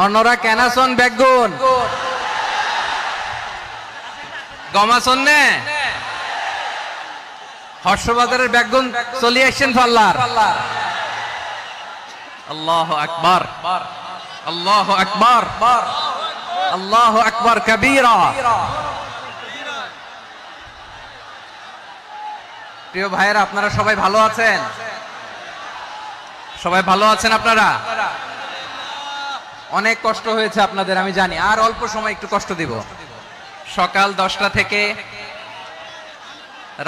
অন্যরা কেনাসন বেগুন গমাসন নে হর্ষবাজারের বেগুন চলে আসছেন পাল্লার। আল্লাহু আকবার, আল্লাহু আকবার, আল্লাহু আকবার কবীরা। প্রিয় ভাইয়েরা, আপনারা সবাই ভালো আছেন? সবাই ভালো আছেন? আপনারা অনেক কষ্ট হয়েছে আপনাদের, আমি জানি। আর অল্প সময় একটু কষ্ট দিব। সকাল 10টা থেকে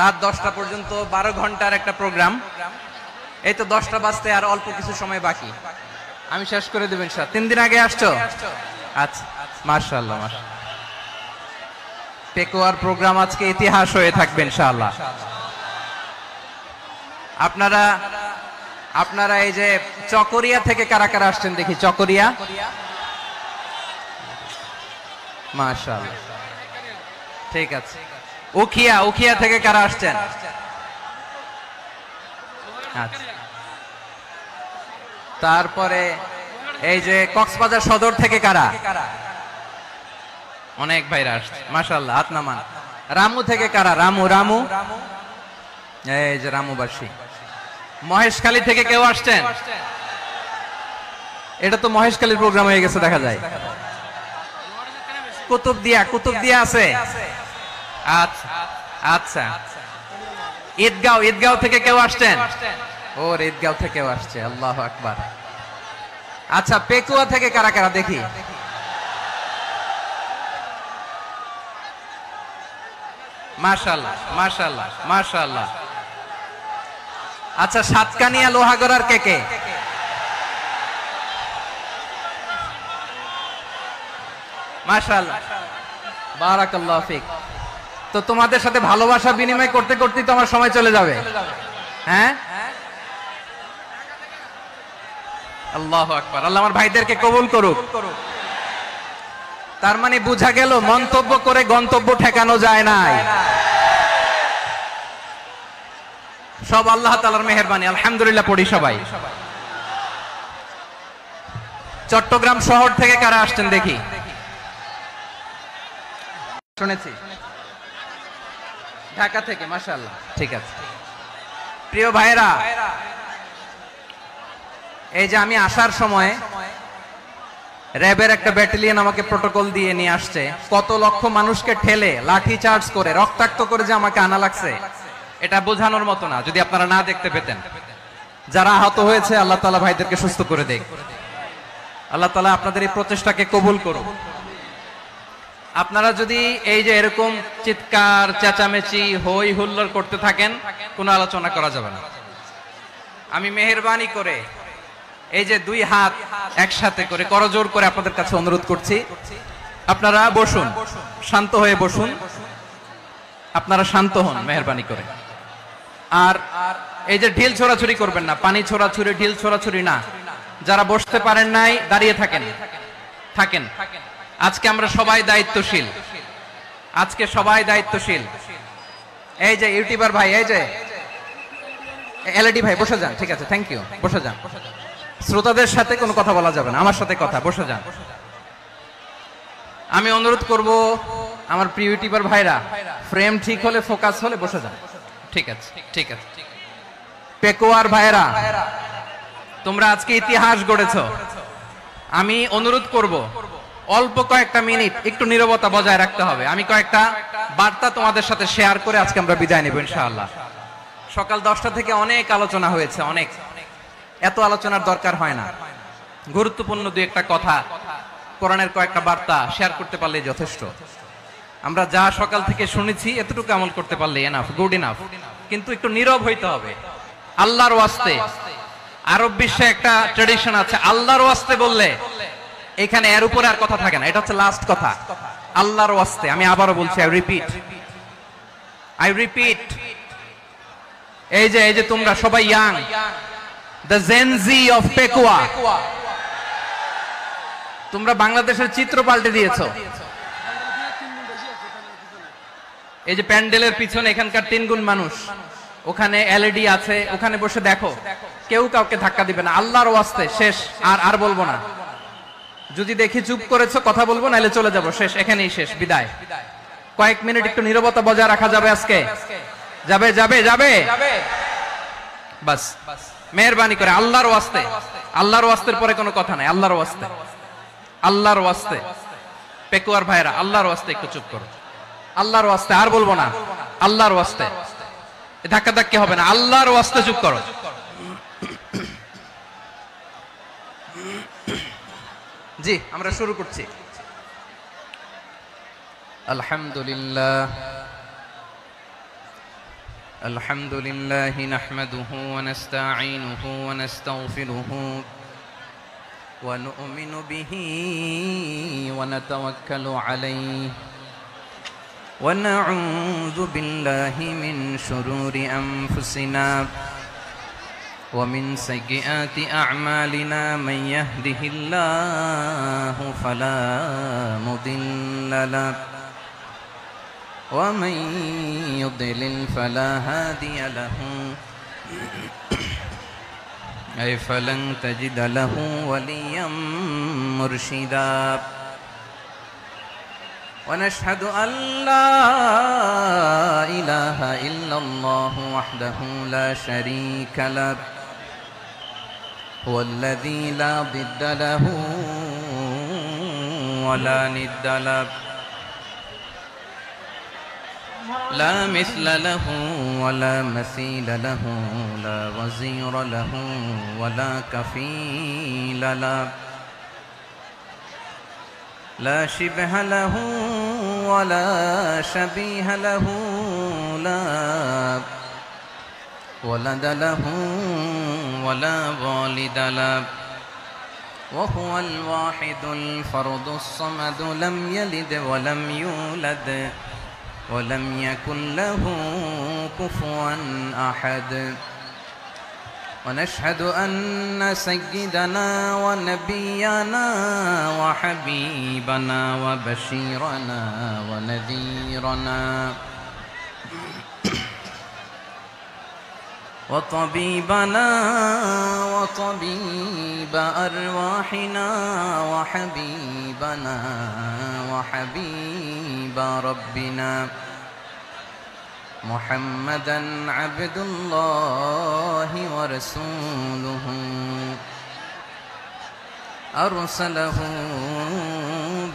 রাত 10টা পর্যন্ত 12 ঘন্টার একটা প্রোগ্রাম। এই তো 10টা বাজতে আর অল্প কিছু সময় বাকি, আমি শেষ করে দেব ইনশাআল্লাহ। 3 দিন আগে আসছো? আচ্ছা, মাশাআল্লাহ মাশাআল্লাহ। পেকুয়ার প্রোগ্রাম আজকে ইতিহাস হয়ে থাকবে ইনশাআল্লাহ। আপনারা এই যে চকরিয়া থেকে কারা কারা আসছেন দেখি? চকরিয়া, মাশাআল্লাহ, ঠিক আছে। উখিয়া থেকে কারা আসছেন? আচ্ছা। তারপরে এই যে কক্সবাজার সদর থেকে কারা? অনেক ভাইরা আসছে, মাশাআল্লাহ, হাত নামান। রামু থেকে কারা? রামু, এই যে রামুবাসী। মহেশখালী থেকে কেউ আসছেন? এটা তো মহেশখালীর প্রোগ্রাম হয়ে গেছে দেখা যায়। কুতুবদিয়া আছে? আচ্ছা আচ্ছা। ঈদগাঁও থেকে কেউ আসছেন? ওর ঈদগাঁও থেকেও আসছে, আল্লাহু আকবার। আচ্ছা, পেকুয়া থেকে কারা কারা দেখি? মাশাআল্লাহ মাশাআল্লাহ মাশাআল্লাহ। আচ্ছা, সাতকানিয়া লোহাগড়ার কে? মাশাআল্লাহ, বারাকাল্লাহু ফিক। তো তোমাদের সাথে ভালোবাসা বিনিময় করতে করতে তো আমার সময় চলে যাবে। হ্যাঁ, আল্লাহু আকবার। আল্লাহ আমার ভাইদেরকে কবুল করুক। তার মানে বোঝা গেল মন্তব্য করে গন্তব্য ঠেকানো যায় নাই, সব আল্লাহ তাআলার মেহেরবানি। আলহামদুলিল্লাহ পড়ি সবাই। চট্টগ্রাম শহর থেকে কারা আসছেন দেখি? শুনেছি ঢাকা থেকে, মাশাআল্লাহ, ঠিক আছে। প্রিয় ভাইরা, এই যে আমি আসার সময় র্যাবের একটা ব্যাটালিয়ন আমাকে প্রটোকল দিয়ে নিয়ে আসছে। কত লক্ষ মানুষকে ঠেলে লাঠি চার্জ করে রক্তাক্ত করে যে আমাকে আনা লাগছে, এটা বোঝানোর মতো না। যদি আপনারা না দেখতে পেতেন। যারা আহত হয়েছে, আল্লাহ তাআলা ভাইদেরকে সুস্থ করে দেখ। আল্লাহ তাআলা আপনাদের এই প্রচেষ্টাকে কবুল করুন। আপনারা যদি এই যে এরকম চিৎকার চেঁচামেচি হই হুল্লোড় করতে থাকেন, কোনো আলোচনা করা যাবে না। আমি মেহেরবানি করে এই যে 2 হাত একসাথে করে করজোড় করে আপনাদের কাছে অনুরোধ করছি, আপনারা বসুন, শান্ত হয়ে বসুন। আপনারা শান্ত হন মেহেরবানি করে। আর এই যে ঢিল ছোড়াছুরি করবেন না, পানি ছোড়াছুরি, ঢিল ছোড়াছুরি না। যারা বসতে পারেন নাই, দাঁড়িয়ে থাকেন। আজকে আমরা সবাই দায়িত্বশীল। আজকে সবাই দায়িত্বশীল। এই যে ইউটিউবার ভাই, এই যে এলইডি ভাই, বসে যান। ঠিক আছে, থ্যাংক ইউ, বসে যান। শ্রোতাদের সাথে কোনো কথা বলা যাবে না, আমার সাথে কথা। বসে যান। আমি অনুরোধ করব আমার প্রিয় ইউটিউবার ভাইরা, ফ্রেম ঠিক হলে, ফোকাস হলে বসে যান। ঠিক আছে, ঠিক আছে। পেকুয়ার ভাইরা, তোমরা আজকে ইতিহাস গড়েছো। আমি অনুরোধ করব অল্প কয়েকটা মিনিট একটু নীরবতা বজায় রাখতে হবে। আমি কয়েকটা বার্তা তোমাদের সাথে শেয়ার করে আজকে আমরা বিদায় নেব ইনশাআল্লাহ। সকাল 10টা থেকে অনেক আলোচনা হয়েছে, অনেক। এত আলোচনার দরকার হয় না। গুরুত্বপূর্ণ 2-1টা কথা, কোরআনের কয়েকটা বার্তা শেয়ার করতে পারলেই যথেষ্ট। আমরা যা সকাল থেকে শুনেছি এতটুকু আমল করতে পারলে এনাফ, গুড ইনাফ। কিন্তু একটু নীরব হইতে হবে আল্লাহর ওয়াস্তে। আরব বিশ্বে একটা ট্র্যাডিশন আছে, আল্লাহর ওয়াস্তে বললে এখানে এর উপরে আর কথা থাকে না। এটা হচ্ছে লাস্ট কথা, আল্লাহর ওয়াস্তে। আমি আবারও বলছি, আই রিপিট। এই যে তোমরা সবাই young, the Gen Z of Pekua, তোমরা বাংলাদেশের চিত্র পাল্টে দিয়েছো। এই যে প্যান্ডেলের পিছনে এখানকার 3 গুণ মানুষ, ওখানে এলইডি আছে, ওখানে বসে দেখো। কেউ কাউকে ধাক্কা দিবে না, আল্লাহর ওয়াস্তে। শেষ, আর বলবো না। যদি দেখি চুপ করেছো কথা বলবো, নাহলে চলে যাবো, শেষ, এখানেই শেষ, বিদায়। কয়েক মিনিট একটু নীরবতা বজায় রাখা যাবে আজকে? যাবে যাবে যাবে, বাস মেহেরবানি করে আল্লাহর ওয়াস্তে, আল্লাহর ওয়াস্তের পরে কোনো কথা নাই, আল্লাহর ওয়াস্তে, আল্লাহর ওয়াস্তে। পেকুয়ার ভাইরা, আল্লাহর ওয়াস্তে একটু চুপ করো, আল্লাহর ওয়াস্তে, আর বলবো না, আল্লাহর ওয়াস্তে, ধাক্কা ধাক্কি হবে না, আল্লাহর ওয়াস্তে চুপ করো। জি, আমরা শুরু করছি। আলহামদুলিল্লাহ আলহামদুলিল্লাহ নাহমাদুহু ওয়া নাস্তাঈনুহু ওয়া নাস্তাগফিরুহু ওয়া নু'মিনু বিহি ওয়া নাতাওয়াক্কালু আলাইহি ওয়া নাউযু বিল্লাহি মিন শুরুরি আনফুসিনা ومن سيئات أعمالنا من يهده الله فلا مضل له ومن يضلل فلا هادي له أي فلن تجد له وليا مرشدا ونشهد أن لا إله إلا الله وحده لا شريك له هو الذي لا ضد له ولا ند له لا مثل له ولا مثيل له لا وزير له ولا كفيل له لا شبه له ولا شبيه له لا ولد له ولا والد له وهو الواحد الفرد الصمد لم يلد ولم يولد ولم يكن له كفوا أحد ونشهد أن سيدنا ونبينا وحبيبنا وبشيرنا ونذيرنا وطبيبنا وطبيب أرواحنا وحبيبنا وحبيب ربنا محمدا عبد الله ورسوله أرسله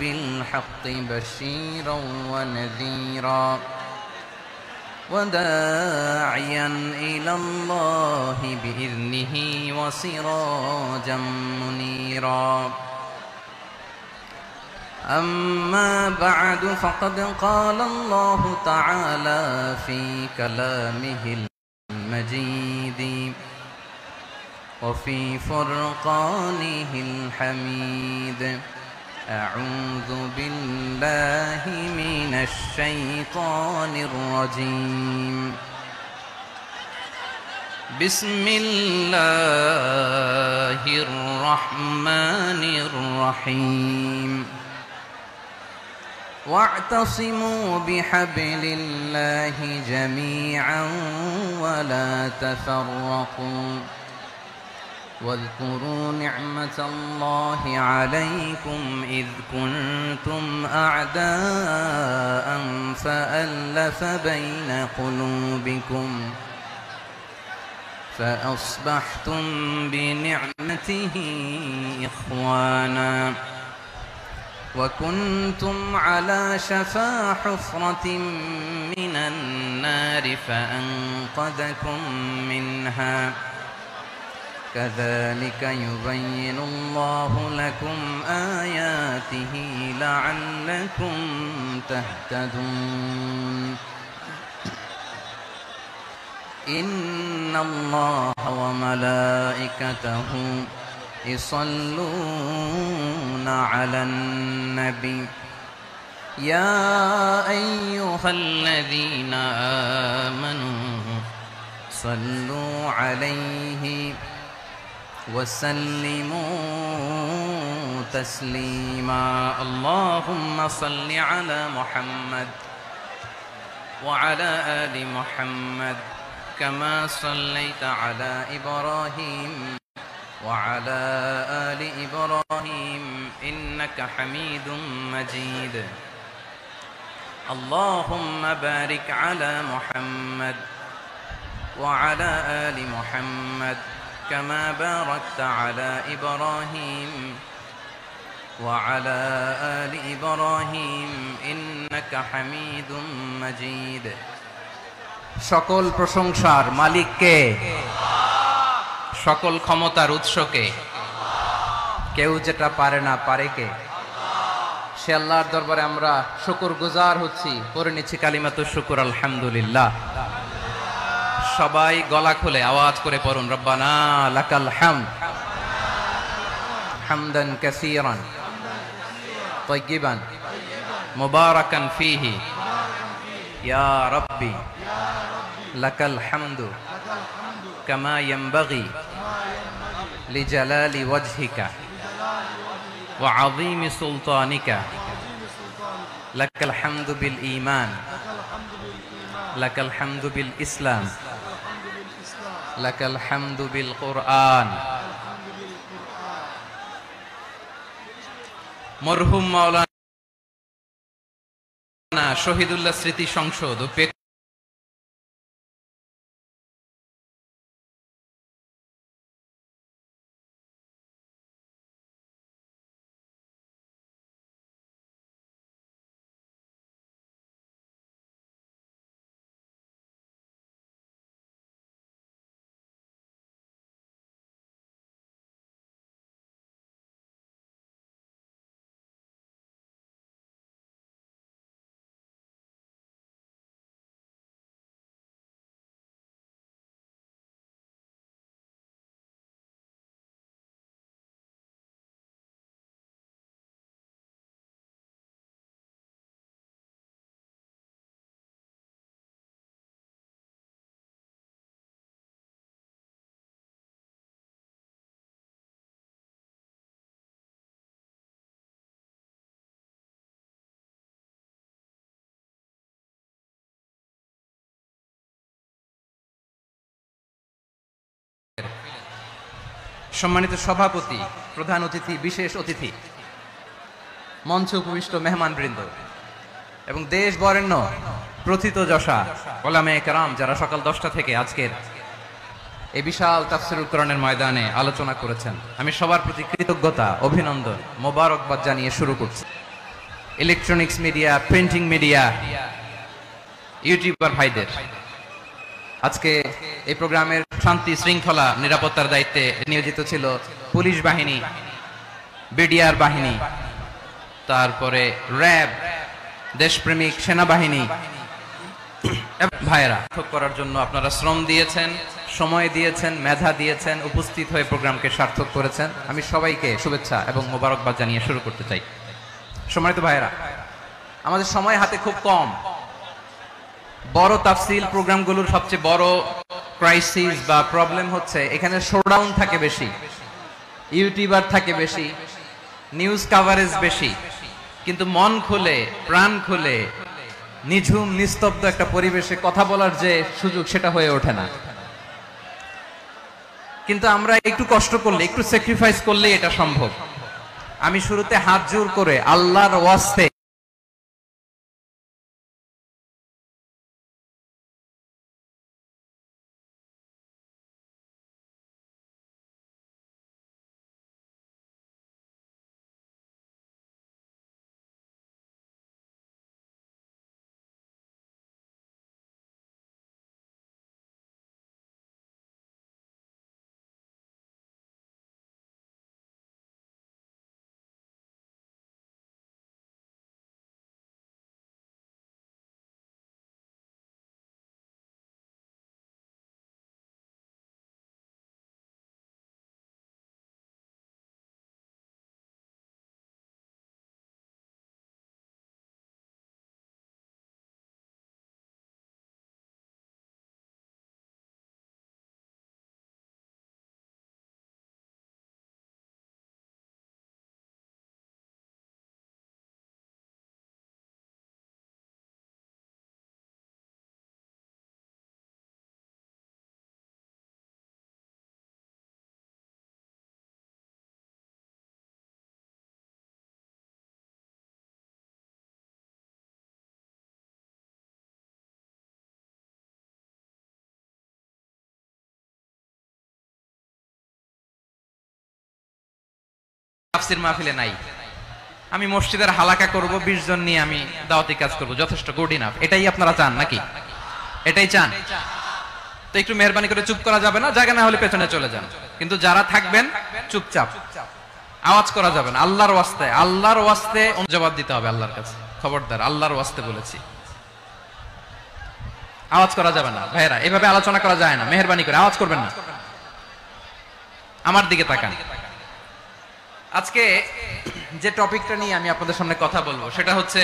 بالحق بشيرا ونذيرا وداعيا إلى الله بإذنه وسراجا منيرا أما بعد فقد قال الله تعالى في كلامه المجيد وفي فرقانه الحميد أعوذ بالله من الشيطان الرجيم بسم الله الرحمن الرحيم واعتصموا بحبل الله جميعا ولا تفرقوا واذكروا نعمة الله عليكم إذ كنتم أعداء فألف بين قلوبكم فأصبحتم بنعمته إخوانا وكنتم على شفا حفرة من النار فأنقذكم منها كذلك يبين الله لكم آياته لعلكم تهتدون إن الله وملائكته يصلون على النبي يا أيها الذين آمنوا صلوا عليه وسلموا تسليما اللهم صل على محمد وعلى آل محمد كما صليت على إبراهيم وعلى آل إبراهيم إنك حميد مجيد اللهم بارك على محمد وعلى آل محمد كما باركت على إبراهيم وعلى آل إبراهيم إنك حميد مجيد সকল প্রশংসার মালিক কে? সকল ক্ষমতার উৎস কে? কেউ যেটা পারে না পারে কে? সে আল্লাহর দরবারে আমরা শুকরগুজার হচ্ছি, পড়ে নিচ্ছি কালিমাতুশ শুকর আলহামদুলিল্লাহ। সবাই গলা খুলে আওয়াজ করে পড়ুন, রব্বানা লাকাল হামদ হামদান কাসীরান তাইয়িবান মুবারাকান ফীহি ইয়া রাব্বি লাকাল হামদু কামা ইয়ানবাগি লিজালালি ওয়াজহিকা ওয়া আযীমি সুলতানিকা লাকাল হামদু বিল ঈমান লাকাল হামদু বিল ইসলাম লাকাল হামদু বিল কুরআন। মরহুম মাওলানা শহীদুল্লাহ স্মৃতি সংসদ ও সম্মানিত সভাপতি, প্রধান অতিথি, বিশেষ অতিথি, মঞ্চে উপবিষ্ট মেহমানবৃন্দ এবং দেশ বরেণ্য প্রথিতযশা ওলামায়ে কেরাম যারা সকাল 10টা থেকে আজকের এই বিশাল তাফসীরুল কোরআনের ময়দানে আলোচনা করেছেন, আমি সবার প্রতি কৃতজ্ঞতা, অভিনন্দন, মোবারকবাদ জানিয়ে শুরু করছি। Electronics media, printing media, YouTuber ভাইদের আজকে এই প্রোগ্রামের শান্তি শৃঙ্খলা নিরাপত্তার দায়িত্বে নিয়োজিত ছিল পুলিশ বাহিনী, বিডিআর বাহিনী, তারপরে র্যাব, দেশপ্রেমিক সেনাবাহিনী ভাইয়েরা করার জন্য আপনারা শ্রম দিয়েছেন, সময় দিয়েছেন, মেধা দিয়েছেন, উপস্থিত হয়ে প্রোগ্রামকে সার্থক করেছেন। আমি সবাইকে শুভেচ্ছা এবং মোবারকবাদ জানিয়ে শুরু করতে চাই। সম্মানিত ভাইয়েরা, আমাদের সময় হাতে খুব কম। বড় তাফসিল প্রোগ্রামগুলোর সবচেয়ে বড় ক্রাইসিস বা প্রবলেম হচ্ছে এখানে শোডাউন থাকে বেশি, ইউটিউবার থাকে বেশি, নিউজ কাভারেজ বেশি, কিন্তু মন খুলে, প্রাণ খুলে, নিঝুম নিস্তব্ধ একটা পরিবেশে কথা বলার যে সুযোগ, সেটা হয়ে ওঠে না। কিন্তু আমরা একটু কষ্ট করলে, একটু স্যাক্রিফাইস করলে এটা সম্ভব। আমি শুরুতে হাত জোর করে আল্লাহর ওয়াস্তে তাফসির মাহফিলে নাই, আমি মসজিদের হালাকা করব, 20 জন নিয়ে আমি দাওয়াতি কাজ করব, যথেষ্ট, গুড ইনাফ। এটাই আপনারা চান নাকি? এটাই চান? তো একটু মেহরবানি করে চুপ করা যাবে না? জায়গা না হলে পেছনে চলে যান, কিন্তু যারা থাকবেন চুপচাপ, আওয়াজ করা যাবে না। আল্লাহর ওয়াস্তে, আল্লাহর ওয়াস্তে জবাব দিতে হবে আল্লাহর কাছে, খবরদার, আল্লাহর ওয়াস্তে বলেছি, আওয়াজ করা যাবে না। ভাইরা, এভাবে আলোচনা করা যায় না, মেহরবানি করে আওয়াজ করবেন না। আমার দিকে তাকান। আজকে যে টপিকটা নিয়ে আমি আপনাদের সামনে কথা বলবো সেটা হচ্ছে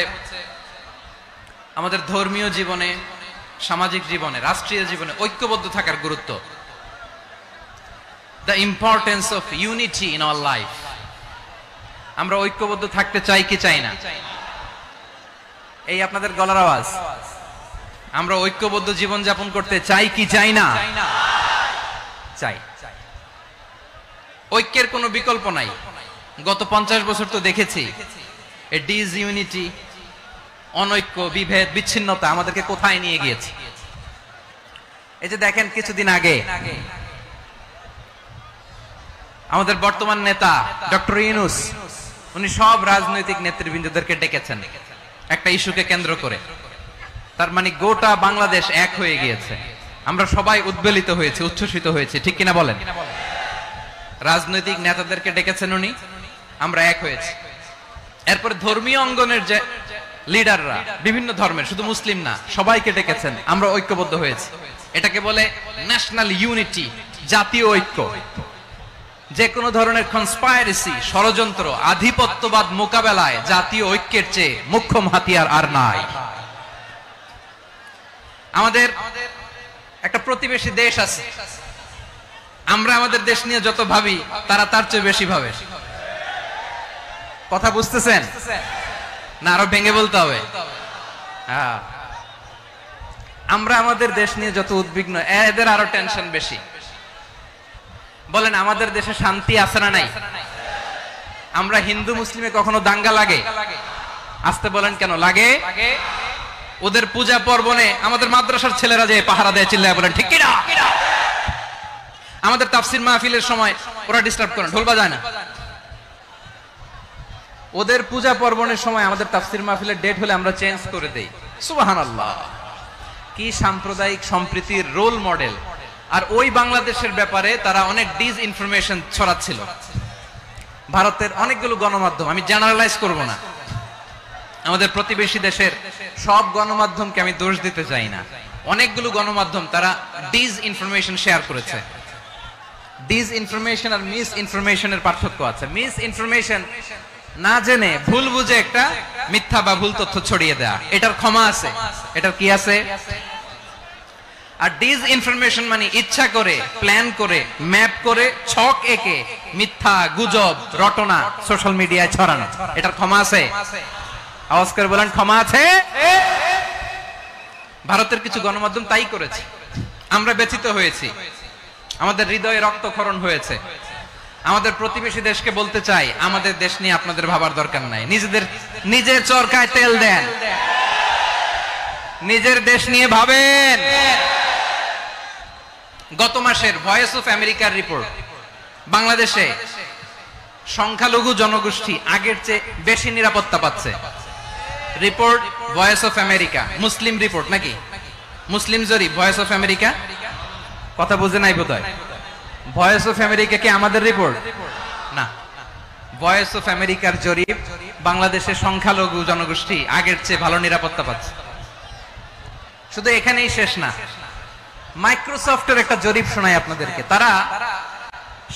আমাদের ধর্মীয় জীবনে, সামাজিক জীবনে, রাষ্ট্রীয় জীবনে ঐক্যবদ্ধ থাকার গুরুত্ব, the importance of unity in our life. আমরা ঐক্যবদ্ধ থাকতে চাই কি চাই না? এই আপনাদের গলার আওয়াজ। আমরা ঐক্যবদ্ধ জীবন যাপন করতে চাই কি চাই না? চাই। ঐক্যের কোনো বিকল্প নাই। গত 50 বছর তো দেখেছি এই ডিসইউনিটি, অনৈক্য, বিভেদ, বিচ্ছিন্নতা আমাদেরকে কোথায় নিয়ে গিয়েছে। এই যে দেখেন, কিছুদিন আগে আমাদের বর্তমান নেতা ডক্টর ইউনূস, উনি সব রাজনৈতিক নেতৃবৃন্দদেরকে ডেকেছেন একটা ইস্যুকে কেন্দ্র করে। তার মানে গোটা বাংলাদেশ এক হয়ে গিয়েছে। আমরা সবাই উদ্বেলিত হয়েছে, উচ্ছ্বসিত হয়েছে, ঠিক কিনা বলেন? রাজনৈতিক নেতাদেরকে ডেকেছেন উনি, আমরা এক হয়েছি। এরপরে ধর্মীয় অঙ্গনের যে লিডাররা, বিভিন্ন ধর্মের, শুধু মুসলিম না, সবাইকে ডেকেছেন, আমরা ঐক্যবদ্ধ হয়েছি। এটাকে বলে ন্যাশনাল ইউনিটি, জাতীয় ঐক্য। যে কোনো ধরনের কনস্পাইরেসি, ষড়যন্ত্র, আধিপত্যবাদ মোকাবেলায় জাতীয় ঐক্যের চেয়ে মুখ্যম হাতিয়ার আর নাই। আমাদের একটা প্রতিবেশী দেশ আছে, আমরা আমাদের দেশ নিয়ে যত ভাবি তারা তার চেয়ে বেশি ভাবে। কথা বুঝতেছেন না? আরো ভেঙে বলতে হবে। আমরা আমাদের দেশ নিয়ে যত উদ্বিগ্ন, এদের আরো টেনশন বেশি। বলেন, আমাদের দেশে শান্তি আছে না নাই? আমরা হিন্দু মুসলিমে কখনো দাঙ্গা লাগে? আসতে বলেন, কেন লাগে? ওদের পূজা পর্বণে আমাদের মাদ্রাসার ছেলেরা যে পাহারা দেয়, চিল্লায় বলেন ঠিক কিনা? আমাদের তাফসির মাহফিলের সময় ওরা ডিস্টার্ব করেন, ঢোল বাজায় না। ওদের পূজা পর্বণের সময় আমাদের তাফসির মাহফিলের ডেট হলে আমরা চেঞ্জ করে দেই। সুবহানাল্লাহ, কি সাম্প্রদায়িক সম্প্রীতির রোল মডেল। আর ওই বাংলাদেশের ব্যাপারে তারা অনেক ডিসইনফরমেশন ছড়াচ্ছিল। ভারতের অনেকগুলো গণমাধ্যম, আমি জেনারেলাইজ করব না, আমাদের প্রতিবেশী দেশের সব গণমাধ্যমকে আমি দোষ দিতে চাই না, অনেকগুলো গণমাধ্যম তারা ডিসইনফরমেশন শেয়ার করেছে। ডিসইনফরমেশন আর মিস ইনফরমেশনের পার্থক্য আছে। মিস ইনফরমেশন না জেনে ভুল বুঝে একটা মিথ্যা বা ভুল তথ্য ছড়িয়ে দেয়া, এটার ক্ষমা আছে, এটার কি আছে? আর ডিসইনফরমেশন মানে ইচ্ছা করে, প্ল্যান করে, ম্যাপ করে, ছক এঁকে মিথ্যা, গুজব, রটনা সোশ্যাল মিডিয়ায় ছড়ানো, এটার ক্ষমা আছে? আওয়াজ করে বলেন, ক্ষমা আছে? ভারতের কিছু গণমাধ্যম তাই করেছে, আমরা ব্যথিত হয়েছি, আমাদের হৃদয়ে রক্তক্ষরণ হয়েছে। আমাদের প্রতিবেশী দেশকে বলতে চাই, আমাদের দেশ নিয়ে আপনাদের ভাবার দরকার নাই, নিজের চরকায় তেল দেন, নিজের দেশ নিয়ে ভাবেন। গত মাসের ভয়েস অফ আমেরিকার রিপোর্ট, বাংলাদেশে সংখ্যালঘু জনগোষ্ঠী আগের চেয়ে বেশি নিরাপত্তা পাচ্ছে। Report voice of America, Muslim report নাকি? মুসলিম জরিপ, ভয়েস অফ আমেরিকা। কথা বুঝে নাই বোধহয়। ভয়েস অফ আমেরিকা কি আমাদের রিপোর্ট? না, ভয়েস অফ আমেরিকার জরিপ, বাংলাদেশের সংখ্যালঘু জনগোষ্ঠী আগের চেয়ে ভালো নিরাপত্তা পাচ্ছে। শুধু এখানেই শেষ না, মাইক্রোসফটের একটা জরিপ শোনায় আপনাদেরকে। তারা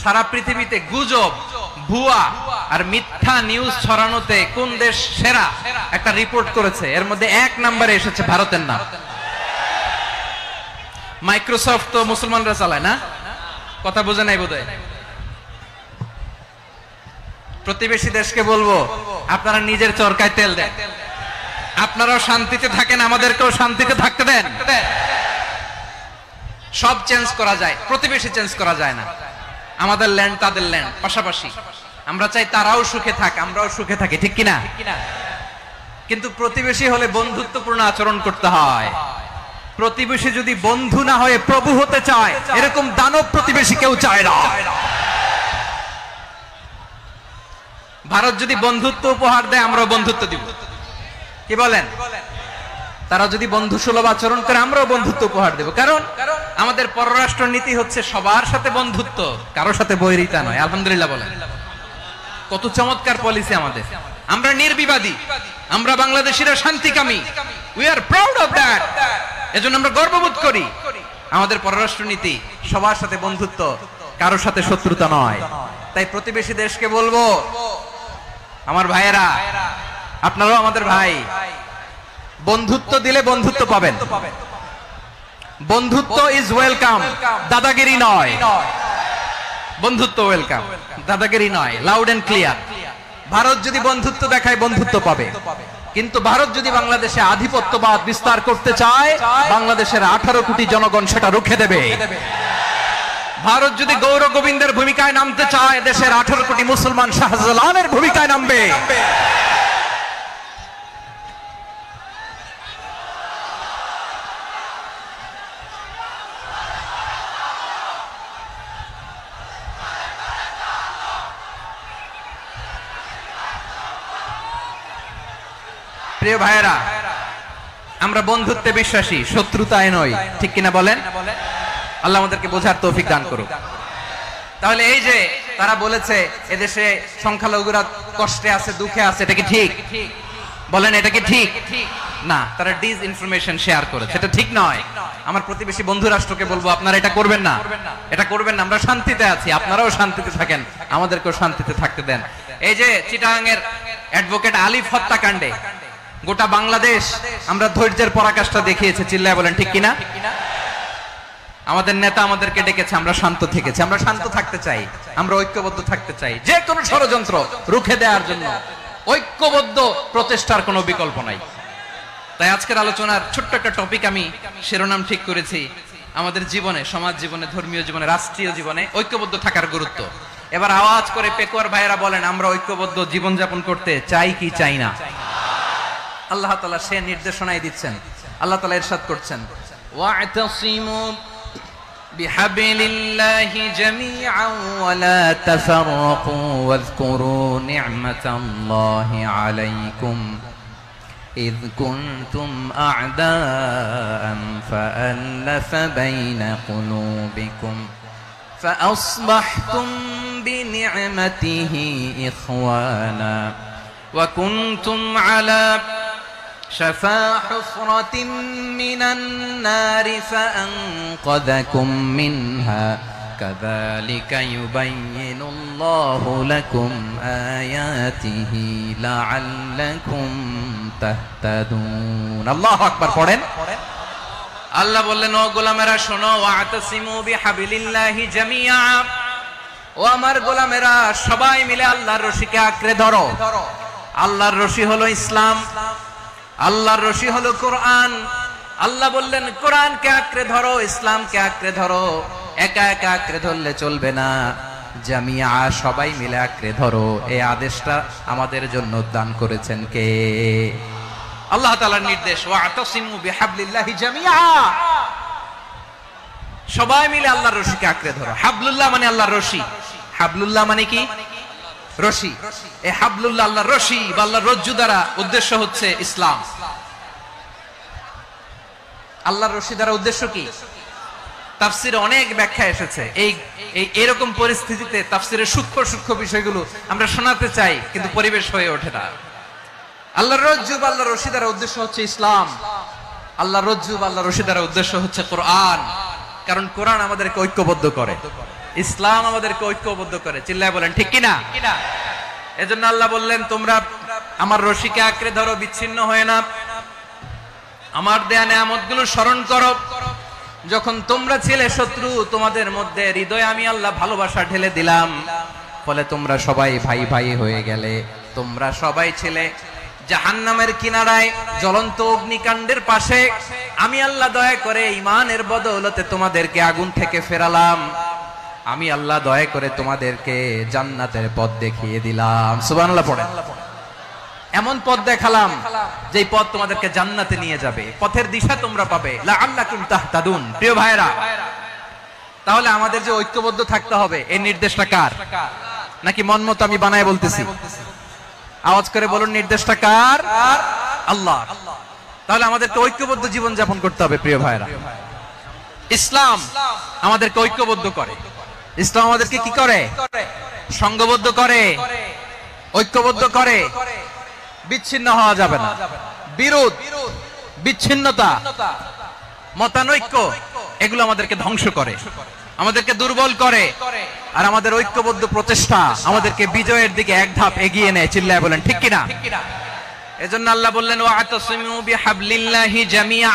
সারা পৃথিবীতে গুজব, ভুয়া আর মিথ্যা নিউজ ছড়ানোতে কোন দেশ সেরা একটা রিপোর্ট করেছে। এর মধ্যে 1 নম্বরে এসেছে ভারতের নাম। মাইক্রোসফট তো মুসলমানরা চালায় না? কথা বোঝে নাই বোধহয়। প্রতিবেশী দেশকে বলবো, আপনারা নিজের চরকায় তেল দেন, আপনারাও শান্তিতে থাকেন, আমাদেরকেও শান্তিতে থাকতে দেন। সব চেঞ্জ করা যায়, প্রতিবেশী চেঞ্জ করা যায় না। আমাদের ল্যান্ড তাদের ল্যান্ড, পাশাপাশি। আমরা চাই তারাও সুখে থাক, আমরাও সুখে থাকি, ঠিক কিনা? কিন্তু প্রতিবেশী হলে বন্ধুত্বপূর্ণ আচরণ করতে হয়। প্রতিবেশী যদি বন্ধু না হয়ে প্রভু হতে চায়, এরকম দানব প্রতিবেশী কেউ চায় না। ভারত যদি বন্ধুত্ব উপহার দেয় আমরাও বন্ধুত্ব দিব, কি বলেন? তারা যদি বন্ধু সুলভ আচরণ করে আমরাও বন্ধুত্ব উপহার দেব, কারণ আমাদের পররাষ্ট্র নীতি হচ্ছে সবার সাথে বন্ধুত্ব, কারোর সাথে বৈরিতা নয়। আলহামদুলিল্লাহ বলেন, কত চমৎকার পলিসি আমাদের। আমরা নির্বিবাদী, আমরা বাংলাদেশিরা শান্তিকামী, we are proud of that. এজন্য আমরা গর্ববোধ করি। আমাদের পররাষ্ট্র নীতি সবার সাথে বন্ধুত্ব, কারোর সাথে শত্রুতা নয়। তাই প্রতিবেশী দেশকে বলবো, আমার ভাইয়েরা, আপনারাও আমাদের ভাই, বন্ধুত্ব দিলে বন্ধুত্ব পাবেন। বন্ধুত্ব ইজ ওয়েলকাম, দাদাগিরি নয়। বন্ধুত্ব ওয়েলকাম, দাদাগিরি নয়, লাউড এন্ড ক্লিয়ার। ভারত যদি বন্ধুত্ব দেখায় বন্ধুত্ব পাবে, কিন্তু ভারত যদি বাংলাদেশে আধিপত্যবাদ বিস্তার করতে চায়, বাংলাদেশের 18 কোটি জনগণ সেটা রুখে দেবে। ভারত যদি গৌর গোবিন্দের ভূমিকায় নামতে চায়, দেশের 18 কোটি মুসলমান শাহজালালের ভূমিকায় নামবে। প্রিয় ভাইয়েরা, আমরা বন্ধুত্বে বিশ্বাসী, শত্রুতায় নয়, ঠিক কিনা বলেন? আল্লাহ আমাদেরকে বোঝার তৌফিক দান করুক। তাহলে এই যে তারা বলেছে এদেশে সংখ্যালঘুরা কষ্টে আছে, দুঃখে আছে, এটা কি ঠিক? বলেন, এটা কি ঠিক? না, তারা ডিস ইনফরমেশন শেয়ার করেছে, এটা ঠিক নয়। আমার প্রতিবেশী বন্ধু রাষ্ট্রকে বলবো, আপনারা এটা করবেন না, এটা করবেন না। আমরা শান্তিতে আছি, আপনারাও শান্তিতে থাকেন, আমাদেরকেও শান্তিতে থাকতে দেন। এই যে চিটাগাং এর অ্যাডভোকেট আলিফ হত্যাকাণ্ডে গোটা বাংলাদেশ আমরা ধৈর্যের পরাকাষ্ঠা দেখিয়েছে, চিল্লায় বলেন ঠিক কিনা? আমাদের নেতা আমাদেরকে ডেকেছে, আমরা শান্ত থেকেছি। আমরা শান্ত থাকতে চাই, আমরা ঐক্যবদ্ধ থাকতে চাই। যে কোনো ষড়যন্ত্র রুখে দেওয়ার জন্য ঐক্যবদ্ধ প্রচেষ্টার কোনো বিকল্প নাই। তাই আজকের আলোচনার ছোট্ট একটা টপিক আমি শিরোনাম ঠিক করেছি, আমাদের জীবনে, সমাজ জীবনে, ধর্মীয় জীবনে, রাষ্ট্রীয় জীবনে ঐক্যবদ্ধ থাকার গুরুত্ব। এবার আওয়াজ করে পেকুয়ার ভাইয়েরা বলেন, আমরা ঐক্যবদ্ধ জীবনযাপন করতে চাই কি চাই না? আল্লাহ তাআলা সে নির্দেশনাই দিচ্ছেন। আল্লাহ তাআলা ইরশাদ করছেন, ওয়া'তাসিমু বিহাবলিল্লাহি জামিআন ওয়া লা তাফাররাকু ওয়াযকুরু নি'মাতাল্লাহি আলাইকুম إذ كنتم أعداء فألف بين قلوبكم فأصبحتم بنعمته إخوانا وكنتم على شفا حفرة من النار فأنقذكم منها كذلك يبين الله لكم آياته لعلكم تهتدون الله أكبر পড়েন আল্লাহ বললেন ও গোলামেরা শোনো ওয়াতাসিমু বিহাবিলিল্লাহি জামিআ ও আমার গোলামেরা সবাই মিলে আল্লাহর রশিকে আঁকড়ে ধরো আল্লাহর রশি হলো ইসলাম আল্লাহর রশি হলো কোরআন আল্লাহ বললেন কোরআনকে আঁকড়ে ধরো ইসলামকে আঁকড়ে ধরো একা একা আঁকড়ে ধরলে চলবে না জামিআ সবাই মিলে আঁকড়ে ধরো এই আদেশটা আমাদের জন্য দান করেছেন কে আল্লাহ তাআলার নির্দেশ ওয়াতাসিমু বিহাবলিল্লাহি জামিআ সবাই মিলে আল্লাহর রশিকে আঁকড়ে ধরো হাবলুল্লাহ মানে আল্লাহর রশি হাবলুল্লাহ মানে কি রশি এই হাবলুল্লাহ আল্লাহর রশি বা আল্লাহর রজ্জু দ্বারা উদ্দেশ্য হচ্ছে ইসলাম আল্লাহর রশি দ্বারা উদ্দেশ্য কি তাফসিরে অনেক ব্যাখ্যা এসেছে এই এরকম পরিস্থিতিতে তাফসিরের সূক্ষ্ম সূক্ষ্ম বিষয়গুলো আমরা শোনাতে চাই কিন্তু পরিবেশ হয়ে ওঠে না আল্লাহর রজ্জু বা আল্লাহর রশি দ্বারা উদ্দেশ্য হচ্ছে ইসলাম আল্লাহর রজ্জু বা আল্লাহর রশি দ্বারা উদ্দেশ্য হচ্ছে কোরআন কারণ কোরআন আমাদেরকে ঐক্যবদ্ধ করে ইসলাম আমাদেরকে ঐক্যবদ্ধ করে চিল্লায় বলেন ঠিক কিনা এজন্য আল্লাহ বললেন তোমরা আমার রশিকে আঁকড়ে ধরো বিচ্ছিন্ন হয়ে না আমার দেয়া নেয়ামতগুলো স্মরণ করো যখন তোমরা ছিলে শত্রু তোমাদের মধ্যে হৃদয়ে আমি আল্লাহ ভালোবাসা ঢেলে দিলাম ফলে তোমরা সবাই ভাই ভাই হয়ে গেলে তোমরা সবাই ছিলে জাহান্নামের কিনারায় জ্বলন্ত অগ্নিকাণ্ডের পাশে আমি আল্লাহ দয়া করে ঈমানের বদৌলতে তোমাদেরকে আগুন থেকে ফেরালাম আমি আল্লাহ দয়া করে তোমাদেরকে জান্নাতের পথ দেখিয়ে দিলাম সুবহানাল্লাহ পড়েন এমন পথ দেখালাম যেই পথ তোমাদেরকে জান্নাতে নিয়ে যাবে পথের দিশা তোমরা পাবে লাআল্লাকুম তাহতাদুন প্রিয় ভাইরা তাহলে আমাদের যে ঐক্যবদ্ধ থাকতে হবে এই নির্দেশটা কার নাকি মন মতো আমি বানায় বলতেছি আওয়াজ করে বলুন, নির্দেশটা কার? আল্লাহ। তাহলে আমাদেরকে ঐক্যবদ্ধ জীবন যাপন করতে হবে প্রিয় ভাইরা। ইসলাম আমাদেরকে ঐক্যবদ্ধ করে। ইসলাম আমাদেরকে কি করে? সংঘবদ্ধ করে, ঐক্যবদ্ধ করে। বিচ্ছিন্ন হওয়া যাবে না। বিরোধ, বিচ্ছিন্নতা, মতানৈক্য এগুলো আমাদেরকে ধ্বংস করে, আমাদেরকে দুর্বল করে। আর আমাদের ঐক্যবদ্ধ প্রচেষ্টা আমাদেরকে বিজয়ের দিকে এক ধাপ এগিয়ে নেয়। চিল্লায় বলেন ঠিক কিনা? এজন্য আল্লাহ বললেন, ওয়াতাসিমু বিহাবলিল্লাহি জামিআ,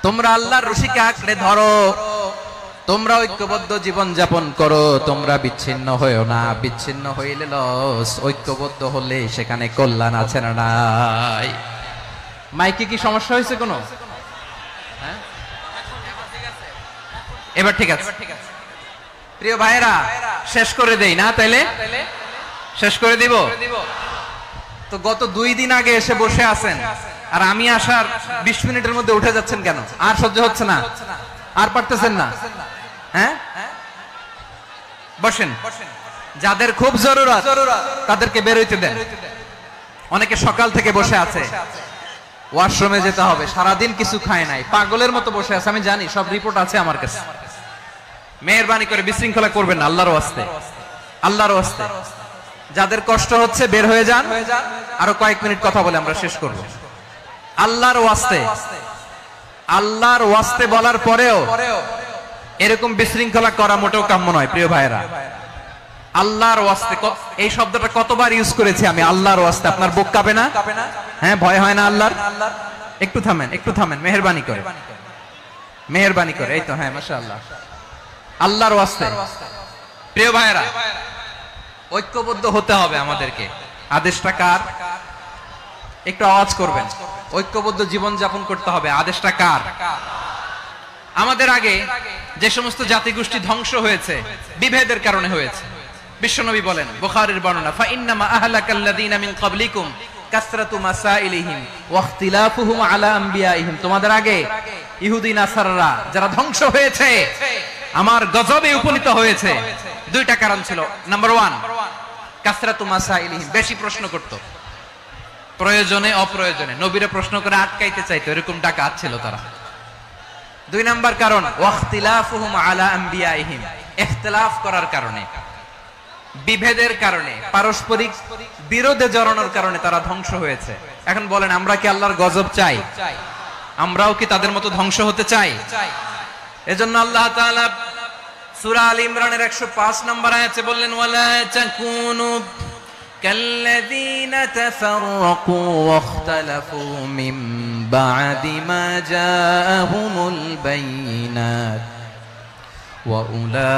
তোমরা আল্লাহর রশিকে আঁকড়ে ধরো, তোমরা ঐক্যবদ্ধ জীবন যাপন করো, তোমরা বিচ্ছিন্ন হয়েও না। বিচ্ছিন্ন হইলে লস, ঐক্যবদ্ধ হলে সেখানে কল্যাণ আছে না নাই? মাইকে কি সমস্যা হয়েছে কোনো? হ্যাঁ, এবার ঠিক আছে। প্রিয় ভাইরা, শেষ করে দেই না? তাইলে শেষ করে দিব। তো গত 2 দিন আগে এসে বসে আছেন, আর আমি আসার 20 মিনিটের মধ্যে উঠে যাচ্ছেন কেন? আর সহ্য হচ্ছে না? আর পারতেছেন না? হ্যাঁ, বসেন। যাদের খুব জরুরত তাদেরকে বের হইতে দেন। অনেকে সকাল থেকে বসে আছে, ওয়াশরুমে যেতে হবে, সারাদিন কিছু খায় নাই, পাগলের মতো বসে আছে। আমি জানি, সব রিপোর্ট আছে আমার কাছে। মেহেরবানি করে বিশৃঙ্খলা করবেন না, আল্লাহর ওয়াস্তে, আল্লাহর ওয়াস্তে। যাদের কষ্ট হচ্ছে বের হয়ে যান। আরো কয়েক মিনিট কথা বলে আমরা শেষ করব। আল্লাহর ওয়াস্তে, আল্লাহর ওয়াস্তে বলার পরেও এরকম বিশৃঙ্খলা করা মোটেও কাম্য নয় প্রিয় ভাইরা। আল্লাহর ওয়াস্তে, এই শব্দটা কতবার ইউজ করেছি আমি, আল্লাহর ওয়াস্তে। আপনার বুক কাঁপে না? হ্যাঁ, ভয় হয় না আল্লাহর? একটু থামেন, একটু থামেন, মেহেরবানি করে, মেহেরবানি করে। এই তো, হ্যাঁ, মাশাআল্লাহ। আল্লাহর ওয়াস্তে প্রিয় ভাইরা, ঐক্যবদ্ধ হতে হবে আমাদেরকে। আদেশটা কার? একটু আওয়াজ করবেন। ঐক্যবদ্ধ জীবন যাপন করতে হবে। আদেশটা কার? আমাদের আগে যে সমস্ত জাতিগোষ্ঠী ধ্বংস হয়েছে বিভেদের কারণে হয়েছে। বিশ্বনবী বলেন, বুখারীর বর্ণনা, ফা ইন্নামা আহলাকাল্লাযীনা মিন ক্বাবলিকুম কাসরাতু মাসাইলিহিম ওয়া ইখতিলাফুহুম আলা আমবিয়াইহিম। তোমাদের আগে ইহুদি নাসারারা যারা ধ্বংস হয়েছে, আমার গজবে উপনীত হয়েছে, 2টা কারণ ছিল। নাম্বার 1, কাসরাতু মাসাইলিহিম, বেশি প্রশ্ন করত, প্রয়োজনে অপ্রয়োজনে নবীরে প্রশ্ন করে আটকাইতে চাইতো, এরকম ডাকাত ছিল তারা। 2 নাম্বার কারণ, ওয়াখতিলাফুহুম আলা আমবিয়াইহিম, ইখতিলাফ করার কারণে, বিভেদের কারণে, পারস্পরিক বিরোধে জড়ানোর কারণে তারা ধ্বংস হয়েছে। এখন বলেন, আমরা কি আল্লাহর গজব চাই? আমরাও কি তাদের মতো ধ্বংস হতে চাই? এজন্য আল্লাহ তাআলা সূরা আল ইমরানের 105 নম্বর আয়াতে বললেন, ওয়ালা তাকুনু কাল্লাযীনা তাফাররাকু ওয়াখতালাফু মিন বা'দি মা জাআহুমুল বাইয়িনাত ওয়া উলাইকা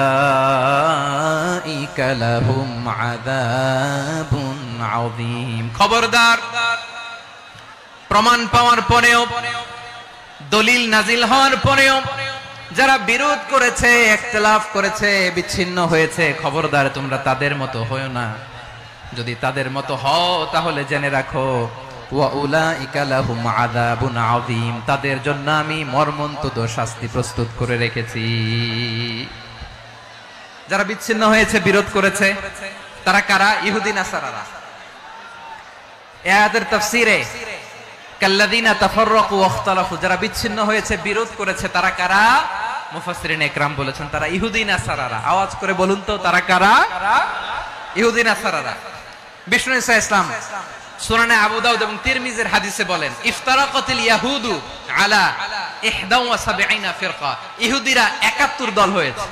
লাহুম আযাবুন আযীম। খবরদার, প্রমাণ পাওয়ার পরেও, দলিল নাজিল হওয়ার পরেও যারা বিরোধ করেছে, ইখতিলাফ করেছে, বিচ্ছিন্ন হয়েছে, খবরদার তোমরা তাদের মতো হয়ো না। যদি তাদের মতো হও তাহলে জেনে রাখো, ওয়া উলাইকা লাহুম আযাবুন আযীম, তাদের জন্য আমি মর্মন্তুদ শাস্তি প্রস্তুত করে রেখেছি। যারা বিচ্ছিন্ন হয়েছে, বিরোধ করেছে, তারা কারা? ইহুদি নাসারারা। এই আয়াতের তাফসীরে কাল্লাযীনা তাফাররাকু ওয়াখতালাফু, যারা বিচ্ছিন্ন হয়েছে, বিরোধ করেছে, তারা কারা? মুফাসসিরিন ইকরাম বলেছেন তারা ইহুদি নাসারারা। আওয়াজ করে বলুন তো, তারা কারা? ইহুদি নাসারারা। বিষ্ণু ঈসা ইসলাম সুনানে আবু দাউদ এবং তিরমিজির হাদিসে বলেন, ইফতারাকাতিল ইয়াহুদু আলা 71 ফিরকা, ইহুদিরা 71 দল হয়েছে।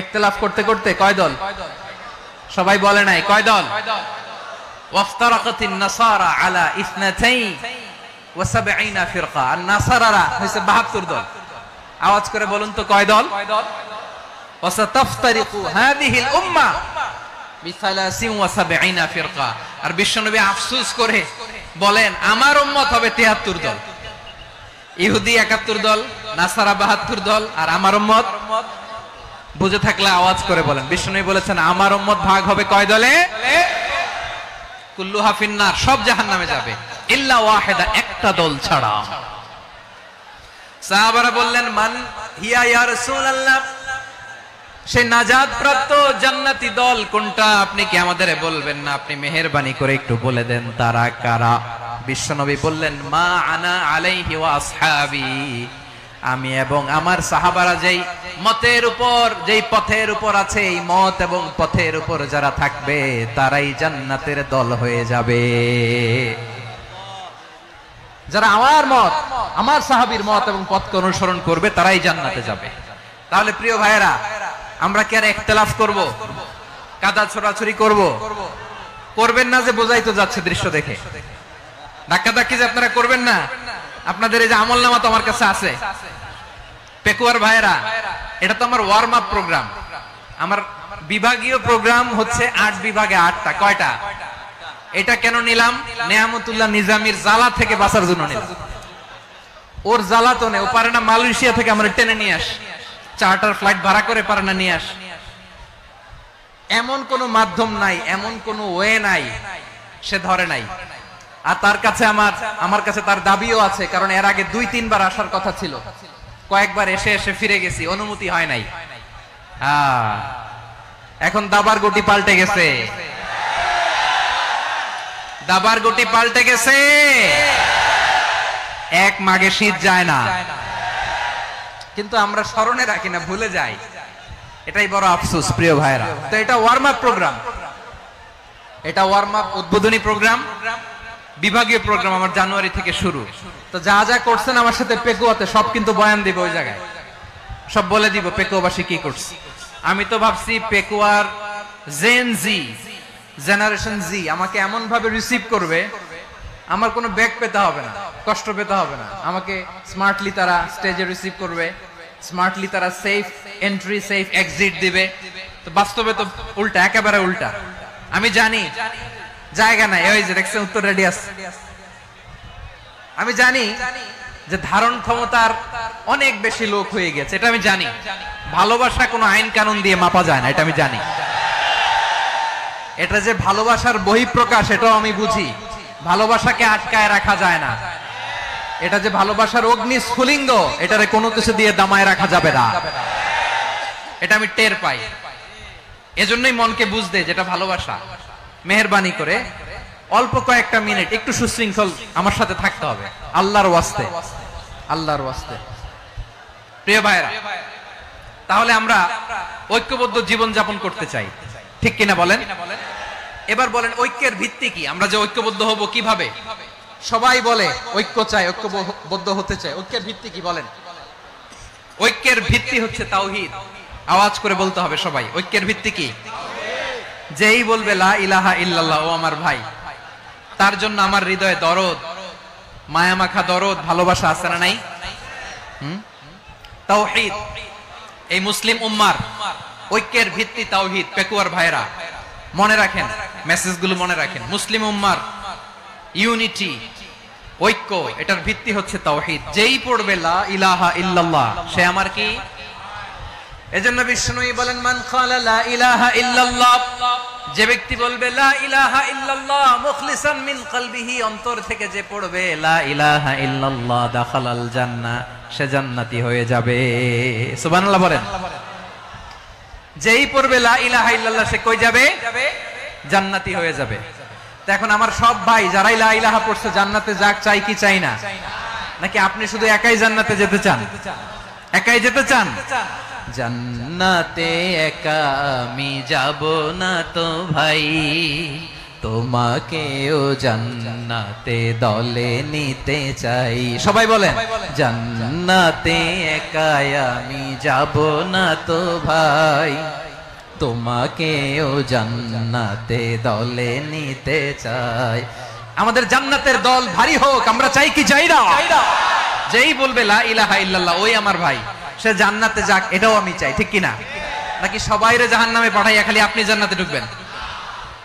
ইখতিলাফ করতে করতে কয় দল? সবাই বলে নাই, কয় দল? ওয়াফতারাকাতিন নাসারা আলা 72 ফিরকা, আর নাসারারা হইছে 72 দল। আওয়াজ করে বলুন তো, কয় দল? ওয়াসাতাফতারিকু হাযিহিল উম্মাহ বি73 ফিরকা। আর বিশ্বনবী আফসোস করে বলেন, আমার উম্মত হবে 73 দল। ইহুদি 71 দল, নাসারা 72 দল, আর আমার উম্মত, বুঝে থাকলে আওয়াজ করে বলেন। বিশ্বনবী বলেছেন, আমার উম্মত ভাগ হবে কয় দলে? কুল্লুহা ফিন্নার, সব জাহান্নামে যাবে, ইল্লা ওয়াহিদা, একটা দল ছাড়া। সাহাবারা বললেন, মান হিয়া ইয়া রাসূলুল্লাহ, সেই নাজাত প্রাপ্ত জান্নাতি দল কোনটা আপনি কি আমাদের বলবেন না? আপনি মেহেরবানি করে একটু বলে দেন তারা কারা। বিশ্বনবী বললেন, মা আনা আলাইহি ওয়া আসহাবি, আমি এবং আমার সাহাবারা যেই মতের উপর, যেই পথের উপর আছে, এই মত এবং পথের উপর যারা থাকবে তারাই জান্নাতের দল হয়ে যাবে। যারা আমার মত, আমার সাহাবীর মত এবং পথকে অনুসরণ করবে তারাই জান্নাতে যাবে। তাহলে প্রিয় ভাইয়েরা, আমরা কি আর ইখতিলাফ করব, কাদা ছোড়াছুরি করব? করবেন না যে বোঝাই তো যাচ্ছে দৃশ্য দেখে। ধাক্কাধাক্কি যে আপনারা করবেন না। আপনাদের এই যে আমলনামা তো আমার কাছে আছে। পেকুয়ার ভাইয়েরা, এটা তো আমার ওয়ার্ম আপ প্রোগ্রাম। আমার বিভাগীয় প্রোগ্রাম হচ্ছে 8 বিভাগে 8টা। কয়টা? এটা কেন নিলাম? নেয়ামতুল্লাহ নিজামীর জ্বালা থেকে বাঁচার জন্য নিলাম। ওর জ্বালা তো নেই, ও পারে না মালয়েশিয়া থেকে আমরা টেনে নিয়ে আস, চার্টার ফ্লাইট ভাড়া করে পারে না নিয়ে আস। এমন কোন মাধ্যম নাই, এমন কোন ওয়ে নাই, সে ধরে নাই। আর তার কাছে আমার কাছে তার দাবিও আছে, কারণ এর আগে 2-3 বার আসার কথা ছিল। কয়েকবার এসে এসে ফিরে গেছি, অনুমতি হয় নাই। এখন দাবার গুটি পাল্টে গেছে, দাবার গুটি পাল্টে গেছে। এক মাঘে শীত যায় না, কিন্তু আমরা স্মরণে রাখি না, ভুলে যাই। এটাই বড় আফসোস প্রিয় ভাইরা। তো এটা ওয়ার্ম আপ প্রোগ্রাম, এটা ওয়ার্ম আপ উদ্বোধনী প্রোগ্রাম, বিভাগীয় প্রোগ্রাম আমার জানুয়ারি থেকে শুরু। তো যা যা করছেন আমার সাথে পেকুয়াতে সব কিন্তু বয়ান দিব, ওই জায়গায় সব বলে দিব পেকুয়াবাসী কি করছে। আমি তো ভাবছি পেকুয়ার জেন জি, জেনারেশন জি আমাকে এমন ভাবে রিসিভ করবে, আমার কোনো ব্যাক পেতে হবে না, কষ্ট পেতে হবে না। আমাকে স্মার্টলি তারা স্টেজে রিসিভ করবে, স্মার্টলি তারা সেফ এন্ট্রি সেফ এক্সিট দিবে। তো বাস্তবে তো উল্টা, একেবারে উল্টা। আমি জানি জায়গা নাই, ওই যে দেখছেন উত্তর রেডি আছে। আমি জানি যে ধারণ ক্ষমতার অনেক বেশি লোক হয়ে গেছে, এটা আমি জানি। ভালোবাসা কোনো আইন কানুন দিয়ে মাপা যায় না, এটা আমি জানি। এটা যে ভালোবাসার বহিঃপ্রকাশ, এটাও আমি বুঝি। ভালোবাসাকে আটকায় রাখা যায় না। এটা যে ভালোবাসার অগ্নি স্ফুলিঙ্গ, এটারে কোনো কিছু দিয়ে দামায় রাখা যাবে না, এটা আমি টের পাই। এজন্যই মনকে বুঝতে যেটা ভালোবাসা। মেহেরবানি করে অল্প কয়েকটা মিনিট একটু সুশৃঙ্খল আমার সাথে থাকতে হবে, আল্লাহর ওয়াস্তে, আল্লাহর ওয়াস্তে। প্রিয় ভাইরা, তাহলে আমরা ঐক্যবদ্ধ জীবন যাপন করতে চাই, ঠিক কিনা বলেন? এবার বলেন ঐক্যের ভিত্তি কি? আমরা যে ঐক্যবদ্ধ হব কিভাবে? সবাই বলে ঐক্য চাই, ঐক্যবদ্ধ হতে চাই। ঐক্যের ভিত্তি কি বলেন? ঐক্যের ভিত্তি হচ্ছে তাওহীদ। আওয়াজ করে বলতে হবে সবাই, ঐক্যের ভিত্তি কি? যেই বলবে লা ইলাহা ইল্লাল্লাহ, ও আমার ভাই, তার জন্য আমার হৃদয়ে দরদ, মায়া মাখা দরদ, ভালোবাসা আছে না নাই? তাওহীদ। এই মুসলিম উম্মার ঐক্যের ভিত্তি তাওহীদ। পেকুয়ার ভাইরা মনে রাখেন, মেসেজগুলো মনে রাখেন। মুসলিম উম্মার ইউনিটি, ঐক্য, এটার ভিত্তি হচ্ছে তাওহীদ। যেই পড়বে লা ইলাহা ইল্লাল্লাহ, সে আমার কি? এজন্য বিষ্ণুই বলেন, মান ক্বালা লা ইলাহা ইল্লাল্লাহ, যে ব্যক্তি বলবে লা ইলাহা ইল্লাল্লাহ মুখলিসান মিন কলবিহি, অন্তর থেকে যে পড়বে লা ইলাহা ইল্লাল্লাহ, দাখালাল জান্নাহ, সে জান্নাতি হয়ে যাবে। সুবহানাল্লাহ বলেন। যেই পড়বে লা ইলাহা ইল্লাল্লাহ, সে কই যাবে? জান্নাতি হয়ে যাবে। তো এখন আমার সব ভাই যারাই লা ইলাহা পড়ছে জান্নাতে যাক, চাই কি চাই না? নাকি আপনি শুধু একাই জান্নাতে যেতে চান? একাই যেতে চান? জান্নাতে একা আমি যাব না তো ভাই, তোমাকেও জান্নাতে দলে নিতে চাই। সবাই বলেন, জান্নাতে একা আমি যাব না তো ভাই, তোমাকেও জান্নাতে দলে নিতে চাই। আমাদের জান্নাতের দল ভারী হোক, আমরা চাই কি চাই না? যেই বলবে লা ইলাহা ইল্লাল্লাহ, ওই আমার ভাই, সে জান্নাতে যাক, এটাও আমি চাই, ঠিক কিনা? নাকি সবাইরে জাহান্নামে পাঠাইয়া খালি আপনি জান্নাতে ঢুকবেন?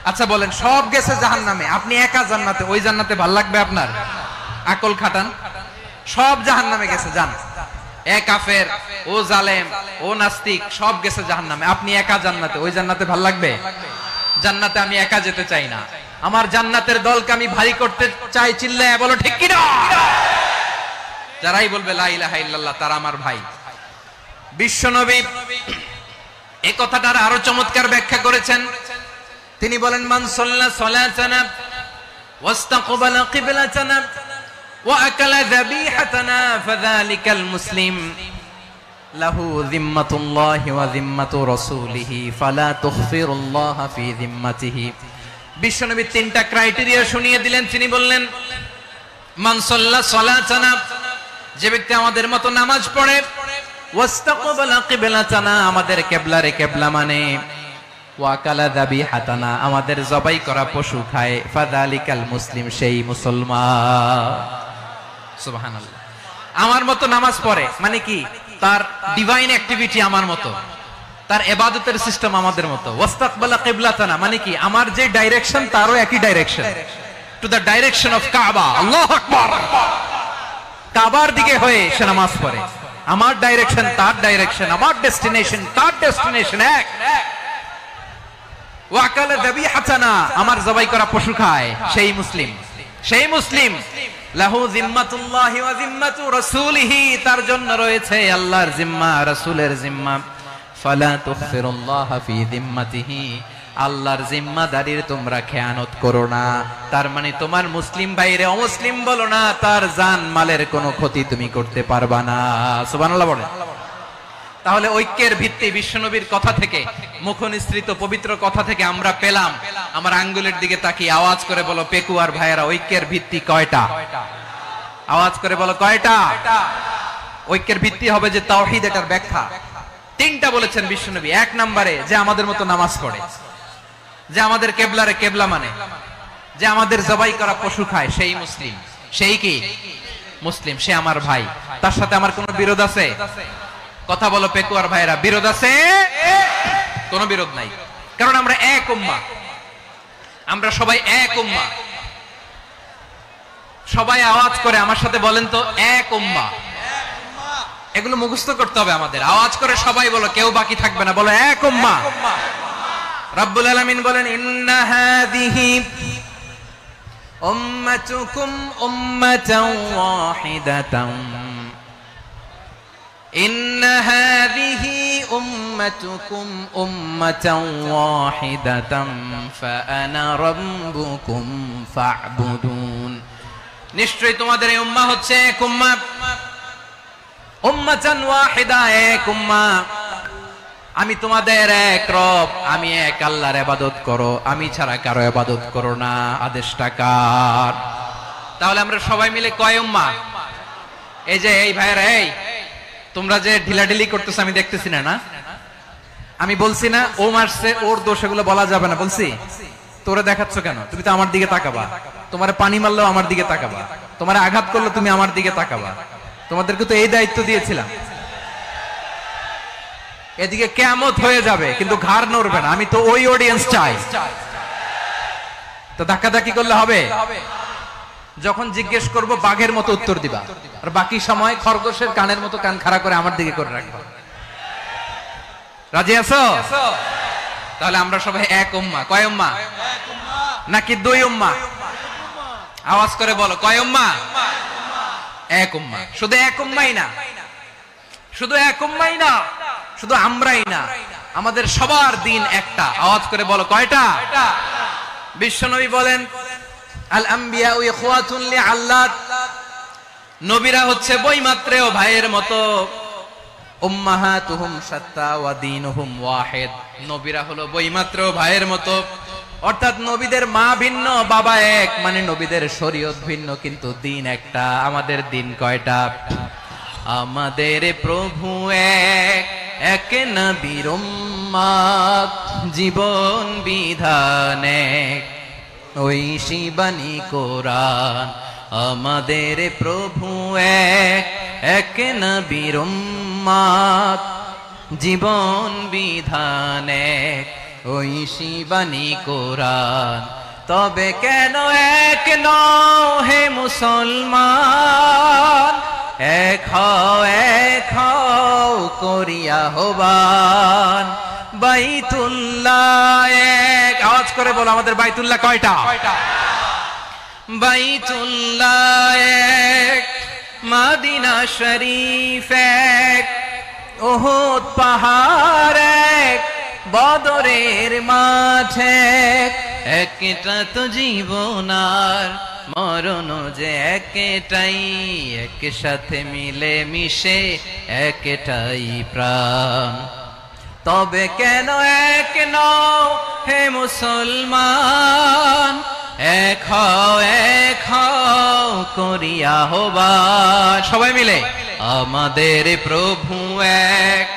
আচ্ছা বলেন, সব গেছে জাহান্নামে, আপনি একা জান্নাতে, ওই জান্নাতে ভাল লাগবে আপনার? আকল খাটান। সব জাহান্নামে গেছে, যান। এ কাফের, ও জালেম, ও নাস্তিক, সব গেছে জাহান্নামে, আপনি একা জান্নাতে, ওই জান্নাতে ভাল লাগবে? জান্নাতে আমি একা যেতে চাই না, আমার জান্নাতের দলকে আমি ভারী করতে চাই। চিল্লায় বলো ঠিক কিনা? যারাই বলবে লা ইলাহা ইল্লাল্লাহ, তারা আমার ভাই। বিশ্বনবী এই কথাটার আরো চমৎকার ব্যাখ্যা করেছেন। তিনি বলেন, মান সাল্লা সালাতানা ওয়াস্তাকবালা কিবলাতানা ওয়া আকালা যাবিহাতানা ফাযালিকাল মুসলিম লাহু যিম্মাতুল্লাহি ওয়া যিম্মাতু রাসূলিহি ফালা তুখফিরুল্লাহ ফি যিম্মাতিহি। বিশ্বনবী তিনটা ক্রাইটেরিয়া শুনিয়ে দিলেন। তিনি বললেন, মান সাল্লা সালাতানা, যে ব্যক্তি আমাদের মতো নামাজ পড়ে, ওয়াস্তাকবালা কিবলাতানা, আমাদের কিবলারে কিবলা মানে, ওয়া আকালা যাবিহাতানা, আমাদের জবাই করা পশু খায়, ফাযালিকাল মুসলিম, সেই মুসলমান। সুবহানাল্লাহ। আমার মতো নামাজ পড়ে মানে কি? তার ডিভাইন অ্যাক্টিভিটি আমার মতো, তার ইবাদতের সিস্টেম আমাদের মতো। ওয়াস্তাকবালা কিবলাতানা মানে কি? আমার যে ডাইরেকশন তারও একই direction, to the direction of কাবা। আল্লাহু আকবার। কাবার দিকে হয়ে সে নামাজ পড়ে। আমার ডাইরেকশন তার ডাইরেকশন, আমার ডেস্টিনেশন তার ডেস্টিনেশন এক। ওয়া আকালা যাবিহাতানা, আমার জবাই করা পশু খায়, সেই মুসলিম। সেই মুসলিম। লাহু যিম্মাতুল্লাহি ওয়া যিম্মাতু রাসূলিহি, তার জন্য রয়েছে আল্লাহর জিম্মা, রাসূলের জিম্মা। ফালা তুখফিরুল্লাহ ফি যিম্মাতিহি, আল্লাহর জিম্মাদারির তোমরা খেয়ানত করো না। তার মানে তোমার মুসলিম বাইরে অমুসলিম বলো না, তার জান মালের কোনো ক্ষতি তুমি করতে পারবা না। সুবহানাল্লাহ বলেন। তাহলে ঐক্যের ভিত্তি বিশ্বনবীর কথা থেকে, মুখনিসৃত পবিত্র কথা থেকে আমরা পেলাম। আমার আঙ্গুলের দিকে তাকিয়ে আওয়াজ করে বলো পেকুয়ার ভাইয়েরা, ঐক্যের ভিত্তি কয়টা? আওয়াজ করে বলো কয়টা? ঐক্যের ভিত্তি হবে যে তাওহীদ, এটার ব্যাখ্যা তিনটা বলেছেন বিশ্বনবী। এক নম্বরে, যে আমাদের মতো নামাজ পড়ে, যে আমাদের কেবলারে কেবলা মানে, যে আমাদের জবাই করা পশু খায়, সেই মুসলিম। সেই কি মুসলিম? সে আমার ভাই। তার সাথে আমার কোনো বিরোধ আছে? কথা বলো পেকুয়ার ভাইরা, বিরোধ আছে? কোনো বিরোধ নাই, কারণ আমরা এক উম্মাহ, আমরা সবাই এক উম্মাহ। সবাই আওয়াজ করে আমার সাথে বলেন তো, এক উম্মাহ। এগুলো মুখস্থ করতে হবে আমাদের। আওয়াজ করে সবাই বলো, কেউ বাকি থাকবে না, বলো এক উম্মাহ। রব্বুল আলামিন বলেন, ইন্না হাযিহি উম্মাতুকুম উম্মাতান ওয়াহিদাতান, ইন্না হাযিহি উম্মাতুকুম উম্মাতান ওয়াহিদাতান ফাআনা রাব্বুকুম ফা'বুদুন। নিশ্চয়ই তোমাদের এই উম্মাহ হচ্ছে এক উম্মাহ, উম্মাতান ওয়াহিদা, এক উম্মাহ। আমি তোমাদের এক রব, আমি এক আল্লাহর ইবাদত করো, আমি ছাড়া কারো ইবাদত করো না। আদেশটা কার? তাহলে আমরা সবাই মিলে কয় উম্মাহ? এই যে এই ভাইরা, এই তোমরা যে ঢিলাঢিলি করতেছ আমি দেখতেছি না। না আমি বলছি না ও মারছে, ওর দোষ, এগুলো বলা যাবে না। বলছি তোরে দেখাচ্ছ কেন? তুমি তো আমার দিকে তাকাবা। তোমার পানি মারলেও আমার দিকে তাকাবা, তোমার আঘাত করলে তুমি আমার দিকে তাকাবা। তোমাদেরকে তো এই দায়িত্ব দিয়েছিলাম। এদিকে কিয়ামত হয়ে যাবে কিন্তু ঘাড় নড়বে না। আমি তো ওই অডিয়েন্স চাই। তো ধাক্কাধাক্কি করলে হবে? যখন জিজ্ঞেস করব বাঘের মতো উত্তর দিবা, আর বাকি সময় খরগোশের কানের মতো কান খাড়া করে আমার দিকে করে রাখবা। রাজি আছো? তাহলে আমরা সবাই এক উম্মাহ। কয় উম্মাহ? নাকি দুই উম্মাহ? আওয়াজ করে বলো, কয় উম্মাহ? এক উম্মাহ। শুধু এক উম্মাহই না, শুধু এক উম্মাহই না, শুধু আমরাই না, আমাদের সবার দিন একটা। আওয়াজ করে বলো কয়টা? বিশ্বনবী বলেন, আল আম্বিয়াউ ইখওয়াতুন লিআল্লাত, নবীরা হচ্ছে বৈমাত্রেয় ভাইয়ের মতো। উম্মাহাতুহুম শাত্তা ওয়া দীনুহুম ওয়াহিদ, নবীরা হলো বৈমাত্রেয় ভাইয়ের মতো। অর্থাৎ নবীদের মা ভিন্ন, বাবা এক, মানে নবীদের শরীয়ত ভিন্ন, কিন্তু দিন একটা। আমাদের দিন কয়টা? আমাদের প্রভু এক, এক নবীর উম্মত, জীবন বিধান এক, ঐশী বাণী কোরআন। আমাদের প্রভু এক, এক নবীর উম্মত, জীবন বিধান এক, ঐশী বাণী কোরআন। তবে কেন এক নও হে মুসলমান? এক হও করিয়া হবান। বাইতুল্লাহ এক। আওয়াজ করে বলো, আমাদের বাইতুল্লাহ কয়টা? বাইতুল্লাহ এক, মদিনা শরীফ এক, উহুদ পাহাড় এক, বদরের মাঠে একটা তো জীবন আর মরণ যে একটাই, একসাথে মিলে মিশে একটাই প্রাণ। তবে কেন এক নও হে মুসলমান, এক হও করিয়া আহ্বান। সবাই মিলে আমাদের প্রভু এক,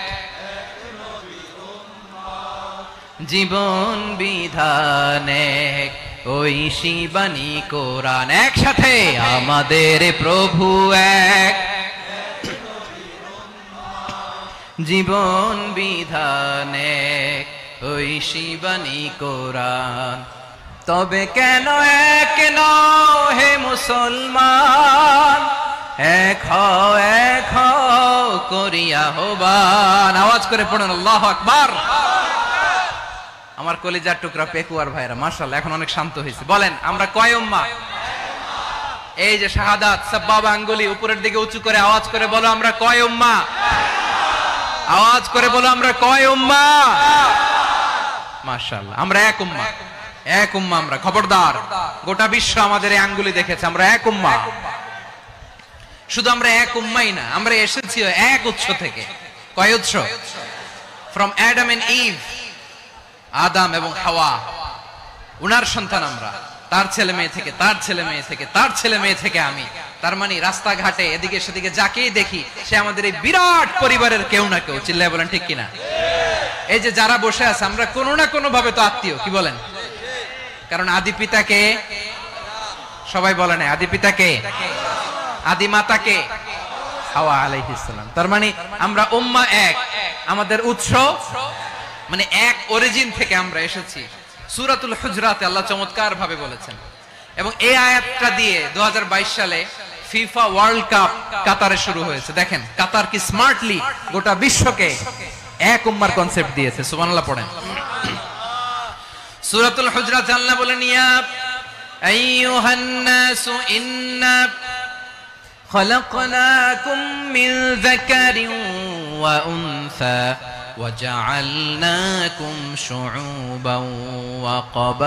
জীবন বিধান এক, ওই শিবানী কোরআন। একসাথে আমাদের প্রভু এক, জীবন বিধান এক, ওই শিবানী কোরআন। তবে কেন এক নও হে মুসলমান, এক হও করিয়া আহ্বান। আওয়াজ করে পড়ুন আল্লাহু আকবার। আমার কলিজার টুকরা পেকুয়ার ভাইরা মাশাআল্লাহ এখন অনেক শান্ত হয়েছে। বলেন আমরা কয় উম্মাহ? এই যে শাহাদাত সাব্বাবা আঙ্গুলি উপরের দিকে উঁচু করে আওয়াজ করে বলো আমরা কয় উম্মাহ? আওয়াজ করে বলো আমরা কয় উম্মাহ? মাশাআল্লাহ আমরা এক উম্মাহ, এক উম্মাহ আমরা। খবরদার, গোটা বিশ্ব আমাদের এই আঙ্গুলি দেখেছে, আমরা এক উম্মাহ। শুধু আমরা এক উম্মাই না, আমরা এসেছি এক উৎস থেকে। কয় উৎস? ফ্রম অ্যাডাম এন্ড ইভ, আদম এবং হাওয়া, উনার সন্তান আমরা। তার ছেলে মেয়ে থেকে, তার ছেলে মেয়ে থেকে, তার ছেলে মেয়ে থেকে আমি। তার মানে রাস্তাঘাটে এদিকে সেদিকে যাকেই দেখি সে আমাদের এই বিরাট পরিবারের কেউ না কেউ। চিল্লায় বলেন ঠিক কিনা? এই যে যারা বসে আছে আমরা কোনো না কোনো ভাবে তো আত্মীয়, কি বলেন? কারণ আদি পিতাকে সবাই বলে না, আদি পিতাকে, আদি মাতাকে হাওয়া আলাইহিস সালাম। তার মানে আমরা উম্মাহ এক, আমাদের উৎস মানে এক অরিজিন থেকে আমরা এসেছি। সূরাতুল হুজরাতে আল্লাহ চমৎকার ভাবে বলেছেন। এবং এই আয়াতটা দিয়ে 2022 সালে ফিফা ওয়ার্ল্ড কাপ কাতারে শুরু হয়েছে। দেখেন কাতার কি স্মার্টলি গোটা বিশ্বকে এক উম্মার কনসেপ্ট দিয়েছে। সুবহানাল্লাহ পড়েন। সূরাতুল হুজরাতে আল্লাহ বলেন ইয়া আইয়ুহান নাসু ইন্না খলাকনাকুম মিন যাকারিন ওয়া উনসা وجعلناكم شعوبا وقبائل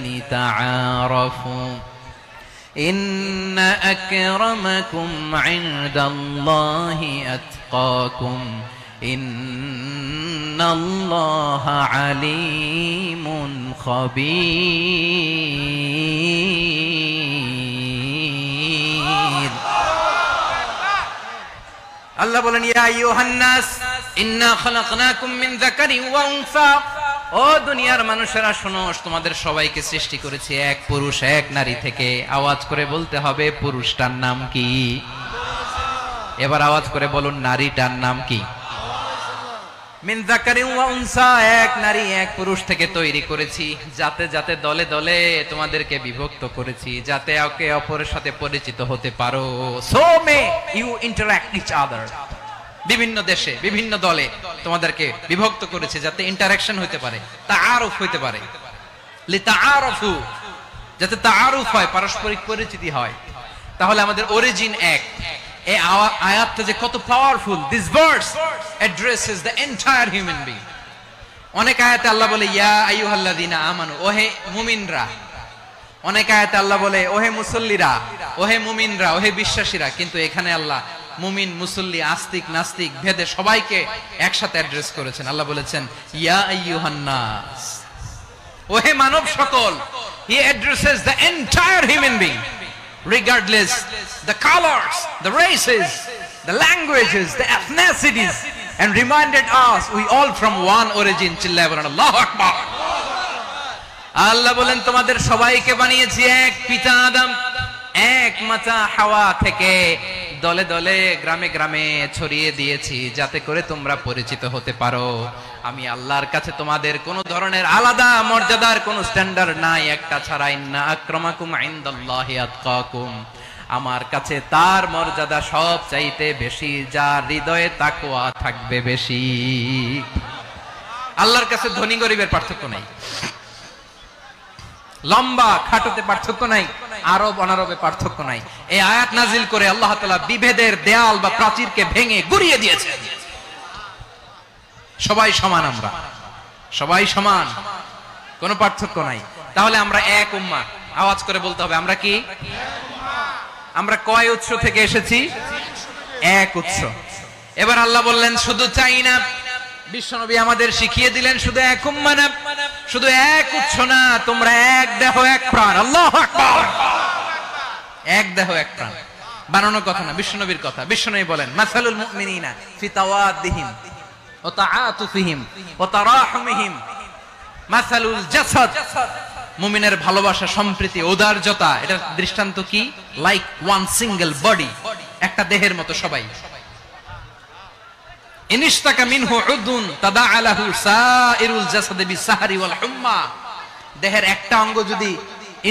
لتعارفوا إن أكرمكم عند الله أتقاكم إن الله عليم خبير। আল্লাহ বলেন ইয়া আইয়ুহান নাস ইন্না খালাকনাকুম মিন যাকারিন ওয়া উনসা, ও দুনিয়ার মানুষেরা শোনো, তোমাদের সবাইকে সৃষ্টি করেছি এক পুরুষ এক নারী থেকে। আওয়াজ করে বলতে হবে পুরুষটার নাম কি? এবার আওয়াজ করে বলুন নারীটার নাম কি? মিন যাকারিন ওয়া উনসা, এক নারী এক পুরুষ থেকে তৈরি করেছি। যাতে যাতে দলে দলে তোমাদেরকে বিভক্ত করেছি, যাতে একে অপরের সাথে পরিচিত হতে পারো। So may you interact each other. বিভিন্ন দেশে বিভিন্ন দলে তোমাদেরকে বিভক্ত করেছে যাতে ইন্টারঅ্যাকশন হতে পারে, তাআরুফ হতে পারে। লিতাআরফু, যাতে তাআরুফ হয়, পারস্পরিক পরিচিতি হয়। তাহলে আমাদের অরিজিন এক। এই আয়াতটা যে কত powerful. This verse addresses the entire human being. অনেক আয়াতে আল্লাহ বলে ইয়া আইয়ুহাল্লাযীনা আমানু, ওহে মুমিনরা। অনেক আয়াতে আল্লাহ বলে ওহে মুসল্লিরা, ওহে মুমিনরা, ওহে বিশ্বাসীরা। কিন্তু এখানে আল্লাহ মুমিন মুসল্লি আস্তিক নাস্তিক ভেদে সবাইকে একসাথে অ্যাড্রেস করেছেন। আল্লাহ বলেছেন ইয়া আইয়ুহান নাস, ওহে মানব সকল। হি addresses the entire human being regardless the colors, the races, the languages, the ethnicities, and reminded us we all from one origin. চিল্লায় বলেন আল্লাহু আকবার। আল্লাহ বলেন তোমাদের সবাইকে বানিয়েছি এক পিতা আদম, এক মাতা হাওয়া থেকে। দলে দলে গ্রামে গ্রামে ছড়িয়ে দিয়েছি যাতে করে তোমরা পরিচিত হতে পারো। আমি আল্লাহর কাছে তোমাদের কোন ধরনের আলাদা মর্যাদার কোন স্ট্যান্ডার্ড নাই, একটা ছাড়া। ইন্না আক্রামাকুম ইনদাল্লাহি আতকাকুম, আমার কাছে তার মর্যাদা সব চাইতে বেশি যার হৃদয়ে তাকওয়া থাকবে বেশি। আল্লাহর কাছে ধনী গরিবের পার্থক্য নাই, লম্বা খাটোতে পার্থক্য নাই, আরব অনারবে পার্থক্য নাই। এই আয়াত নাজিল করে আল্লাহ তাআলা বিভেদের দেয়াল বা প্রাচীরকে ভেঙে গুড়িয়ে দিয়েছেন। সবাই সমান, আমরা সবাই সমান, কোনো পার্থক্য নাই। তাহলে আমরা এক উম্মাহ, আওয়াজ করে বলতে হবে আমরা কি? আমরা কয় উৎস থেকে এসেছি? এক উৎস। এবার আল্লাহ বললেন শুধু চাই না, বিশ্বনবী আমাদের শিখিয়ে দিলেন শুধু এক উম্মাহ না, শুধু এক উৎস না, তোমরা এক দেহ এক প্রাণ। আল্লাহু আকবার। এক দেহ এক প্রাণ বানানোর কথা না, বিশ্বনবীর কথা। বিশ্বনবী বলেন মাসালুল মুমিনিনা ফি তাওয়াদ্দিহিম ওয়া তাআতুফিহিম ওয়া তারাহুমিহিম মাসালুল জাসাদ। মুমিনের ভালোবাসা, সম্প্রীতি, ঔদার্যতা, এটার দৃষ্টান্ত কি? লাইক ওয়ান সিঙ্গেল বডি, একটা দেহের মতো সবাই। ইনিশতাকা মিনহু উদুন তাদাআলাহু সাইরুল জাসাদি বিসাহরি ওয়াল হুম্মা। দেহের একটা অঙ্গ যদি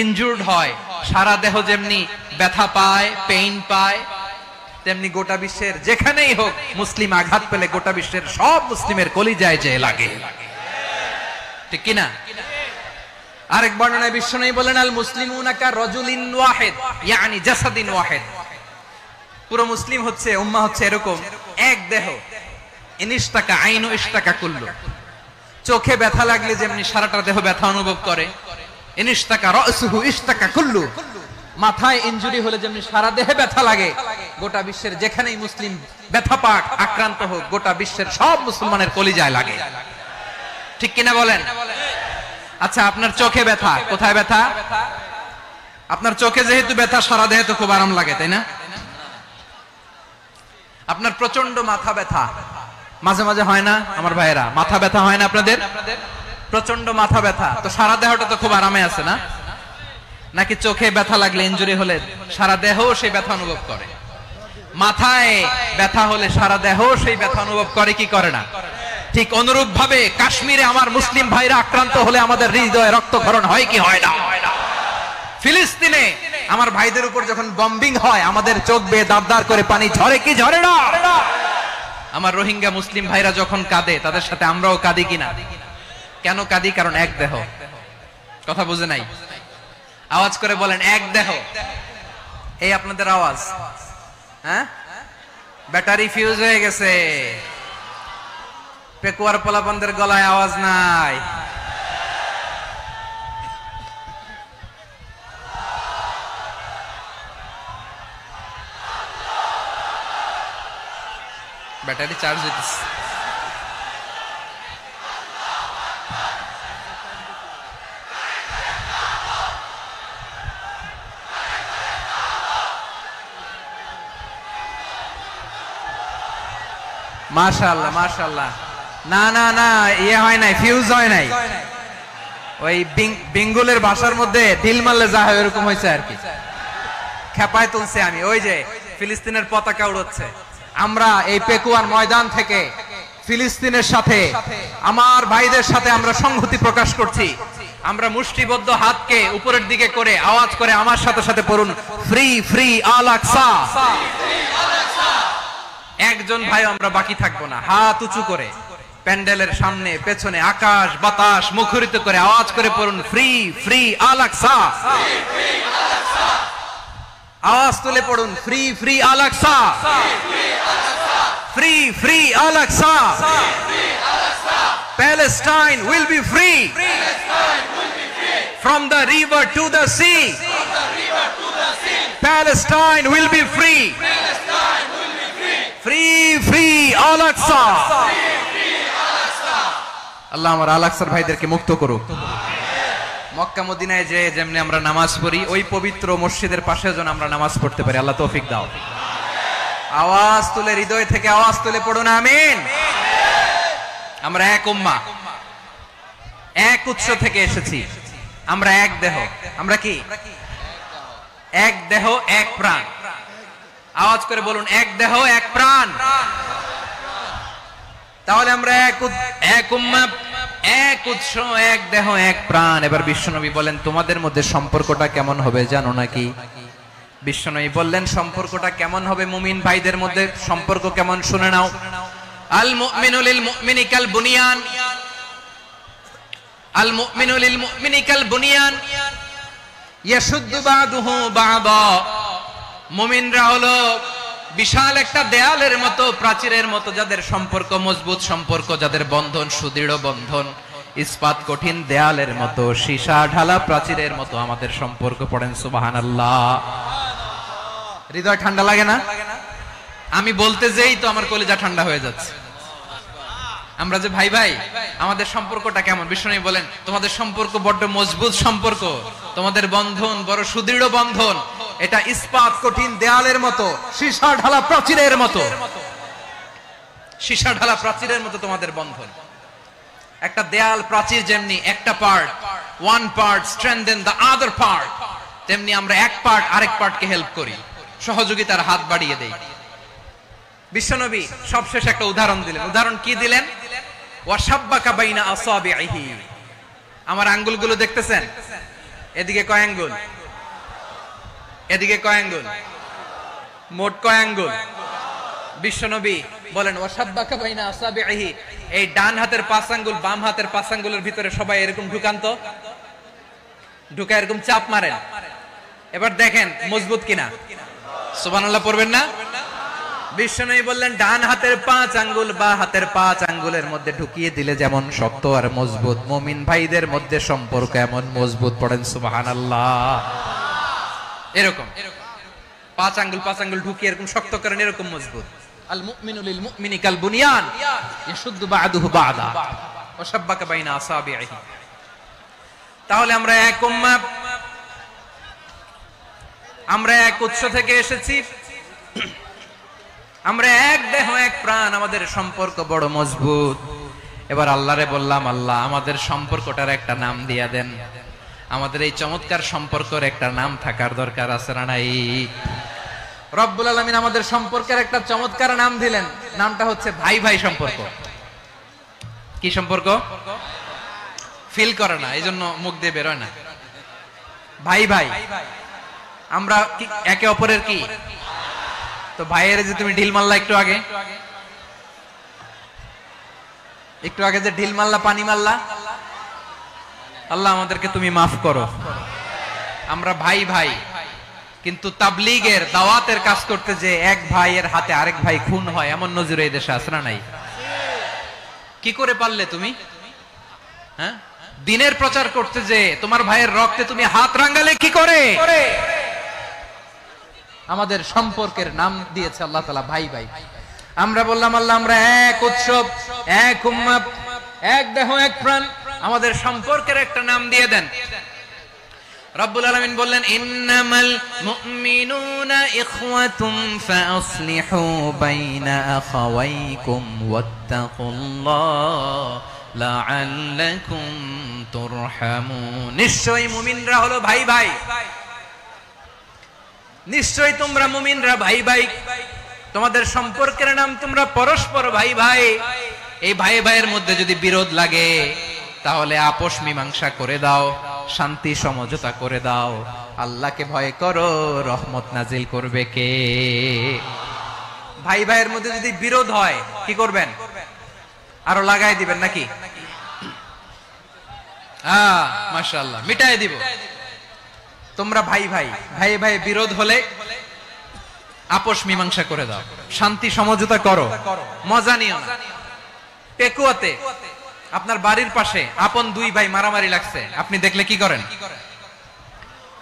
ইনজুরড হয়, সারা দেহ যেমনি ব্যথা পায়, পেইন পায়, তেমনি গোটা বিশ্বের যেখানেই হোক মুসলিম আঘাত পেলে গোটা বিশ্বের সব মুসলিমের কলিজায় যে লাগে, ঠিক কিনা? আরেক বর্ণনায় বিশ্বনবী বলেন আল মুসলিমুনা কা রাজুলিন ওয়াহিদ ইয়ানি জাসাদিন ওয়াহিদ। পুরো মুসলিম হচ্ছে, উম্মাহ হচ্ছে এরকম এক দেহ। ইনিশতাকা আইনু ইশতাকা কুল্লু। চোখে ব্যথা লাগলে যেমনি সারাটা দেহ ব্যথা অনুভব করে, ইনিশতাকা রাসুহু ইশতাকা কুল্লু। মাথায় ইনজুরি হলে যেমনি সারা দেহে ব্যথা লাগে, গোটা বিশ্বের যেখানেই মুসলিম ব্যথা পাক, আক্রান্ত হোক, গোটা বিশ্বের সব মুসলমানের কলিজায় লাগে, ঠিক কিনা বলেন? আচ্ছা, আপনার চোখে ব্যথা, কোথায় ব্যথা? আপনার চোখে যেহেতু ব্যথা, সারা দেহে তো খুব আরাম লাগে, তাই না? আপনার প্রচন্ড মাথা ব্যথা মাঝে মাঝে হয় না আমার ভাইয়েরা? মাথা ব্যথা হয় না আপনাদের? প্রচন্ড মাথা ব্যথা, তো সারা দেহটা তো খুব আরামে আছে না? নাকি চোখে ব্যথা লাগলে, ইনজুরি হলে সারা দেহ সেই ব্যথা অনুভব করে? মাথায় ব্যথা হলে সারা দেহ সেই ব্যথা অনুভব করে কি করে না? ঠিক অনুরূপ ভাবে কাশ্মীরে আমার মুসলিম ভাইরা আক্রান্ত হলে আমাদের হৃদয়ে রক্তক্ষরণ হয় কি হয় না? ফিলিস্তিনে আমার ভাইদের উপর যখন বম্বিং হয়, আমাদের চোখ বেয়ে দাঁড় করে পানি ঝরে কি ঝরে না? আমার রোহিঙ্গা মুসলিম ভাইরা যখন কাঁদে, তাদের সাথে আমরাও কাঁদি কিনা? কেন কাঁদি? কারণ এক দেহ। কথা বুঝে নাই? আওয়াজ করে বলেন এক দেহ। এই আপনাদের আওয়াজ, হ্যাঁ? ব্যাটারি ফিউজ হয়ে গেছে, পেকুয়ার পোলাপানদের গলায় আওয়াজ নাই। ব্যাটারি চার্জ হইতেছে। মাশাআল্লাহ মাশাআল্লাহ। না না না, ইয়ে হয় নাই, ফিউজ হয় নাই। ওই বেঙ্গলের ভাষার মধ্যে ঢিল মারলে যা হয় এরকম হয়েছে আর কি। খেপায় তুলছে আমি। ওই যে ফিলিস্তিনের পতাকা উড়ছে, আমরা এই পেকুয়ার ময়দান থেকে ফিলিস্তিনের সাথে, আমার ভাইদের সাথে আমরা সংহতি প্রকাশ করছি। আমরা মুষ্টিবদ্ধ হাতকে উপরের দিকে করে আওয়াজ করে আমার সাথে সাথে পড়ুন, ফ্রি ফ্রি আল আকসা। একজন ভাই আমরা বাকি থাকবো না। হাত উঁচু করে প্যান্ডেলের সামনে পেছনে আকাশ বাতাস মুখরিত করে আওয়াজ করে পড়ুন, ফ্রি ফ্রি আল আকসা। আওয়াজ তুলে পড়ুন, free free Al Aqsa, free free Al Aqsa. Palestine will be free from the river to the sea. Palestine will be free. Free free Al Aqsa. আল্লাহ আমার আল আকসার ভাইদেরকে মুক্ত করুক। মক্কা মদিনায় যে যেমনি আমরা নামাজ পড়ি, ওই পবিত্র মসজিদের পাশে যেন আমরা নামাজ পড়তে পারি। আল্লাহ তৌফিক দাও। আওয়াজ তুলে, হৃদয় থেকে আওয়াজ তুলে পড়ুন আমিন। আমরা এক উম্মাহ, এক উৎস থেকে এসেছি। আমরা এক দেহ। আমরা কি? এক দেহ এক প্রাণ। আওয়াজ করে বলুন, এক দেহ এক প্রাণ। তাহলে আমরা এক উম্মাহ, এক উৎস, এক দেহ এক প্রাণ। এবার বিশ্বনবী বলেন, তোমাদের মধ্যে সম্পর্কটা কেমন হবে জানো নাকি? বিশ্বনবী বললেন, সম্পর্কটা কেমন হবে? মুমিন ভাইদের মধ্যে সম্পর্ক কেমন শুনে নাও। আল মুমিনু লিল মুমিনি কাল বুনিয়ান, আল মুমিনু লিল মুমিনি কাল বুনিয়ান ইয়াশুদ্দু বাদুহু বাদা। মুমিনরা হলো বিশাল একটা দেয়ালের মতো, প্রাচীরের মতো যাদের সম্পর্ক মজবুত, সম্পর্ক যাদের বন্ধন সুদৃঢ় বন্ধন, ইস্পাত কঠিন দেয়ালের মতো, সীসা ঢালা প্রাচীরের মতো আমাদের সম্পর্ক। পড়েন সুবহানাল্লাহ। হৃদয় ঠান্ডা লাগে না? আমি বলতে যেই তো আমার কলিজা ঠান্ডা হয়ে যাচ্ছে। আমরা যে ভাই ভাই, আমাদের সম্পর্কটা কেমন? বিষ্ণু বলেন তোমাদের সম্পর্ক বড্ড মজবুত সম্পর্ক, তোমাদের বন্ধন বড় সুদৃঢ় বন্ধন, এটা ইস্পাত কঠিন দেয়ালের মতো, সীসা ঢালা প্রাচীরের মতো। সীসা ঢালা প্রাচীরের মতো তোমাদের বন্ধন। একটা দেয়াল প্রাচীর যেমনি একটা part, one part strengthen the other part, তেমনি আমরা এক পার্ট আরেক পার্টকে হেল্প করি, সহযোগিতার হাত বাড়িয়ে দেই। বিশ্বনবী সবশেষ একটা উদাহরণ দিলেন। উদাহরণ কি দিলেন? ওয়াশাব্বাকা বাইনা আসাবিহি। আমার আঙ্গুলগুলো দেখতেছেন? এদিকে কয় আঙ্গুল, এদিকে কয় আঙ্গুল, মোট কয় আঙ্গুল? বিশ্বনবী বলেন ওয়াশাব্বাকা বাইনা আসাবিহি, এই ডান হাতের 5 আঙ্গুল বাম হাতের 5 আঙ্গুলের ভিতরে সবাই এরকম ঢুকান তো, ঢুকা এরকম চাপ মারেন। এবার দেখেন মজবুত কিনা। সুবহানাল্লাহ পড়বেন না? বিশ্বনবী বললেন ডান হাতের 5 আঙ্গুল বা হাতের 5 আঙ্গুলের মধ্যে ঢুকিয়ে দিলে যেমন শক্ত আর মজবুত, মুমিন ভাইদের মধ্যে সম্পর্ক এমন মজবুত। পড়েন সুবহানাল্লাহ। এরকম 5 আঙ্গুল ঢুকিয়ে এরকম শক্ত করেন, এরকম মজবুত। আল মুমিনু লিল মুমিনি কাল বুনিয়ান ইয়াশুদ্দু বা'দুহু বা'দা ওয়া শাব্বাকা বাইনা আসাবিহি। তাহলে আমরা এক উম্মাহ, আমরা এক উৎস থেকে এসেছি, আমরা এক দেহ এক প্রাণ, আমাদের সম্পর্ক বড় মজবুত। এবার আল্লাহরে বললাম, আল্লাহ আমাদের সম্পর্কটার একটা নাম দিয়া দেন। আমাদের এই চমৎকার সম্পর্কের একটা নাম থাকার দরকার আছে না নাই? রব্বুল আলামিন আমাদের সম্পর্কের একটা চমৎকার নাম দিলেন। নামটা হচ্ছে ভাই ভাই সম্পর্ক। কি সম্পর্ক? ফিল করে না, এই জন্য মুখ দিয়ে বেরোয় না। ভাই ভাই, আমরা একে অপরের কি? তো ভাইয়ের যে তুমি ঢিল মারলা একটু আগে, একটু আগে যে ঢিল মারলা, পানি মারলা, আল্লাহ আমাদেরকে তুমি মাফ করো। আমরা ভাই ভাই, কিন্তু তাবলীগের দাওয়াতের কাজ করতে যে এক ভাইয়ের হাতে আরেক ভাই খুন হয়, এমন নজির এই দেশে আছে না নাই? কি করে পারলে তুমি? হ্যাঁ, দিনের প্রচার করতে যে তোমার ভাইয়ের রক্তে তুমি হাত রাঙালে কি করে? আমাদের সম্পর্কের নাম দিয়েছে আল্লাহ তাআলা ভাই ভাই। আমরা বললাম আল্লাহ আমরা এক উৎসব, এক উম্মাহ, এক দেহ এক প্রাণ, আমাদের সম্পর্কের একটা নাম দিয়ে দেন। রব্বুল আলামিন বললেন ইন্নামাল মুমিনুনা ইখওয়াতুম ফাসলিহু বাইনা আখাওয়াইকুম ওয়াত্তাকুল্লাহ লাআল্লাকুম তুরহামুন। নিশ্চয়ই মুমিনরা হলো ভাই ভাই, নিশ্চয়ই তোমরা মুমিনরা ভাই ভাই, তোমাদের সম্পর্কের নাম তোমরা পরস্পর ভাই ভাই। এই ভাই ভাইয়ের মধ্যে যদি বিরোধ লাগে তাহলে আপোষ মীমাংসা করে দাও, শান্তি সমঝোতা করে দাও। আল্লাহকে ভয় করো, রহমত নাজিল করবে কে? ভাই ভাইয়ের মধ্যে যদি বিরোধ হয় কি করবেন? আরো লাগাই দিবেন নাকি? মাশাআল্লাহ, মিটাই দিব। তোমরা ভাই ভাই, ভাই ভাই বিরোধ হলে আপোষ মীমাংসা করে দাও, শান্তি সমঝোতা করো, মজা নিও না। পেকুয়াতে আপনার বাড়ির পাশে আপন দুই ভাই মারামারি লাগছে, আপনি দেখলে কি করেন?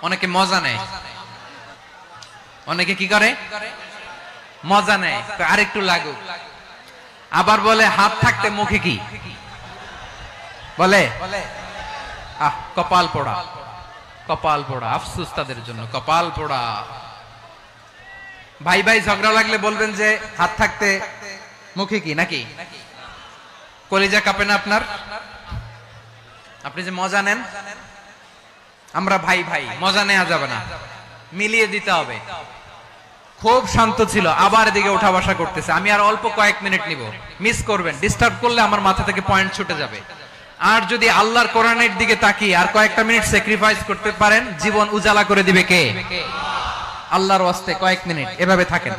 অনেকে মজা নেয়। অনেকে কি করে? মজা নেয়, আরেকটু লাগুক। আবার বলে হাত থাকতে মুখে কি বলে? কপাল পোড়া, কপাল পোড়া। আফসোস তাদের জন্য, কপাল পোড়া। ভাই ভাই ঝগড়া লাগলে বলবেন যে হাত থাকতে মুখে কি, নাকি? কলিজা কাঁপে না আপনার? আপনি যে মজা নেন। আমরা ভাই ভাই, মজা নেওয়া যাবে না, মিলিয়ে দিতে হবে। খুব শান্ত ছিল, আবার এদিকে ওঠা বসা করতেছে। আমি আর অল্প কয়েক মিনিট নিব, মিস করবেন। ডিস্টার্ব করলে আমার মাথা থেকে পয়েন্ট ছুটে যাবে। আর যদি আল্লাহর কোরআনের দিকে তাকিয়ে আর কয়েকটা মিনিট স্যাক্রিফাইস করতে পারেন, জীবন উজালা করে দিবে কে? আল্লাহর ওয়াস্তে কয়েক মিনিট এভাবে থাকেন।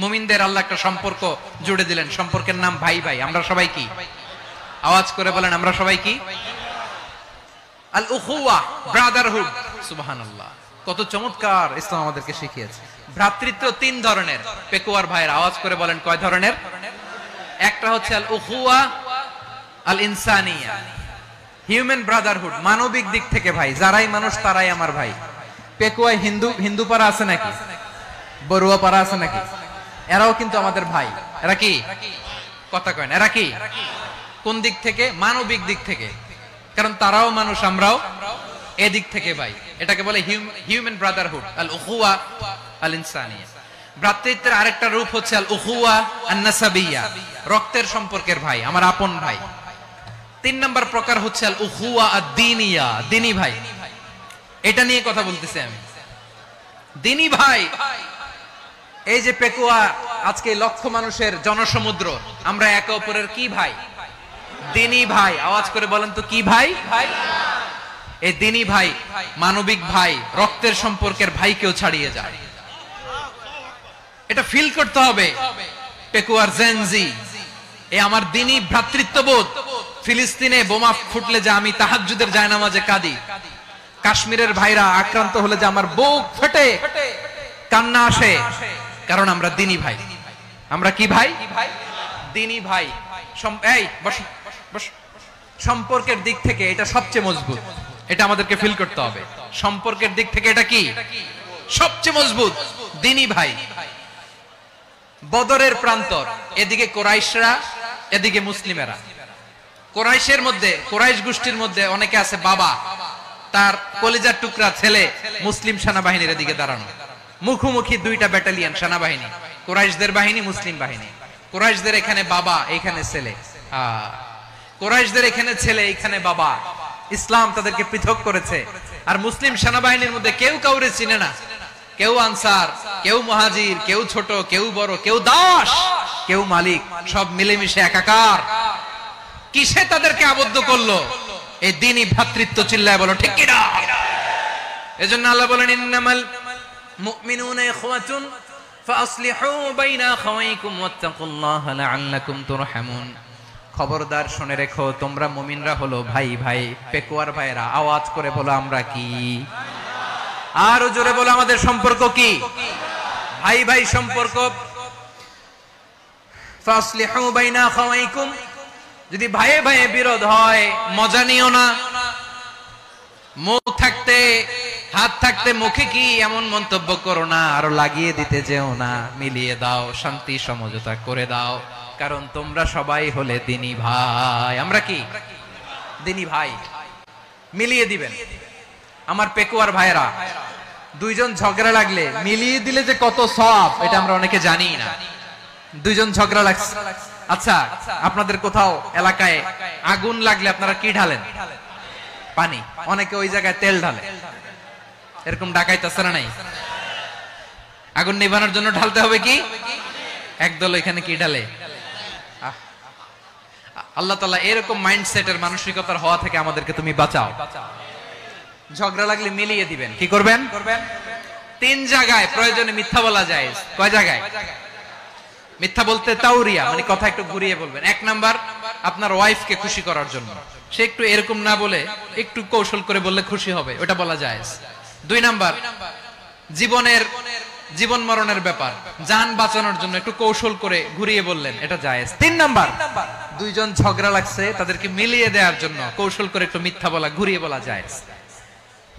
মুমিনদের আল্লাহ একটা সম্পর্ক জুড়ে দিলেন, সম্পর্কের নাম ভাই ভাই। আমরা সবাই কি? আওয়াজ করে বলেন, আমরা সবাই কি? আল উখুওয়া, ব্রাদারহুড। সুবহানাল্লাহ। কত চমৎকার ইসলাম আমাদেরকে শিখিয়েছে। ভ্রাতৃত্ব তিন ধরনের। পেকুয়ার ভাইয়ের আওয়াজ করে বলেন কয় ধরনের? একটা হচ্ছে আল উখুয়া আল ইনসানিয়া, হিউম্যান ব্রাদারহুড, মানবিক দিক থেকে ভাই, যারাই মানুষ তারাই আমার ভাই। পেকুয়ায় হিন্দু পাড়া আছে নাকি? বড়ুয়া পাড়া আছে নাকি? এরাও কিন্তু আমাদের ভাই। এরা কি কথা কয় না? এরা কি কোন দিক থেকে? মানবিক দিক থেকে, কারণ তারাও মানুষ, আমরাও এদিক থেকে ভাই। এটাকে বলে হিউম্যান ব্রাদারহুড, আল উখুয়া আল ইনসানিয়া। ভ্রাতৃত্বের আরেকটা রূপ হচ্ছে আল উখুয়া আন নাসাবিয়া, রক্তের সম্পর্কের ভাই, আমার আপন ভাই। তিন নম্বর প্রকার হচ্ছে আল উখুয়া আদ-দীনিয়া, দ্বীনি ভাই। এটা নিয়ে কথা বলতেছি আমি, দ্বীনি ভাই। এই যে পেকুয়া, আজকে লক্ষ মানুষের জনসমুদ্র, আমরা একে অপরের কি ভাই? দ্বীনি ভাই। আওয়াজ করে বলেন তো কি ভাই? এই দ্বীনি ভাই, মানবিক ভাই, রক্তের সম্পর্কের ভাইকেও ছাড়িয়ে যায়। এটা ফিল করতে হবে। পেকুয়ার জেনজি, এই আমার দ্বীনি ভ্রাতৃত্ববোধ। ফিলিস্তিনে বোমা ফুটলে যে আমি তাহাজ্জুদের জায়নামাজে কাঁদি, কাশ্মীরের ভাইরা আক্রান্ত হলে যে আমার বুক ফেটে কান্না আসে, কারণ আমরা দ্বীনি ভাই। আমরা কি ভাই? দ্বীনি ভাই। এই বসো বসো। সম্পর্কের দিক থেকে এটা সবচেয়ে মজবুত, এটা আমাদেরকে ফিল করতে হবে। সম্পর্কের দিক থেকে এটা কি? সবচেয়ে মজবুত, দ্বীনি ভাই। বদরের প্রান্তর, এদিকে কোরাইশরা, এদিকে মুসলিমেরা। কোরাইশের মধ্যে, কোরাইশ গোষ্ঠীর মধ্যে অনেকে আছে বাবা, তার কলিজার টুকরা ছেলে মুসলিম সেনাবাহিনীর এদিকে দাঁড়ানো, মুখোমুখি দুইটা ব্যাটালিয়ন সেনাবাহিনী, কোরাইশদের বাহিনী, মুসলিম বাহিনী। কোরাইশদের এখানে বাবা, এখানে ছেলে। কোরাইশদের এখানে ছেলে, এখানে বাবা। ইসলাম তাদেরকে পৃথক করেছে। আর মুসলিম সেনাবাহিনীর মধ্যে কেউ কাউরে চিনে না, কেউ আনসার, কেউ মুহাজির, কেউ ছোট, কেউ বড়, কেউ দাস, কেউ মালিক, সব মিলেমিশে একাকার। কিসে তাদেরকে আবদ্ধ করলো? এই দ্বীনি ভ্রাতৃত্ব। চিল্লায় বলো ঠিক কি না? এজন্য আল্লাহ বলেন ইন্নামাল মুমিনুনা ইখওয়াতুন ফাসলিহু বাইনা আখাওয়াইকুম ওয়াত্তাকুল্লাহা লাআল্লাকুম তুরহামুন। খবরদার শুনে রেখো, তোমরা মুমিনরা হলো ভাই ভাই। পেকুয়ার ভাইরা আওয়াজ করে বলো আমরা কি? আর জোরে বলো আমাদের সম্পর্ক কি? ভাই ভাই সম্পর্ক। ফাসলিহু বাইনা আখাওয়াইকুম, যদি ভাইয়ে ভাইয়ে বিরোধ হয় মজা নিও না। মুখ থাকতে, হাত থাকতে মুখে কি এমন মন্তব্য করো না, আরো লাগিয়ে দিতে যেও না। মিলিয়ে দাও, শান্তি সমঝোতা করে দাও, কারণ তোমরা সবাই হলে দ্বীনি ভাই। আমরা কি? দ্বীনি ভাই। মিলিয়ে দিবেন। আমার পেকুয়ার ভাইরা, দুইজন ঝগড়া লাগলে মিলিয়ে দিলে যে কত সওয়াব, এটা আমরা অনেকে জানি না। দুইজন ঝগড়া লাগছে, আচ্ছা আপনাদের কোথাও এলাকায় আগুন লাগলে আপনারা কি ঢালেন? পানি। অনেকে ওই জায়গায় তেল ঢালে। এরকম ডাকাইতে আছে না নাই? আগুন নিভানোর জন্য ঢালতে হবে কি? একদল এখানে কি ঢালে? আল্লাহ তাআলা এরকম মাইন্ডসেটের, মানসিকতার হওয়া থেকে আমাদেরকে তুমি বাঁচাও। ঝগড়া লাগলে মিলিয়ে দিবেন। কি করবেন? তিন জায়গায় প্রয়োজনে মিথ্যা বলা যায়। কয় জায়গায় মিথ্যা বলতে? তাওরিয়া, মানে কথা একটু ঘুরিয়ে বলবেন। এক নাম্বার, আপনার ওয়াইফকে খুশি করার জন্য, সে একটু এরকম না বলে একটু কৌশল করে বললে খুশি হবে, ওটা বলা যায়। দুই নাম্বার, জীবন মরণের ব্যাপার, জান বাঁচানোর জন্য একটু কৌশল করে ঘুরিয়ে বললেন, এটা জায়েজ। তিন নাম্বার, দুইজন ঝগড়া লাগছে, তাদেরকে মিলিয়ে দেওয়ার জন্য কৌশল করে একটু মিথ্যা বলা, ঘুরিয়ে বলা জায়েজ।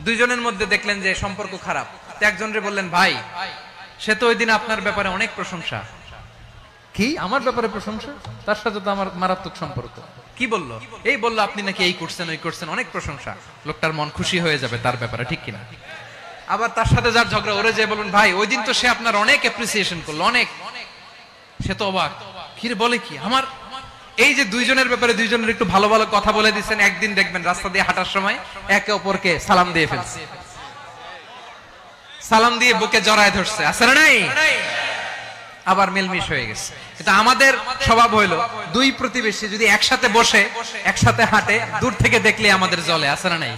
দুইজনের মধ্যে দেখলেন যে সম্পর্ক খারাপ, তো একজনরে বললেন ভাই, সে তো ওই দিন আপনার ব্যাপারে অনেক প্রশংসা। কি আমার ব্যাপারে প্রশংসা? তার সাথে তো আমার মারাত্মক সম্পর্ক। কি বললো? এই বললো আপনি নাকি এই করছেন, ওই করছেন, অনেক প্রশংসা। লোকটার মন খুশি হয়ে যাবে তার ব্যাপারে, ঠিক কিনা? আবার তার সাথে যার ঝগড়া, ওরে যে বলুন ভাই ওই দিন তো সে আপনার অনেক অ্যাপ্রিসিয়েশন করলো, অনেক। সে তো অবাক, কি রে বলে কি? আমার এই যে দুইজনের ব্যাপারে দুইজনের একটু ভালো ভালো কথা বলে দিচ্ছেন, একদিন দেখবেন রাস্তা দিয়ে হাঁটার সময় একে অপরকে সালাম দিয়ে ফেলছে, সালাম দিয়ে বুকে জড়ায় ধরছে, আছে না নাই? আবার মিলমিশ হয়ে গেছে। এটা আমাদের স্বভাব হইলো, দুই প্রতিবেশী যদি একসাথে বসে একসাথে হাঁটে, দূর থেকে দেখলে আমাদের জলে, আছে না নাই?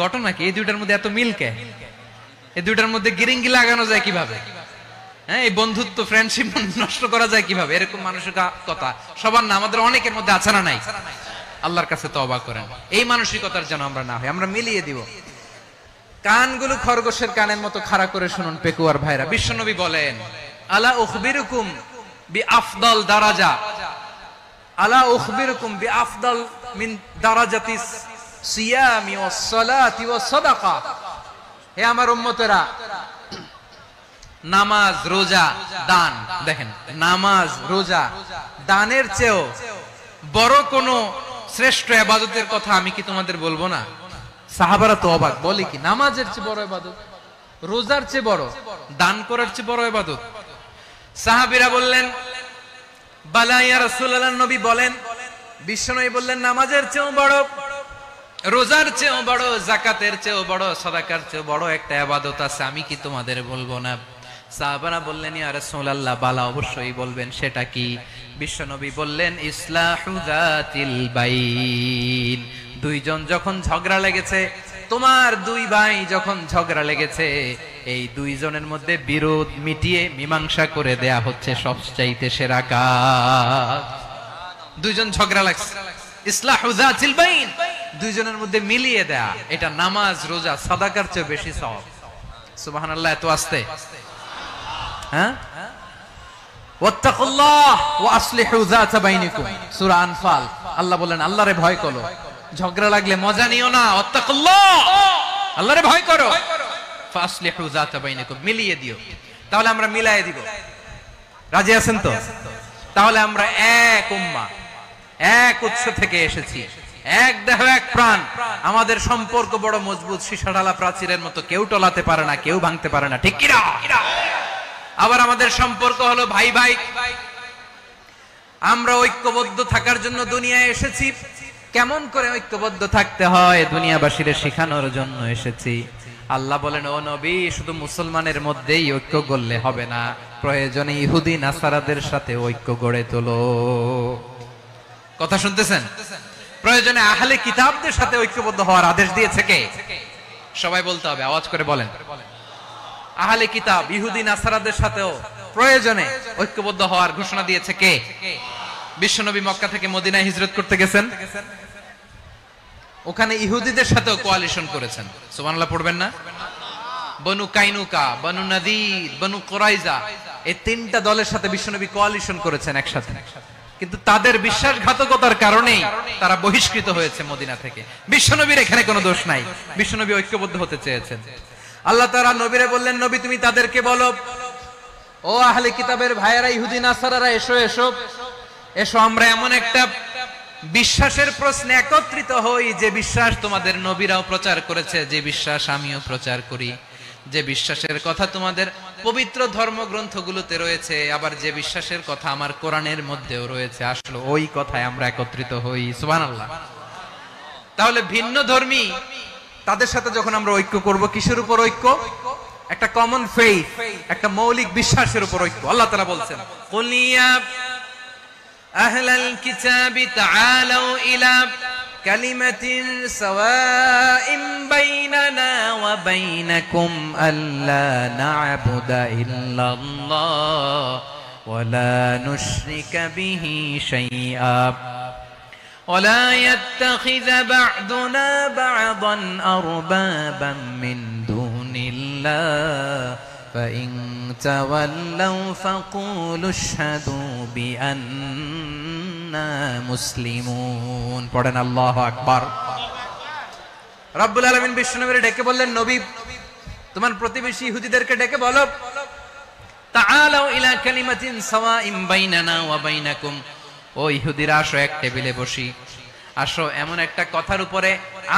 ঘটনা কি? এই দুইটার মধ্যে এত মিল কে? এই দুইটার মধ্যে গিরিঙ্গি লাগানো যায় কিভাবে? হ্যাঁ, এই বন্ধুত্ব, ফ্রেন্ডশিপ নষ্ট করা যায় কিভাবে? এরকম মানসিকতা সবার না, আমাদের অনেকের মধ্যে আছে না নাই? আল্লাহর কাছে তওবা করেন এই মানসিকতার যেন আমরা না হই, আমরা মিলিয়ে দিব। কানগুলো খরগোশের কানের মতো খাড়া করে শুনুন পেকুয়ার ভাইরা, বিশ্বনবী বলেন, আলা উখবিরুকুম বিআফদাল দারাজা, আলা উখবিরুকুম বিআফদাল মিন দারাজাতিস সিয়ামি ওয়াস সালাতি ওয়াস সাদাকা। হে আমার উম্মতেরা, নামাজ, রোজা, দান, দেখেন নামাজ, রোজা, দানের চেয়েও বড় কোন শ্রেষ্ঠ ইবাদতের কথা আমি কি তোমাদের বলবো না? সাহাবারা তো অবাক, বলে কি নামাজের চেয়ে বড় ইবাদত, রোজার চেয়ে বড়, দান করার চেয়ে বড় ইবাদত? সাহাবীরা বললেন, বালা ইয়া রাসূলুল্লাহ, নবী বলেন। বিশ্বনবী বললেন, নামাজের চেয়েও বড়, রোজার চেয়েও বড়, যাকাতের চেয়েও বড়, সাদাকার চেয়েও বড় একটা ইবাদত আছে, আমি কি তোমাদের বলবো না? সাহাবারা বললেন, ইয়া রাসূলুল্লাহ, বালা, অবশ্যই বলবেন, সেটা কি? বিশ্বনবী বললেন, ইসলাহু যাতিল বাইন। দুইজন যখন ঝগড়া লেগেছে, তোমার দুই ভাই যখন ঝগড়া লেগেছে, এই দুইজনের মধ্যে বিরোধ মিটিয়ে মীমাংসা করে দেয়া হচ্ছে সবচাইতে সেরা কাজ। দুইজন ঝগড়া লাগছে, ইসলাহু যাতিল বাইন, দুইজনের মধ্যে মিলিয়ে দেয়া, এটা নামাজ, রোজা, সাদাকার চেয়ে বেশি সওয়াব। সুবহানাল্লাহ, এত আস্তে, হ্যাঁ? ওয়াত্তাকুল্লাহ ওয়া আসলিহু যাতা বাইনিকুম, সূরা আনফাল। আল্লাহ বলেন, আল্লাহরে ভয় করো, ঝগড়া লাগলে মজা নিও না, ওয়াত্তাকুল্লাহ, আল্লাহরে ভয় করো, ফাসলিহু যাতা বাইনিকুম, মিলিয়ে দিও। তাহলে আমরা মিলায়ে দিব, রাজি আছেন তো? তাহলে আমরা এক উম্মাহ, এক উৎস থেকে এসেছি, এক দেহ এক প্রাণ, আমাদের সম্পর্ক বড় মজবুত, সীসাঢালা প্রাচীরের মতো, কেউ টলাতে পারে না, কেউ ভাঙতে পারে না, ঠিক কি না? আবার আমাদের সম্পর্ক হলো ভাই ভাই, আমরা ঐক্যবদ্ধ থাকার জন্য দুনিয়ায় এসেছি। কেমন করে ঐক্যবদ্ধ থাকতে হয় দুনিয়াবাসীদের শেখানোর জন্য এসেছি। আল্লাহ বলেন, ও নবী, শুধু মুসলমানের মধ্যেই ঐক্য গড়লে হবে না, প্রয়োজনে ইহুদি নাসারাদের সাথে ঐক্য গড়ে তোলো। কথা শুনতেছেন? প্রয়োজনে আহলে কিতাবদের সাথে ঐক্যবদ্ধ হওয়ার আদেশ দিয়েছে কে? সবাই বলতে হবে, আওয়াজ করে বলেন। আহলে কিতাব, ইহুদি নাসারাদের সাথেও প্রয়োজনে ঐক্যবদ্ধ হওয়ার ঘোষণা দিয়েছে কে? বিশ্বনবী মক্কা থেকে মদিনায় হিজরত করতে গেছেন, ওখানে ইহুদিদের সাথেও কোয়ালিশন করেছেন। সুবহানাল্লাহ পড়বেন না? বনু কাইনুকা, বনু নাদির, বনু কুরাইজা, এই তিনটা দলের সাথে বিশ্বনবী কোয়ালিশন করেছেন একসাথে। কিন্তু তাদের বিশ্বাসঘাতকতার কারণেই তারা বহিষ্কৃত হয়েছে মদিনা থেকে। বিশ্বনবীর এখানে কোনো দোষ নাই, বিশ্বনবী ঐক্যবদ্ধ হতে চেয়েছেন। আল্লাহ তাআলা নবীরে বললেন, নবী তুমি তাদেরকে বলো, ও আহলে কিতাবের ভাইয়েরা, ইহুদি নাসারারা, এসো এসো এসো, আমরা এমন একটা বিশ্বাসের প্রশ্নে একত্রিত হই, যে বিশ্বাস তোমাদের নবীরাও প্রচার করেছে, যে বিশ্বাস আমিও প্রচার করি, যে বিশ্বাসের কথা তোমাদের পবিত্র ধর্মগ্রন্থগুলোতে রয়েছে, আবার যে বিশ্বাসের কথা আমার কোরআনের মধ্যেও রয়েছে, আসলে ওই কথায় আমরা একত্রিত হই। সুবহানাল্লাহ। তাহলে ভিন্ন ধর্মী তাদের সাথে যখন আমরা ঐক্য করব, কিসের উপর ঐক্য? একটা কমন ফেইথ, একটা মৌলিক বিশ্বাসের উপর ঐক্য। আল্লাহ তাআলা বলছেন, কুল ইয়া আহলাল কিতাবি তাআলাউ ইলা কালিমাতিন সাওয়াইন বাইনানা ওয়া বাইনাকুম আল্লা না'বুদা ইল্লাল্লাহ ওয়া লা নুশরিকা বিহি শাইআ ولا يتخذ بعضنا بعضا أربابا من دون الله فإن تولوا فقولوا اشهدوا بأننا مسلمون। পড়েন আল্লাহু আকবার। রব্বুল আলামিন বিশ্বনবীর ডেকে বললেন, নবী তোমার প্রতিবেশী ইহুদিদেরকে ডেকে বলো, তাআলাউ ইলা কালিমাতিন সাওয়াইন বাইনানা ওয়া বাইনাকুম, ও ইহুদিরা, আসো এক টেবিলে বসি, আসো এমন একটা কথার উপরে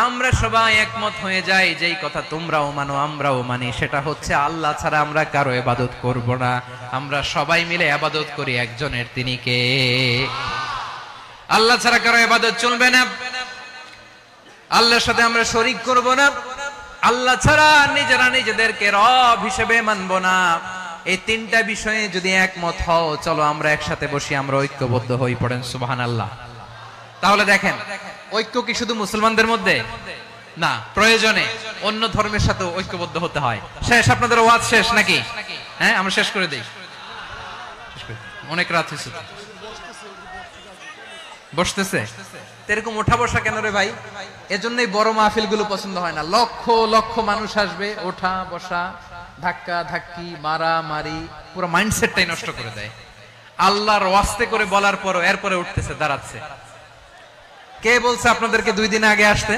আমরা সবাই একমত হয়ে যাই, যেই কথা তোমরাও মানো আমরাও মানি, সেটা হচ্ছে আল্লাহ ছাড়া আমরা কারো ইবাদত করব না, আমরা সবাই মিলে ইবাদত করি একজনের, তিনি কে? আল্লাহ ছাড়া কারো ইবাদত চলবে না, আল্লাহর সাথে আমরা শরীক করব না, আল্লাহ ছাড়া নিজেরা নিজেদেরকে রব হিসেবে মানব না। এই তিনটা বিষয়ে যদি একমত হও, চলো আমরা একসাথে বসি, আমরা ঐক্যবদ্ধ হই। পড়েন সুবহানাল্লাহ। তাহলে দেখেন, ঐক্য কি শুধু মুসলমানদের মধ্যে না, প্রয়োজনে অন্য ধর্মের সাথে ঐক্যবদ্ধ হতে হয়। শেষ, আপনাদের ওয়াজ শেষ নাকি? হ্যাঁ, আমরা শেষ করে দেই, অনেক রাত হয়েছে। বসতেছে। এরকম ওঠা বসা কেন রে ভাই? এজন্যই বড় মাহফিল গুলো পছন্দ হয় না। লক্ষ লক্ষ মানুষ আসবে, ওঠা বসা, ধাক্কা ধাক্কি, মারা মারি, পুরো মাইন্ডসেটটাই নষ্ট করে দেয়। আল্লাহর ওয়াস্তে করে বলার পরও এরপরে উঠতেছে, দাঁড়াচ্ছে। কে বলছে আপনাদেরকে 2 দিন আগে আসতে?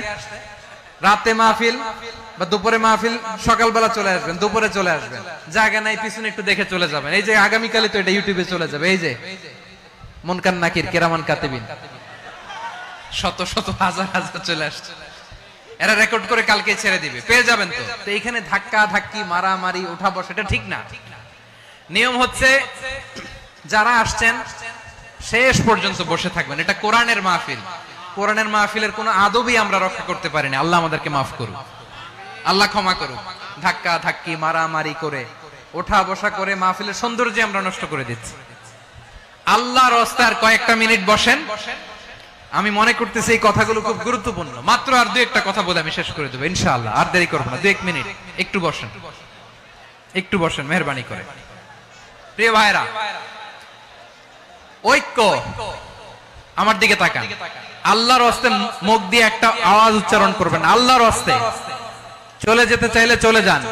রাতে মাহফিল বা দুপুরে মাহফিল, সকালবেলা চলে আসবেন, দুপুরে চলে আসবেন, জায়গা নাই পিছনে একটু দেখে চলে যাবেন। এই যে আগামীকালই তো এটা ইউটিউবে চলে যাবে। এই যে মুনকার নাকির কিরামান কাতিবিন, শত শত হাজার হাজার চলে আসছে, এরা রেকর্ড করে কালকে ছেড়ে দিবে, পেয়ে যাবেন। তো এইখানে ধাক্কা ধাক্কি, মারামারি, ওঠা বসা, এটা ঠিক না। নিয়ম হচ্ছে যারা আসছেন শেষ পর্যন্ত বসে থাকবেন। এটা কোরআনের মাহফিল। কোরআনের মাহফিলের কোনো আদবই আমরা রক্ষা করতে পারিনি। আল্লাহ আমাদেরকে মাফ করুক, আল্লাহ ক্ষমা করুক। ধাক্কা ধাক্কি, মারামারি করে, ওঠা বসা করে মাহফিলের সৌন্দর্য আমরা নষ্ট করে দিচ্ছি। আল্লাহর রাস্তায় কয়েকটা মিনিট বসেন। আমি মনে করতেছি এই কথাগুলো খুব গুরুত্বপূর্ণ। মাত্র আর 2-1টা কথা বলে আমি শেষ করে দেবো ইনশাআল্লাহ। আর দেরি করবো না, 2-1 মিনিট একটু বসেন, একটু বসেন মেহেরবানি করে। প্রিয় ভাইরা, ঐক্য, আমার দিকে তাকান। আল্লাহর রাস্তে মুখ দিয়ে একটা আওয়াজ উচ্চারণ করবেন, আল্লাহর রাস্তে। চলে যেতে চাইলে চলে যান।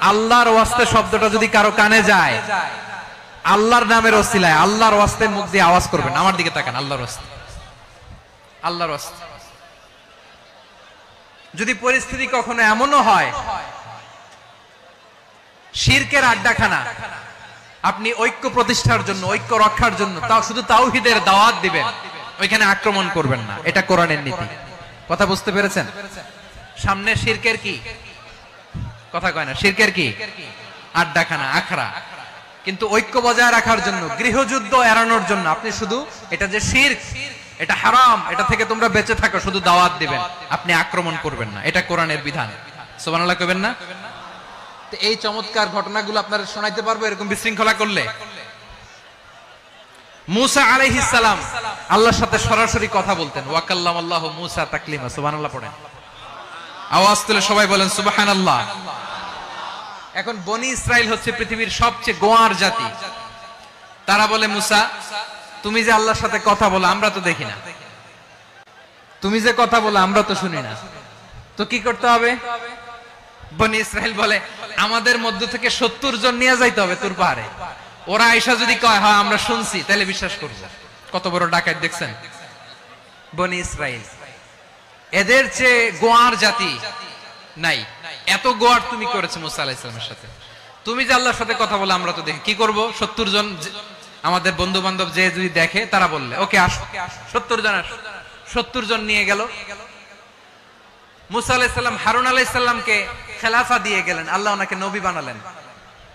আল্লাহর ওয়াস্তে শব্দটা যদি কারো কানে যায়, আল্লাহর নামের ওসিলায় আল্লাহর ওয়াস্তে মুখ দিয়ে আওয়াজ করবেন। আমার দিকে তাকান, আল্লাহর ওয়াস্তে, আল্লাহর ওয়াস্তে। যদি পরিস্থিতি কখনো এমনও হয় শিরকের আড্ডাখানা, আপনি ঐক্য প্রতিষ্ঠার জন্য, ঐক্য রক্ষার জন্য তাও শুধু তাওহীদের দাওয়াত দিবেন, ওইখানে আক্রমণ করবেন না। এটা কোরআনের নীতি। কথা বুঝতে পেরেছেন? সামনে শিরকের কি কথা কয় না, শিরকের কি আড্ডাখানা, আখড়া। কিন্তু ঐক্য বজায় রাখার জন্য, গৃহযুদ্ধ এড়ানোর জন্য আপনি শুধু এটা যে শিরক, এটা হারাম, এটা থেকে তোমরা বেঁচে থাকো, শুধু দাওয়াত দিবেন, আপনি আক্রমণ করবেন না। এটা কোরআনের বিধান। সুবহানাল্লাহ কইবেন না? তো এই চমৎকার ঘটনাগুলো আপনারা শোনাইতে পারবো এরকম বিশৃঙ্খলা করলে। মুসা আলাইহিস সালাম আল্লাহর সাথে সরাসরি কথা বলতেন। ওয়া কাল্লামাল্লাহু মুসা তাকলিমা। সুবহানাল্লাহ পড়েন, আওয়াজ তুলে সবাই বলেন সুবহানাল্লাহ। এখন বনি ইসরাইল হচ্ছে পৃথিবীর সবচেয়ে গোয়ার জাতি। তারা বলে, মুসা তুমি যে আল্লাহর সাথে কথা বলো আমরা তো দেখি না, তুমি যে কথা বলো আমরা তো শুনি না, তো কি করতে হবে? বনি ইসরাইল বলে, আমাদের মধ্য থেকে 70 জন নিয়ে যাইতে হবে তোর পাহাড়ে। ওরা আয়েশা যদি কয় হ্যাঁ আমরা শুনছি, তাহলে বিশ্বাস করব। কত বড় ডাকাত দেখছেন বনি ইসরাইল। এদের চেয়ে গোয়ার জাতি নাই। এত গোয়ার তুমি করেছো মুসা আলাইহিস সালামের সাথে। তুমি যে আল্লাহর সাথে কথা বলে আমরা তো দেখি, কি করব? 70 জন আমাদের বন্ধু বান্ধব যে যদি দেখে, তারা বললে ওকে আসো, 70 জন আসো। 70 জন নিয়ে গেল। মুসা আলাইহিস সালাম হারুন আলাইহিস সালামকে খেলাফা দিয়ে গেলেন, আল্লাহ ওনাকে নবী বানালেন।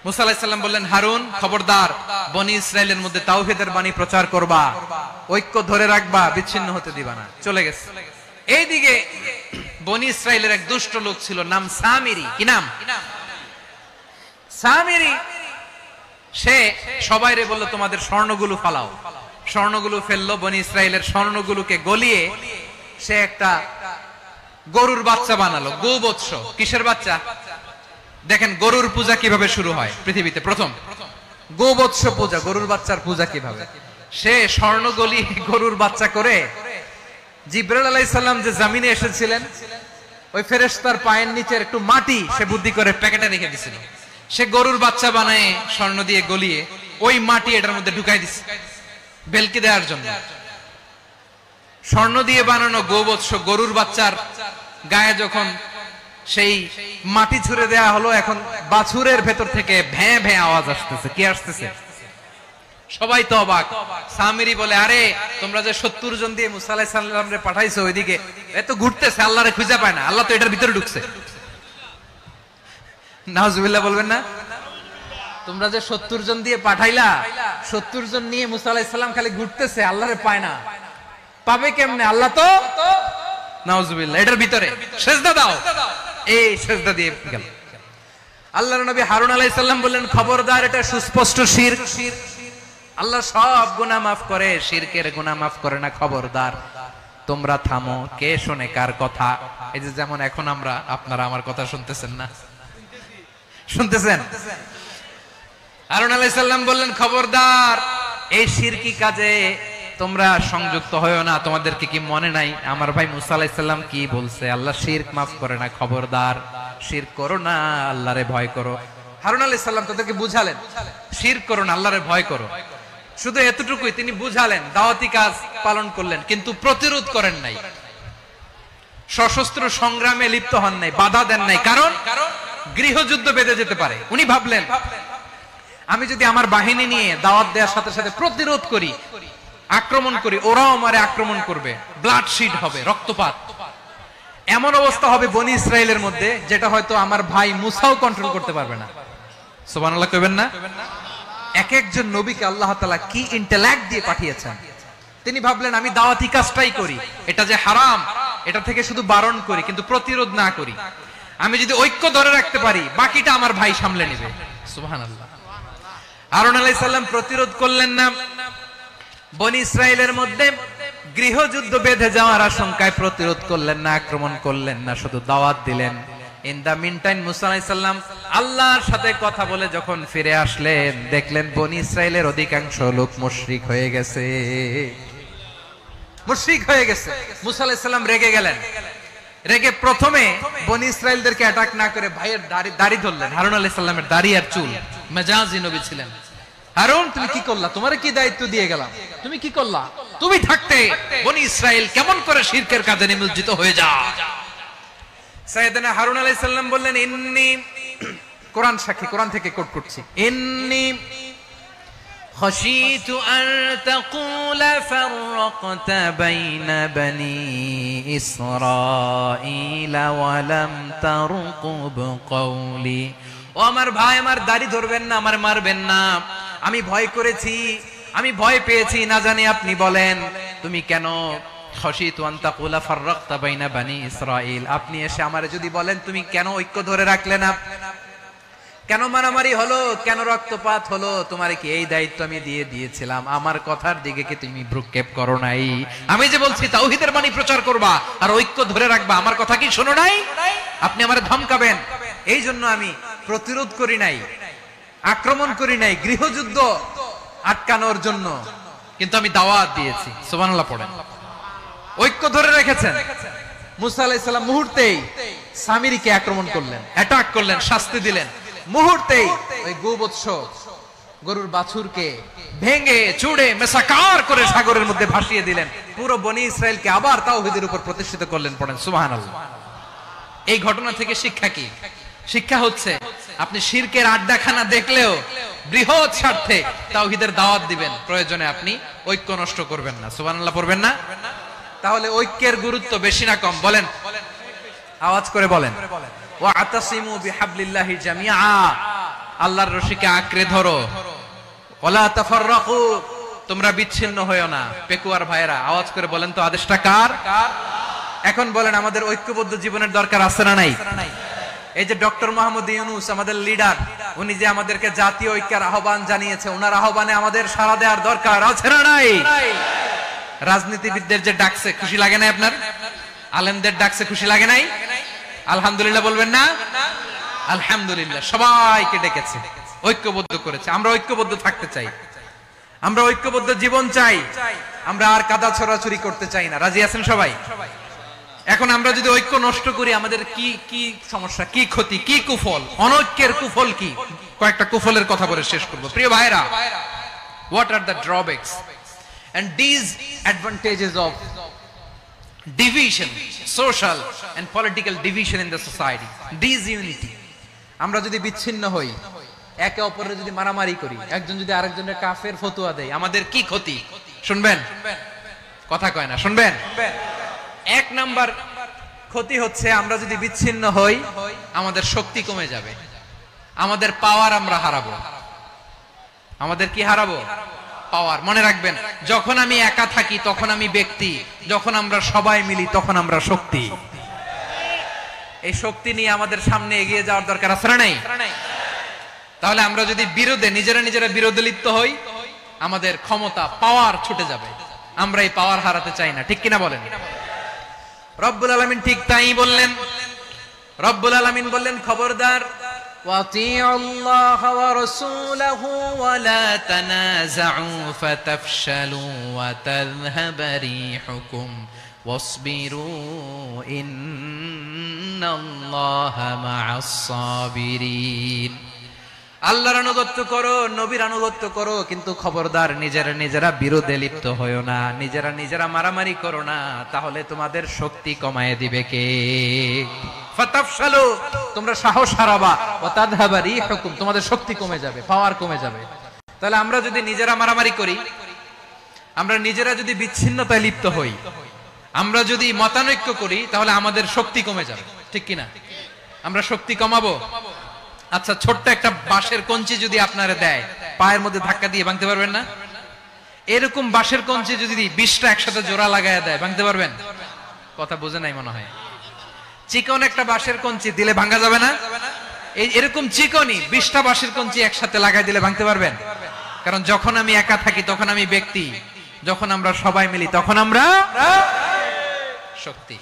মুসা আলাইহিস সালাম বললেন, হারুন খবরদার, বনি ইসরাইলের মধ্যে তাওহীদের বাণী প্রচার করবা, ঐক্য ধরে রাখবা, বিচ্ছিন্ন হতে দিবা না। চলে গেছে। এইদিকে বনি ইসরাইলের এক দুষ্ট লোক ছিল, নাম সামিরি। কি নাম? সামিরি। সে সবাইরে বলল তোমাদের স্বর্ণগুলো ফালাও। স্বর্ণগুলো ফেললো। বনি ইসরাইলের স্বর্ণগুলোকে গলিয়ে সে একটা গরুর বাচ্চা বানালো। গোবৎস। কিসের বাচ্চা? দেখেন গরুর পূজা কিভাবে শুরু হয় পৃথিবীতে প্রথম। গোবৎস পূজা, গরুর বাচ্চার পূজা কিভাবে। সে স্বর্ণ গলি গরুর বাচ্চা করে জিবরাইল আলাইহিস সালাম যে জমিনে এসেছিলেন, ওই ফেরেশতার পায়ের নিচের একটু মাটি সে বুদ্ধি করে প্যাকেটে রেখে দিয়েছিল। সে গরুর বাচ্চা বানায় স্বর্ণ দিয়ে গলিয়ে ওই মাটি এটার মধ্যে ঢুকাই দিছে বেলকি দেওয়ার জন্য। স্বর্ণ দিয়ে বানানো গোবৎস গরুর বাচ্চার গায়ে যখন সেই মাটি ছুঁড়ে দেয়া হলো, এখন বাছুরের ভেতর থেকে ভ্যাঁ ভ্যাঁ আওয়াজ আসতেছে। কি আসতেছে? সবাই তো অবাক। সামিরি বলে, আরে তোমরা যে 70 জন দিয়ে মুসা আলাইহিস সালামরে পাঠাইছো, ওইদিকে এত ঘুরতেছে, আল্লাহরে খুঁজে পায় না, আল্লাহ তো এটার ভিতরে ঢুকছে। নাউজুবিল্লাহ বলবেন না? তোমরা যে 70 জন দিয়ে পাঠাইলা, 70 জন নিয়ে মুসা আলাইহিস সালাম খালি ঘুরতেছে, আল্লাহরে পায় না। পাবে কেমনে? আল্লাহ তো নাউজুবিল্লাহ এটার ভিতরে। সেজদা দাও। এই সেজদা দিয়ে গেল। আল্লাহর নবী হারুন আলাইহিস সালাম বললেন, খবরদার, এটা সুস্পষ্ট শিরক। আল্লাহ সব গুনাহ মাফ করে, শিরকের গুনাহ মাফ করে না। খবরদার, তোমরা থামো। কে শোনে কার কথা? এই যে যেমন এখন আপনারা আমার কথা শুনতেছেন না? শুনতেছেন? হারুন আলাইহিস সালাম বললেন, খবরদার, এই শিরকি কাজে তোমরা সংযুক্ত হয়েও না, তোমাদেরকে কি মনে নাই আমার ভাই মুসা আলাইহিস সালাম কি বলছে, আল্লাহ শিরক মাফ করে না, খবরদার শিরক করো না, আল্লাহরে ভয় করো। হারুন আলাইহিস সালাম তাদেরকে বুঝালেন শিরক করো না, আল্লাহরে ভয় করো। শুধু এতটুকুই তিনি বুঝালেন, দাওয়াতি কাজ পালন করলেন, কিন্তু প্রতিরোধ করেন নাই, সশস্ত্র সংগ্রামে লিপ্ত হন নাই, বাধা দেন নাই। কারণ গৃহযুদ্ধ বেঁধে যেতে পারে। উনি ভাবলেন আমি যদি আমার বাহিনী নিয়ে দাওয়াত দেওয়ার সাথে সাথে প্রতিরোধ করি, আক্রমণ করি, ওরাও আমারে আক্রমণ করবে, ব্লাডশিড হবে, রক্তপাত, এমন অবস্থা হবে বনি ইসরায়েলের মধ্যে যেটা হয়তো আমার ভাই মুসাও কন্ট্রোল করতে পারবে না। সুবহানাল্লাহ কইবেন না? এক একজন নবীকে আল্লাহ তাআলা কি ইন্টেলেক্ট দিয়ে পাঠিয়েছেন। তিনি ভাবলেন আমি দাওয়াতি কাজটাই করি, এটা যে হারাম এটা থেকে শুধু বারণ করি, কিন্তু প্রতিরোধ না করি। আমি যদি ঐক্য ধরে রাখতে পারি, বাকিটা আমার ভাই সামলে নেবে। সুবহানাল্লাহ। হারুন আলাইহিস সালাম প্রতিরোধ করলেন না, বনি ইসরায়েলের মধ্যে গৃহযুদ্ধ বেঁধে যাওয়ার আশঙ্কায় প্রতিরোধ করলেন না, আক্রমণ করলেন না, শুধু দাওয়াত দিলেন। ইন দা মিন টাইম মুসা আলাইহিস সালাম আল্লাহর সাথে কথা বলে যখন ফিরে আসলেন, দেখলেন বনি ইসরায়েলের অধিকাংশ লোক মুশরিক হয়ে গেছে, মুশরিক হয়ে গেছে। মুসা আলাইহিস সালাম রেগে গেলেন, রেগে প্রথমে বনি ইসরায়েলদেরকে অ্যাটাক না করে ভাইয়ের দাড়ি ধরলেন। হারুন আলাইহিস সালামের দাড়ি আর চুল, মেজাজি নবী ছিলেন। হারুন তুমি কি করলা, তোমারে কি দায়িত্ব দিয়ে গেলাম, তুমি কি করলা, তুমি থাকতে বনি ইসরায়েল কেমন করে শিরকের কাজে নিমজ্জিত হয়ে যায়। সাইয়েদনা হারুন আলাইহিস সালাম বললেন ইন্নী, কোরআন সাক্ষী, কোরআন থেকে কোট করছি, ইন্নী খাশিতু আন তাকুলা ফাররাকতা বাইনা বনি ইসরাঈলা ওয়া লাম তারকুব কওলি। ও আমার ভাই, আমার দাড়ি ধরবেন না, আমার মারবেন না, আমি ভয় করেছি, আমি ভয় পেয়েছি, না জানি আপনি বলেন তুমি কেন খাশিতু আন তাকুলা ফাররাকতা বাইনা বনি ইসরাঈল, আপনি এসে আমারে যদি বলেন তুমি কেন ঐক্য ধরে রাখলে না, কেন মারামারি হলো, কেন রক্তপাত হলো, তোমারে কি এই দায়িত্ব আমি দিয়ে দিয়েছিলাম, আমার কথার দিকে কি তুমি ভ্রুক্ষেপ করো নাই? আমি যে বলছি তাওহীদের বাণী প্রচার করবা আর ঐক্য ধরে রাখবা, আমার কথা কি শোনো নাই? আপনি আমারে ধমকাবেন, এই জন্য আমি প্রতিরোধ করি নাই, আক্রমণ করি নাই, গৃহযুদ্ধ আটকানোর জন্য, কিন্তু আমি দাওয়াত দিয়েছি। সুবহানাল্লাহ পড়েন। ঐক্য ধরে রেখেছেন। মুসা আলাইহিস সালাম মুহূর্তেই সামিরীকে আক্রমণ করলেন, অ্যাটাক করলেন, শাস্তি দিলেন। মুহূর্তেই ওই গোবৎস গরুর বাছুরকে ভেঙে চুড়ে মেসাকার করে সাগরের মধ্যে ভাসিয়ে দিলেন। পুরো বনি ইসরায়েলকে আবার তাওহীদের উপর প্রতিষ্ঠিত করলেন। পড়েন সুবহানাল্লাহ। এই ঘটনা থেকে শিক্ষা কি? শিক্ষা হচ্ছে আপনি শিরকের আড্ডাখানা দেখলেও বৃহৎ স্বার্থে তাওহীদের দাওয়াত দিবেন, প্রয়োজনে আপনি ঐক্য নষ্ট করবেন না। সুবহানাল্লাহ পড়বেন না? তাহলে ঐক্যের গুরুত্ব বেশি না কম? বলেন, আওয়াজ করে বলেন। ওয়া আতাসিমু বিহাবলিল্লাহি জামিআ, আল্লাহর রশিকে আঁকড়ে ধরো। ওয়ালা তাফাররাকু, তোমরা বিচ্ছিন্ন হয়ো না। পেকুয়ার ভাইরা আওয়াজ করে বলেন তো, আদেশটা কার? এখন বলেন আমাদের ঐক্যবদ্ধ জীবনের দরকার আছে না নাই? এই যে ডক্টর মোহাম্মদ ইউনূস আমাদের লিডার, উনি যে আমাদেরকে জাতীয় ঐক্যের আহ্বান জানিয়েছে, ওনার আহ্বানে আমাদের সাড়া দেওয়ার দরকার আছে না নাই? রাজনীতিবিদদের যে ডাকছে, খুশি লাগে না আপনার? আলেমদের ডাকছে, খুশি লাগে নাই? আলহামদুলিল্লাহ বলবেন না? আলহামদুলিল্লাহ, সবাইকে ডেকেছে, ঐক্যবদ্ধ করেছে। আমরা ঐক্যবদ্ধ থাকতে চাই, আমরা ঐক্যবদ্ধ জীবন চাই, আমরা আর কাদা ছড়াছড়ি করতে চাই না। রাজি আছেন সবাই? এখন আমরা যদি ঐক্য নষ্ট করি, আমাদের কি কি সমস্যা, কি ক্ষতি, কি কুফল, অনৈক্যের কুফল কি? কয়েকটা কুফলের কথা বলে শেষ করব। প্রিয় ভাইরা, what are the drawbacks and disadvantages of division, social and political division in the society? Disunity, আমরা যদি বিচ্ছিন্ন হই, একে অপরের যদি মারামারি করি, একজন যদি আরেকজনের কাফের ফতোয়া দেয়, আমাদের কি ক্ষতি? শুনবেন? কথা কয় না, শুনবেন? এক নাম্বার ক্ষতি হচ্ছে আমরা যদি বিচ্ছিন্ন হই, আমাদের শক্তি কমে যাবে, আমাদের পাওয়ার আমরা হারাবো। আমাদের কি হারাবো? পাওয়ার। মনে রাখবেন, যখন আমি একা থাকি তখন আমি ব্যক্তি, যখন আমরা সবাই মিলি তখন আমরা শক্তি। এই শক্তি নিয়ে আমাদের সামনে এগিয়ে যাওয়ার দরকার আছে না নাই? তাহলে আমরা যদি বিরোধে নিজেরা বিরোধে লিপ্ত হই, আমাদের ক্ষমতা, পাওয়ার ছুটে যাবে। আমরা এই পাওয়ার হারাতে চাই না, ঠিক কিনা বলেন? রব্বুল আলামিন ঠিক তাই বললেন। রব্বুল আলামিন বললেন, খবরদার وَأَطِيعُوا اللَّهَ وَرَسُولَهُ وَلَا تَنَازَعُوا فَتَفْشَلُوا وَتَذْهَبَ رِيحُكُمْ وَاصْبِرُوا إِنَّ اللَّهَ مَعَ الصَّابِرِينَ। আল্লাহর আনুগত্য করো, নবীর আনুগত্য করো, কিন্তু খবরদার নিজেরা বিরোধে লিপ্ত হয়ো না, নিজেরা মারামারি করো না, তাহলে তোমাদের শক্তি কমায় দিবে কে? ফাতাফশালু, তোমরা সাহস হারাবা, ওয়া তাযহাবা রিহুকুম, তোমাদের শক্তি কমে যাবে, পাওয়ার কমে যাবে। তাহলে আমরা যদি নিজেরা মারামারি করি, আমরা নিজেরা যদি বিচ্ছিন্নতায় লিপ্ত হই, আমরা যদি মতানৈক্য করি, তাহলে আমাদের শক্তি কমে যাবে, ঠিক কিনা? আমরা শক্তি কমাবো। আচ্ছা, ছোট্ট একটা বাঁশের কঞ্চি যদি আপনারা দেয়, পায়ের মধ্যে ধাক্কা দিয়ে ভাঙতে পারবেন না? এরকম বাঁশের কঞ্চি যদি 20টা একসাথে জোড়া লাগায় দেয়, ভাঙতে পারবেন? কথা বুঝে নাই মনে হয়। চিকন একটা বাঁশের কঞ্চি দিলে ভাঙা যাবে না? এরকম চিকনই 20টা বাঁশের কঞ্চি একসাথে লাগাই দিলে ভাঙতে পারবেন? কারণ যখন আমি একা থাকি তখন আমি ব্যক্তি, যখন আমরা সবাই মিলি তখন আমরা শক্তি।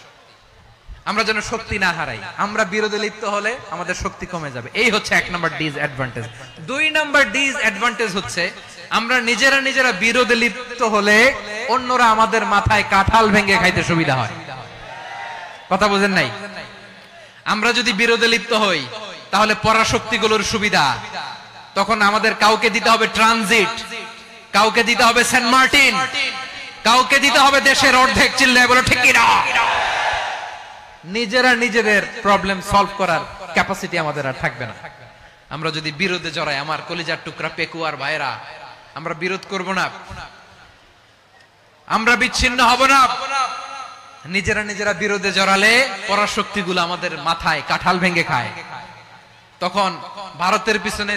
আমরা যেন শক্তি না হারাই, আমরা বিরোধে লিপ্ত হলে আমাদের শক্তি কমে যাবে। এই হচ্ছে 1 নাম্বার ডিসঅ্যাডভান্টেজ। 2 নাম্বার ডিসঅ্যাডভান্টেজ হচ্ছে আমরা নিজেরা বিরোধে লিপ্ত হলে অন্যরা আমাদের মাথায় কাঁঠাল ভেঙে খাইতে সুবিধা হয়। কথা বুঝেন নাই? আমরা যদি বিরোধে লিপ্ত হই তাহলে পরাশক্তিগুলোর সুবিধা, তখন আমাদের কাউকে দিতে হবে ট্রানজিট, কাউকে দিতে হবে সেন্ট মার্টিন, কাউকে দিতে হবে দেশের অর্ধেক। চিল্লায় বলো ঠিক কি না? নিজেদের প্রবলেম সলভ করার ক্যাপাসিটি আমাদের আর থাকবে না। আমরা যদি বিরোধে জড়াই, আমার কলিজার টুকরা পেকুয়ার ভাইরা, আমরা বিরোধ করব না, আমরা বিচ্ছিন্ন হব না। নিজেরা বিরোধে জড়ালে পরাশক্তিগুলো আমাদের মাথায় কাঁঠাল ভেঙে খায়। তখন ভারতের পিছনে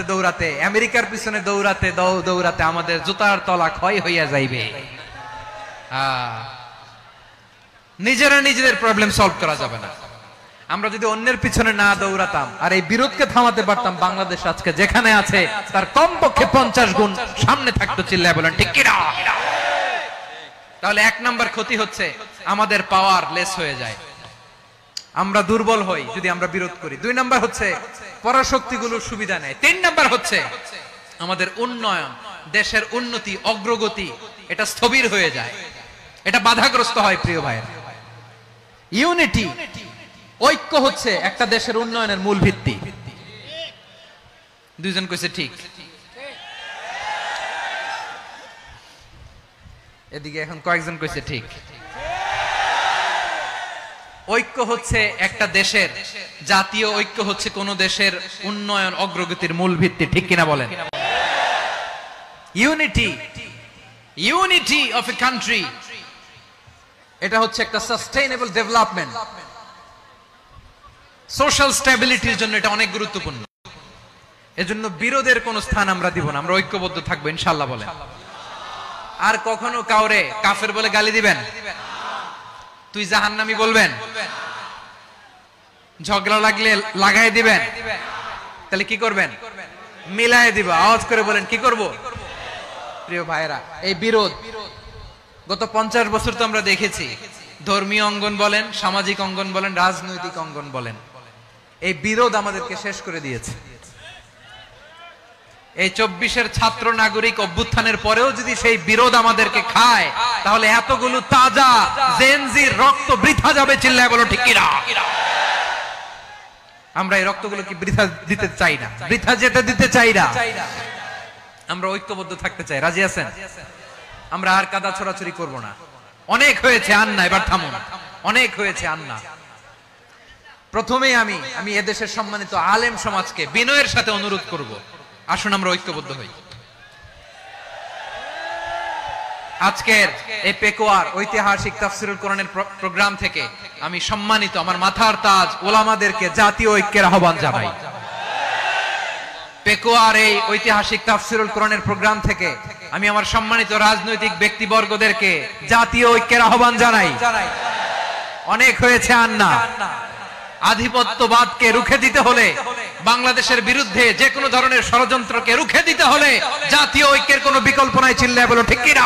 দৌড়াতে, আমেরিকার পিছনে দৌড়াতে আমাদের জুতার তলা ক্ষয় হইয়া যাইবে। নিজেদের প্রবলেম সলভ করা যাবে না। আমরা যদি অন্যের পিছনে না দৌড়াতাম আর এই বিরোধকে থামাতে পারতাম, বাংলাদেশ আজকে যেখানে আছে তার কমপক্ষে 50 গুণ সামনে থাকতো। চিল্লায় বলেন ঠিক কি না? তাহলে 1 নাম্বার ক্ষতি হচ্ছে আমাদের পাওয়ার লেস হয়ে যায়, আমরা দুর্বল হই যদি আমরা বিরোধ করি। 2 নাম্বার হচ্ছে পরাশক্তিগুলোর সুবিধা নেয়। 3 নাম্বার হচ্ছে আমাদের উন্নয়ন, দেশের উন্নতি, অগ্রগতি, এটা স্থবির হয়ে যায়, এটা বাধাগ্রস্ত হয়। প্রিয় ভাইরা, ইউনিটি, ঐক্য হচ্ছে একটা দেশের উন্নয়নের মূল ভিত্তি। 2 জন কইছে ঠিক, এদিকে এখন কয়েকজন কইছে ঠিক। ঐক্য হচ্ছে একটা দেশের, জাতীয় ঐক্য হচ্ছে কোন দেশের উন্নয়ন অগ্রগতির মূল ভিত্তি, ঠিক কিনা বলেন? ইউনিটি অফ এ কান্ট্রি, এটা হচ্ছে একটা সাস্টেইনেবল ডেভেলপমেন্ট, সোশ্যাল স্ট্যাবিলিটির জন্য এটা অনেক গুরুত্বপূর্ণ। এজন্য বিরোধের কোন স্থান আমরা দিব না, আমরা ঐক্যবদ্ধ থাকবো ইনশাআল্লাহ বলেন। আর কখনো কাউরে কাফের বলে গালি দিবেন, তুই জাহান্নামী বলবেন, ঝগড়া লাগলে লাগাই দিবেন, তাহলে কি করবেন? মিলায় দিব। আওয়াজ করে বলেন কি করব? প্রিয় ভাইরা, এই বিরোধ গত 50 বছর তো আমরা দেখেছি, ধর্মীয় অঙ্গন বলেন, সামাজিক অঙ্গন বলেন, রাজনৈতিক অঙ্গন বলেন, এই বিরোধ আমাদেরকে শেষ করে দিয়েছে। এই 24-এর ছাত্র নাগরিক অভ্যুত্থানের পরেও যদি সেই বিরোধ আমাদেরকে খায়, তাহলে এতগুলো তাজা জেনজির রক্ত বৃথা যাবে। চিল্লায় বলো ঠিক কি না? আমরা এই রক্তগুলো কি বৃথা দিতে চাই না, বৃথা যেতে দিতে চাই না। আমরা ঐক্যবদ্ধ থাকতে চাই। রাজি আছেন? আমরা আর কাদা ছড়াছড়ি করব না। অনেক হয়েছে আন্না, এবার থামুন। অনেক হয়েছে আন্না। প্রথমেই আমি এদেশের সম্মানিত আলেম সমাজকে বিনয়ের সাথে অনুরোধ করব, আসুন আমরা ঐক্যবদ্ধ হই। আজকের এই পেকুয়ার ঐতিহাসিক তাফসীরুল কোরআনের প্রোগ্রাম থেকে আমি সম্মানিত আমার মাথার তাজ ওলামাদেরকে জাতীয় ঐক্যের আহ্বান জানাই। পেকুয়ার এই ঐতিহাসিক তাফসীরুল কোরআনের প্রোগ্রাম থেকে আমি আমার সম্মানিত রাজনৈতিক ব্যক্তিবর্গদেরকে জাতীয় ঐক্যের আহ্বান জানাই। অনেক হয়েছে আন্না। আধিপত্যবাদকে রুখে দিতে হলে, বাংলাদেশের বিরুদ্ধে যে কোনো ধরনের ষড়যন্ত্রকে রুখে দিতে হলে জাতীয় ঐক্যের কোনো বিকল্প নাই। চিল্লায় বলো ঠিক কি না?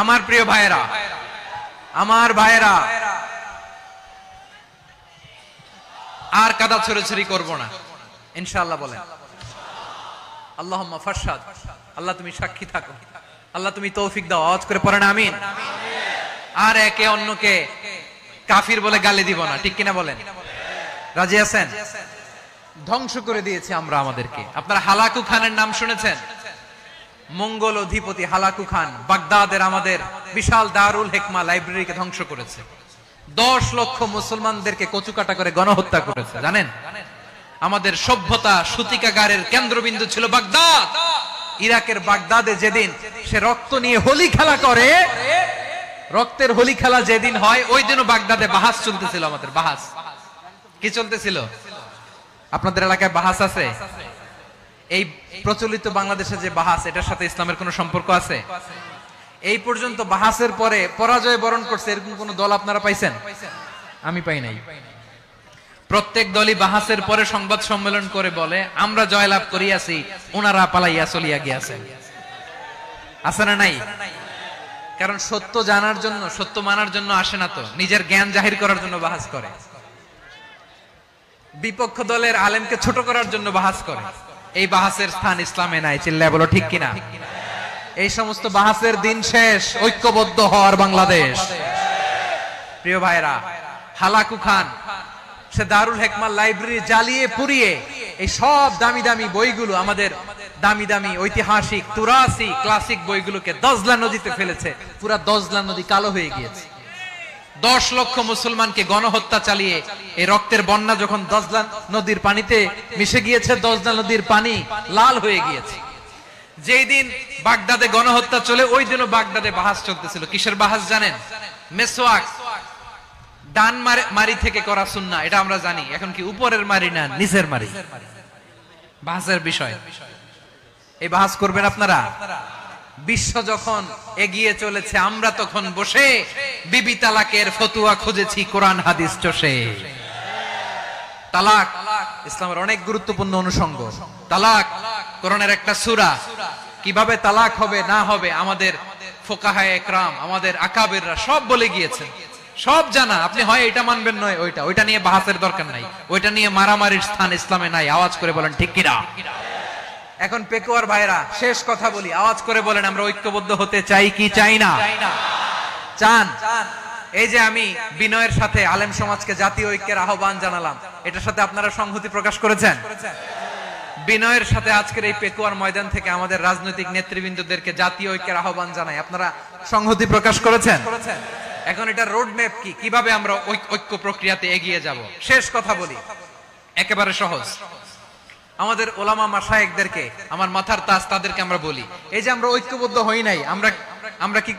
আমার প্রিয় ভাইয়েরা, আমার ভাইয়েরা, আর কাদা ছড়াছড়ি করব না ইনশাআল্লাহ। বলেন আল্লাহুম্মা ফাশহাদ। আল্লাহ তুমি সাক্ষী থাকো, আল্লাহ তুমি তৌফিক দাও। আওয়াজ করে পড়েন আমিন। আর একে অন্যকে কাফির বলে গালি দিব না, ঠিক কিনা বলেন? রাজি আছেন? ধ্বংস করে দিয়েছি আমরা আমাদেরকে। আপনারা হালাকু খানের নাম শুনেছেন? মঙ্গল অধিপতি হালাকু খান বাগদাদের আমাদের বিশাল দারুল হিকমা লাইব্রেরিকে ধ্বংস করেছে। 10 লক্ষ মুসলমানদেরকে কচুকাটা করে গণহত্যা করেছে। জানেন, আমাদের সভ্যতা সূতিকাগারের কেন্দ্রবিন্দু ছিল বাগদাদ। ইরাকের বাগদাদে যেদিন সে রক্ত নিয়ে হোলি খেলা করে, রক্তের হোলি খেলা যেদিন হয়, ওই দিনও বাগদাদে বাহাস চলতেছিল। আমাদের বাহাস কি চলতেছিল? আপনাদের এলাকায় বাহাস আছে? এই প্রচলিত বাংলাদেশে যে বাহাস, এটার সাথে ইসলামের কোনো সম্পর্ক আছে? এই পর্যন্ত বাহাসের পরে পরাজয় বরণ করছে এরকম কোন দল আপনারা পাইছেন? আমি পাই নাই। প্রত্যেক দলই বাহাসের পরে সংবাদ সম্মেলন করে বলে আমরা জয়লাভ করিয়াছি, ওনারা পালাইয়া চলিয়া গিয়াছেন। আছে না নাই? কারণ সত্য জানার জন্য, সত্য মানার জন্য আসে না তো, নিজের জ্ঞান জাহির করার জন্য বাহাস করে। বিপক্ষ দলের আলেমকে ছোট করার জন্য বাহাস করে। এই বাহাসের স্থান ইসলামে নাই। চিল্লায় বলো ঠিক কিনা? এই সমস্ত বাহাসের দিন শেষ। ঐক্যবদ্ধ হওয়ার বাংলাদেশ। প্রিয় ভাইরা, হালাকু খান সে দারুল হিকমা লাইব্রেরি জ্বালিয়ে পুড়িয়ে এই সব দামি দামি বইগুলো, আমাদের দামি দামি ঐতিহাসিক তুরাসি ক্লাসিক বইগুলোকে দজলা নদীতে ফেলেছে। পুরা দজলা নদী কালো হয়ে গিয়েছে। 10 লক্ষ মুসলমানকে গণহত্যা চালিয়ে এই রক্তের বন্যা যখন দজলা নদীর পানিতে মিশে গিয়েছে, দজলা নদীর পানি লাল হয়ে গিয়েছে। যেই দিন বাগদাদে গণহত্যা চলে, ওই দিনও বাগদাদে বাহাস চলতেছিল। কিসের বাহাস জানেন? মেসওয়াক, ডান মারি থেকে করা সুন্নাহ, এটা আমরা জানি। এখন কি উপরের মারি না নিচের মারি? বাহাসের বিষয়। এই বাহাস করবেন আপনারা? বিশ্ব যখন এগিয়ে চলেছে, আমরা তখন বসে বিবি তালাকের ফতুয়া খুঁজেছি কোরআন হাদিস চষে। তালাক ইসলামের অনেক গুরুত্বপূর্ণ অনুষঙ্গ। তালাক কোরআনের একটা সূরা। কিভাবে তালাক হবে না হবে আমাদের ফুকাহায়ে ইকরাম, আমাদের আকাবেররা সব বলে গিয়েছেন, সব জানা। আপনি হয় এটা মানবেন, নয় ওইটা। ওইটা নিয়ে বাহাসের দরকার নাই, ওইটা নিয়ে মারামারির স্থান ইসলামে নাই। আওয়াজ করে বলেন ঠিক কিনা? এখন পেকুয়ার ভাইরা, শেষ কথা বলি, আওয়াজ করে বলেন আমরা ঐক্যবদ্ধ হতে চাই কি চাই না? চান? এই যে আমি বিনয়ের সাথে আলেম সমাজকে জাতীয় ঐক্যের আহ্বান জানালাম, এটার সাথে আপনারা সংহতি প্রকাশ করেছেন? বিনয়ের সাথে আজকের এই পেকুয়ার ময়দান থেকে আমাদের রাজনৈতিক নেতৃবৃন্দদেরকে জাতীয় ঐক্যের আহ্বান জানাই, আপনারা সংহতি প্রকাশ করেছেন? এখন এটা রোড ম্যাপ কি, কিভাবে আমরা ঐক্য প্রক্রিয়াতে এগিয়ে যাব? শেষ কথা বলি, একেবারে সহজ। আমাদের ওলামা মাশায়েখদেরকে, আমার মাথার তাজ, তাদেরকে আমরা বলি, এই যে আমরা ঐক্যবদ্ধ হই নাই, আমরা কি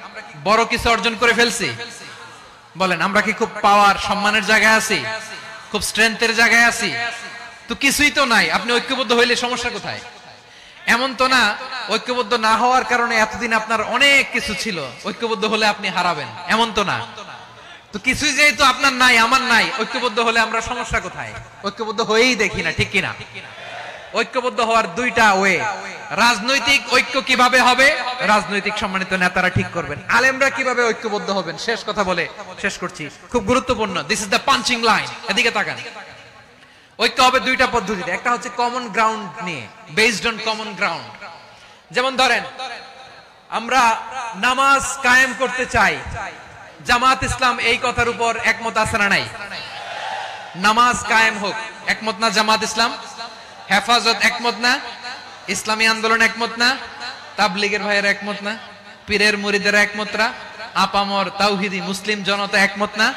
বড় কিছু অর্জন করে ফেলছি? বলেন, আমরা কি খুব পাওয়ার সম্মানের জায়গায় আছি? খুব স্ট্রেংথের জায়গায় আছি? তো কিছুই তো নাই। আপনি ঐক্যবদ্ধ হইলে সমস্যা কোথায়? এমন তো না ঐক্যবদ্ধ না হওয়ার কারণে এতদিন আপনার অনেক কিছু ছিল, ঐক্যবদ্ধ হলে আপনি হারাবেন, এমন তো না। তো কিছুই যেহেতু আপনার নাই, আমার নাই, ঐক্যবদ্ধ হলে আমরা সমস্যা কোথায়? ঐক্যবদ্ধ হয়েই দেখি না, ঠিক কিনা? ঐক্যবদ্ধ হওয়ার দুইটা ওয়ে। রাজনৈতিক ঐক্য কিভাবে হবে? রাজনৈতিক সম্মানিত নেতারা ঠিক করবেন। আলেমরা কিভাবে ঐক্যবদ্ধ হবেন? শেষ কথা বলে শেষ করছি, খুব গুরুত্বপূর্ণ। This is the punching line. এদিকে তাকান। ঐক্য হবে দুইটা পদ্ধতিতে। একটা হচ্ছে কমন গ্রাউন্ড নিয়ে, বেসড অন কমন গ্রাউন্ড। যেমন ধরেন, আমরা নামাজ কায়েম করতে চাই, জামাত ইসলাম এই কথার উপর একমত আছে না নাই? নামাজ কায়েম হোক, একমত না জামাত ইসলাম? হেফাজত একমত না? ইসলামী আন্দোলন একমত না? তাবলীগের ভাইয়েরা একমত না? পীরের মুরিদেরা একমত না? আপামর তাওহীদি মুসলিম জনতা একমত না?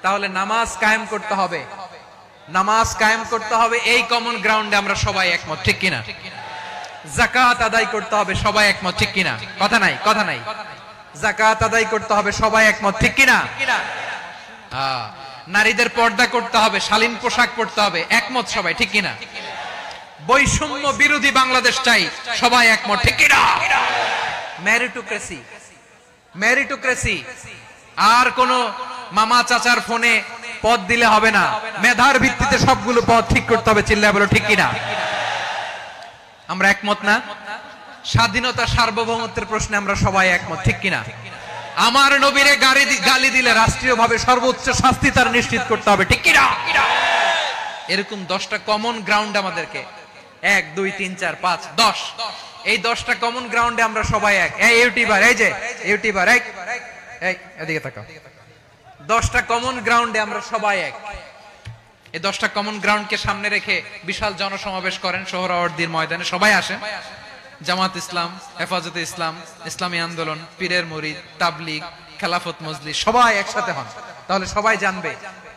তাহলে নামাজ কায়েম করতে হবে, নামাজ কায়েম করতে হবে, এই কমন গ্রাউন্ডে আমরা সবাই একমত, ঠিক কিনা? যাকাত আদায় করতে হবে, সবাই একমত, ঠিক কিনা? কথা নাই, কথা নাই। যাকাত আদায় করতে হবে, সবাই একমত, ঠিক কিনা? নারীদের পর্দা করতে হবে, শালীন পোশাক পরতে হবে, একমত সবাই, ঠিক কিনা? বৈষম্য বিরোধী বাংলাদেশ চাই, সবাই একমত, ঠিক কিনা? Meritocracy, meritocracy. আর কোন মামা চাচার ফোনে পদ দিলে হবে না, মেধার ভিত্তিতে সবগুলো পদ ঠিক করতে হবে। চিল্লায় বলো ঠিক কিনা? আমরা একমত না? স্বাধীনতা সার্বভৌমত্বের প্রশ্নে আমরা সবাই একমত, ঠিক কিনা? আমার নবীরে গালি দিলে রাষ্ট্রীয়ভাবে সর্বোচ্চ শাস্তি তার নিশ্চিত করতে হবে, ঠিক কিনা? এরকম 10টা কমন গ্রাউন্ড আমাদেরকে, 1 2 3 4 5 10, এই 10টা কমন গ্রাউন্ডে আমরা সবাই এক। এই ইউটিউবার, এই যে ইউটিউবার, এই এদিকে তাকাও, 10টা কমন গ্রাউন্ডে আমরা সবাই এক। এই 10টা কমন গ্রাউন্ডকে সামনে রেখে বিশাল জনসমাবেশ করেন সোহরাওয়ার্দীর ময়দানে, সবাই আসেন। জামাত ইসলাম, হেফাজতে ইসলাম, ইসলামী আন্দোলন, পীরের মুরিদ, তাবলীগ, খেলাফত মজলিস, সবাই একসাথে হন, তাহলে সবাই জানবে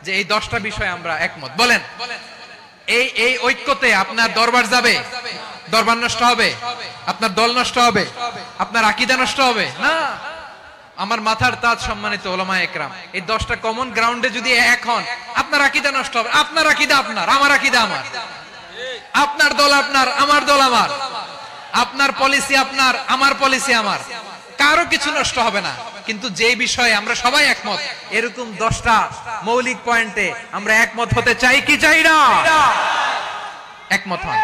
যে এই 10টা বিষয়ে আমরা একমত। বলেন, এই ঐক্যতে আপনার দরবার যাবে? দরবার নষ্ট হবে? আপনার দল নষ্ট হবে? আপনার আকীদা নষ্ট হবে? না। আমার মাথার তাজ সম্মানিত উলামায়ে একরাম, এই 10টা কমন গ্রাউন্ডে যদি এক হন, আপনার আকীদা নষ্ট হবে? আপনার আকীদা আপনার, আমার আকীদা আমার, আপনার দল আপনার, আমার দল আমার, আপনার পলিসি আপনার, আমার পলিসি আমার, কারো কিছু নষ্ট হবে না। কিন্তু যে বিষয়ে আমরা সবাই একমত, এরকম 10টা মৌলিক পয়েন্টে আমরা একমত হতে চাই কি চাই না? একমত হন।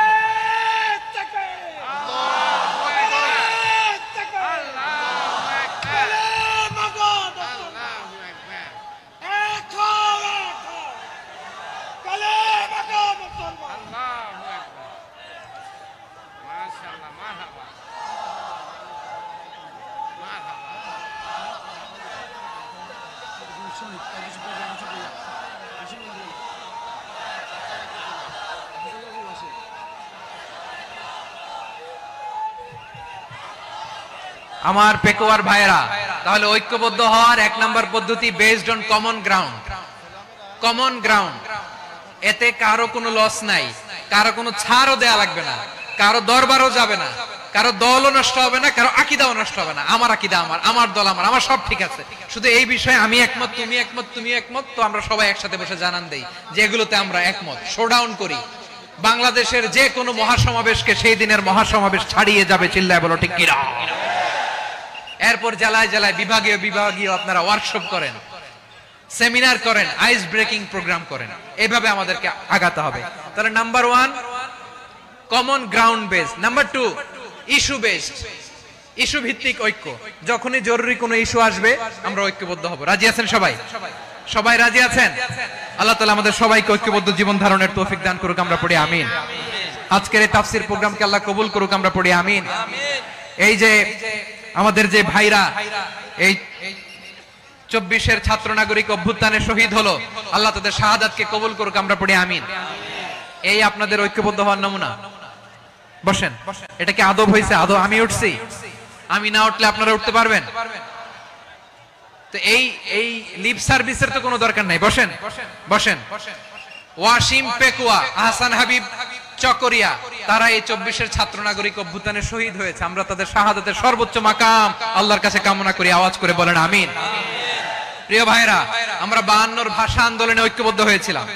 আমার পেকুয়ার ভাইরা, তাহলে ঐক্যবদ্ধ হওয়ার 1 নাম্বার পদ্ধতি based on common ground. Common ground, এতে কারো কোনো লস নাই, কারো কোনো ছাড়ও দেয়া লাগবে না, কারো দরবারও যাবে না, কারো দলও নষ্ট হবে না, কারো আকীদাও নষ্ট হবে না। আমার আকীদা আমার, আমার দল আমার, আমার সব ঠিক আছে। শুধু এই বিষয়ে আমি একমত, তুমি একমত, তুমি একমত, তো আমরা সবাই একসাথে বসে জানান দেই যে এগুলোতে আমরা একমত। শোডাউন করি। বাংলাদেশের যে কোনো মহাসমাবেশকে সেই দিনের মহাসমাবেশ ছাড়িয়ে যাবে, চিল্লায় বলো ঠিক কিনা? এরপর জেলায় জেলায় বিভাগীয় আপনারা ওয়ার্কশপ করেন, সেমিনার করেন, আইস ব্রেকিং প্রোগ্রাম করেন। এইভাবে আমাদেরকে আগাতে হবে। তাহলে number 1 common ground base. Number 2 issue based, issue ভিত্তিক ঐক্য। যখনই জরুরি কোনো ইস্যু আসবে আমরা ঐক্যবদ্ধ হব। রাজি আছেন সবাই? সবাই রাজি আছেন? আল্লাহ তাআলা আমাদের সবাইকে ঐক্যবদ্ধ জীবন ধারণের তৌফিক দান করুক, আমরা পড়ি আমিন। আজকের এই তাফসীর প্রোগ্রামকে আল্লাহ কবুল করুক, আমরা পড়ি আমিন। এই যে আমাদের যে ভাইরা এই 24-এর ছাত্র নাগরিক অভ্যুত্থানে শহীদ হলো, আল্লাহ তাদের শাহাদাতকে কবুল করুক, আমরা পড়ি আমিন। এই আপনাদের ঐক্যবদ্ধ হওয়ার নমুনা। বসেন। এটা কি আদব হয়েছে? আদব আমি উঠছি, আমি না উঠলে আপনারা উঠতে পারবেন? তো এই লিপ সার্ভিসের তো কোনো দরকার নাই। বসেন বসেন। ওয়াসিম পেকুয়া, আহসান হাবিব চকরিয়া, তারা এই 24-এর ছাত্র নাগরিক অভ্যুত্থানে শহীদ হয়েছে। আমরা তাদের শাহাদাতের সর্বোচ্চ মাকাম আল্লাহর কাছে কামনা করি। আওয়াজ করে বলেন আমিন। প্রিয় ভাইরা, আমরা 52-র ভাষা আন্দোলনে ঐক্যবদ্ধ হয়েছিলাম,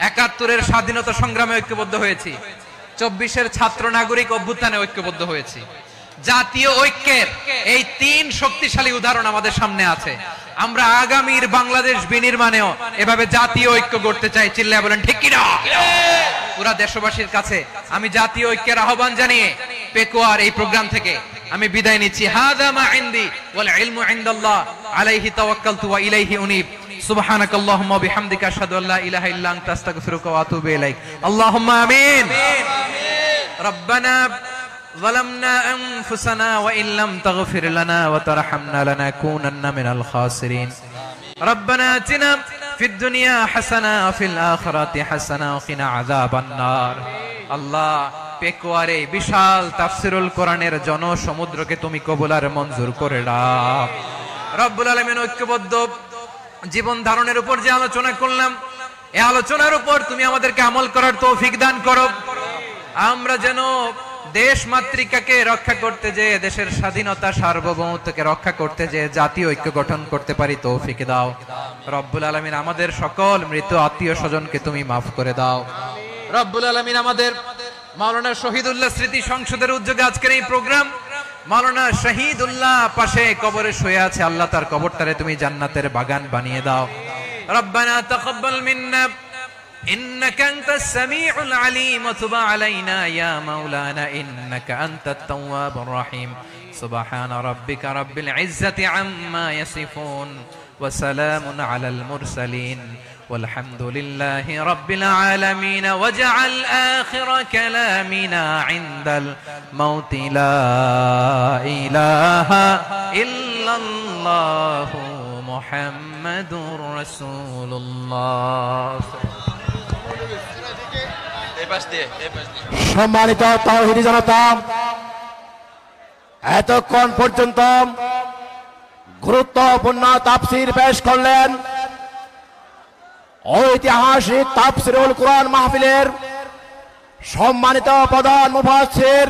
71-এর স্বাধীনতা সংগ্রামে ঐক্যবদ্ধ হয়েছি, 24-এর ছাত্র নাগরিক অভ্যুত্থানে ঐক্যবদ্ধ হয়েছি। জাতীয় ঐক্যের এই 3 শক্তিশালী উদাহরণ আমাদের সামনে আছে। আমরা আগামীর বাংলাদেশ বিনির্মাণেও এভাবে জাতীয় ঐক্য গড়তে চাই। চিল্লায় বলেন ঠিক কিনা? পুরা দেশবাসীর কাছে আমি জাতীয় ঐক্যের আহ্বান জানিয়ে পেকুয়ার এই প্রোগ্রাম থেকে আমি বিদায় নিচ্ছি। হাযা মা ইনদি ওয়াল ইলমু ইনদাল্লাহ আলাইহি তাওয়াক্কালতু ওয়া ইলাইহি উনীব। সুবহানাকাল্লাহুম্মা ওয়া বিহামদিকা আশহাদু আল্লা ইলাহা ইল্লা আনতা আস্তাগফিরুকা ওয়া আতুবু ইলাইক। আল্লাহুম্মা আমিন। রব্বানা ظلمنا أنفسنا وإن لم تغفر لنا وترحمنا لنكونن من الخاسرين. ربنا آتنا في الدنيا حسنة وفي الآخرة حسنة وقنا عذاب النار. আল্লাহ, পেকুয়ারে বিশাল তাফসীরুল কোরআনের জনসমুদ্রকে তুমি কবুল আর মঞ্জুর করে নাও। রব্বুল আলামিন, ঐক্যবদ্ধ জীবন ধারণের উপর যে আলোচনা করলাম, এই আলোচনার উপর তুমি আমাদেরকে আমল করার তৌফিক দান করো। আমরা যেন দেশ মাতৃকাকে রক্ষা করতে যে, দেশের স্বাধীনতা সার্বভৌমত্বকে রক্ষা করতে যে জাতীয় ঐক্য গঠন করতে পারি, তৌফিক দাও। রব্বুল আলামিন, আমাদের সকল মৃত আত্মীয় স্বজনকে তুমি মাফ করে দাও। রব্বুল আলামিন, আমাদের মাওলানা শহীদুল্লাহ স্মৃতি সংসদের উদ্যোগে আজকের এই প্রোগ্রাম, মাওলানা শহীদুল্লাহ পাশে কবরে শুয়ে আছে, আল্লাহ তার কবরটারে তুমি জান্নাতের বাগান বানিয়ে দাও। রব্বানা তাকাব্বাল মিন্না إنك أنت السميع العليم وتب علينا يا مولانا إنك أنت التواب الرحيم سبحان ربك رب العزة عما يصفون وسلام على المرسلين والحمد لله رب العالمين واجعل آخر كلامنا عند الموت لا إله إلا الله محمد رسول الله সম্মানিত তাওহীদি জনতা, এতক্ষণ পর্যন্ত গুরুত্বপূর্ণ তাফসীর পেশ করলেন ঐতিহাসিক তাফসীরুল কুরআন মাহফিলের সম্মানিত প্রধান মুফাসসির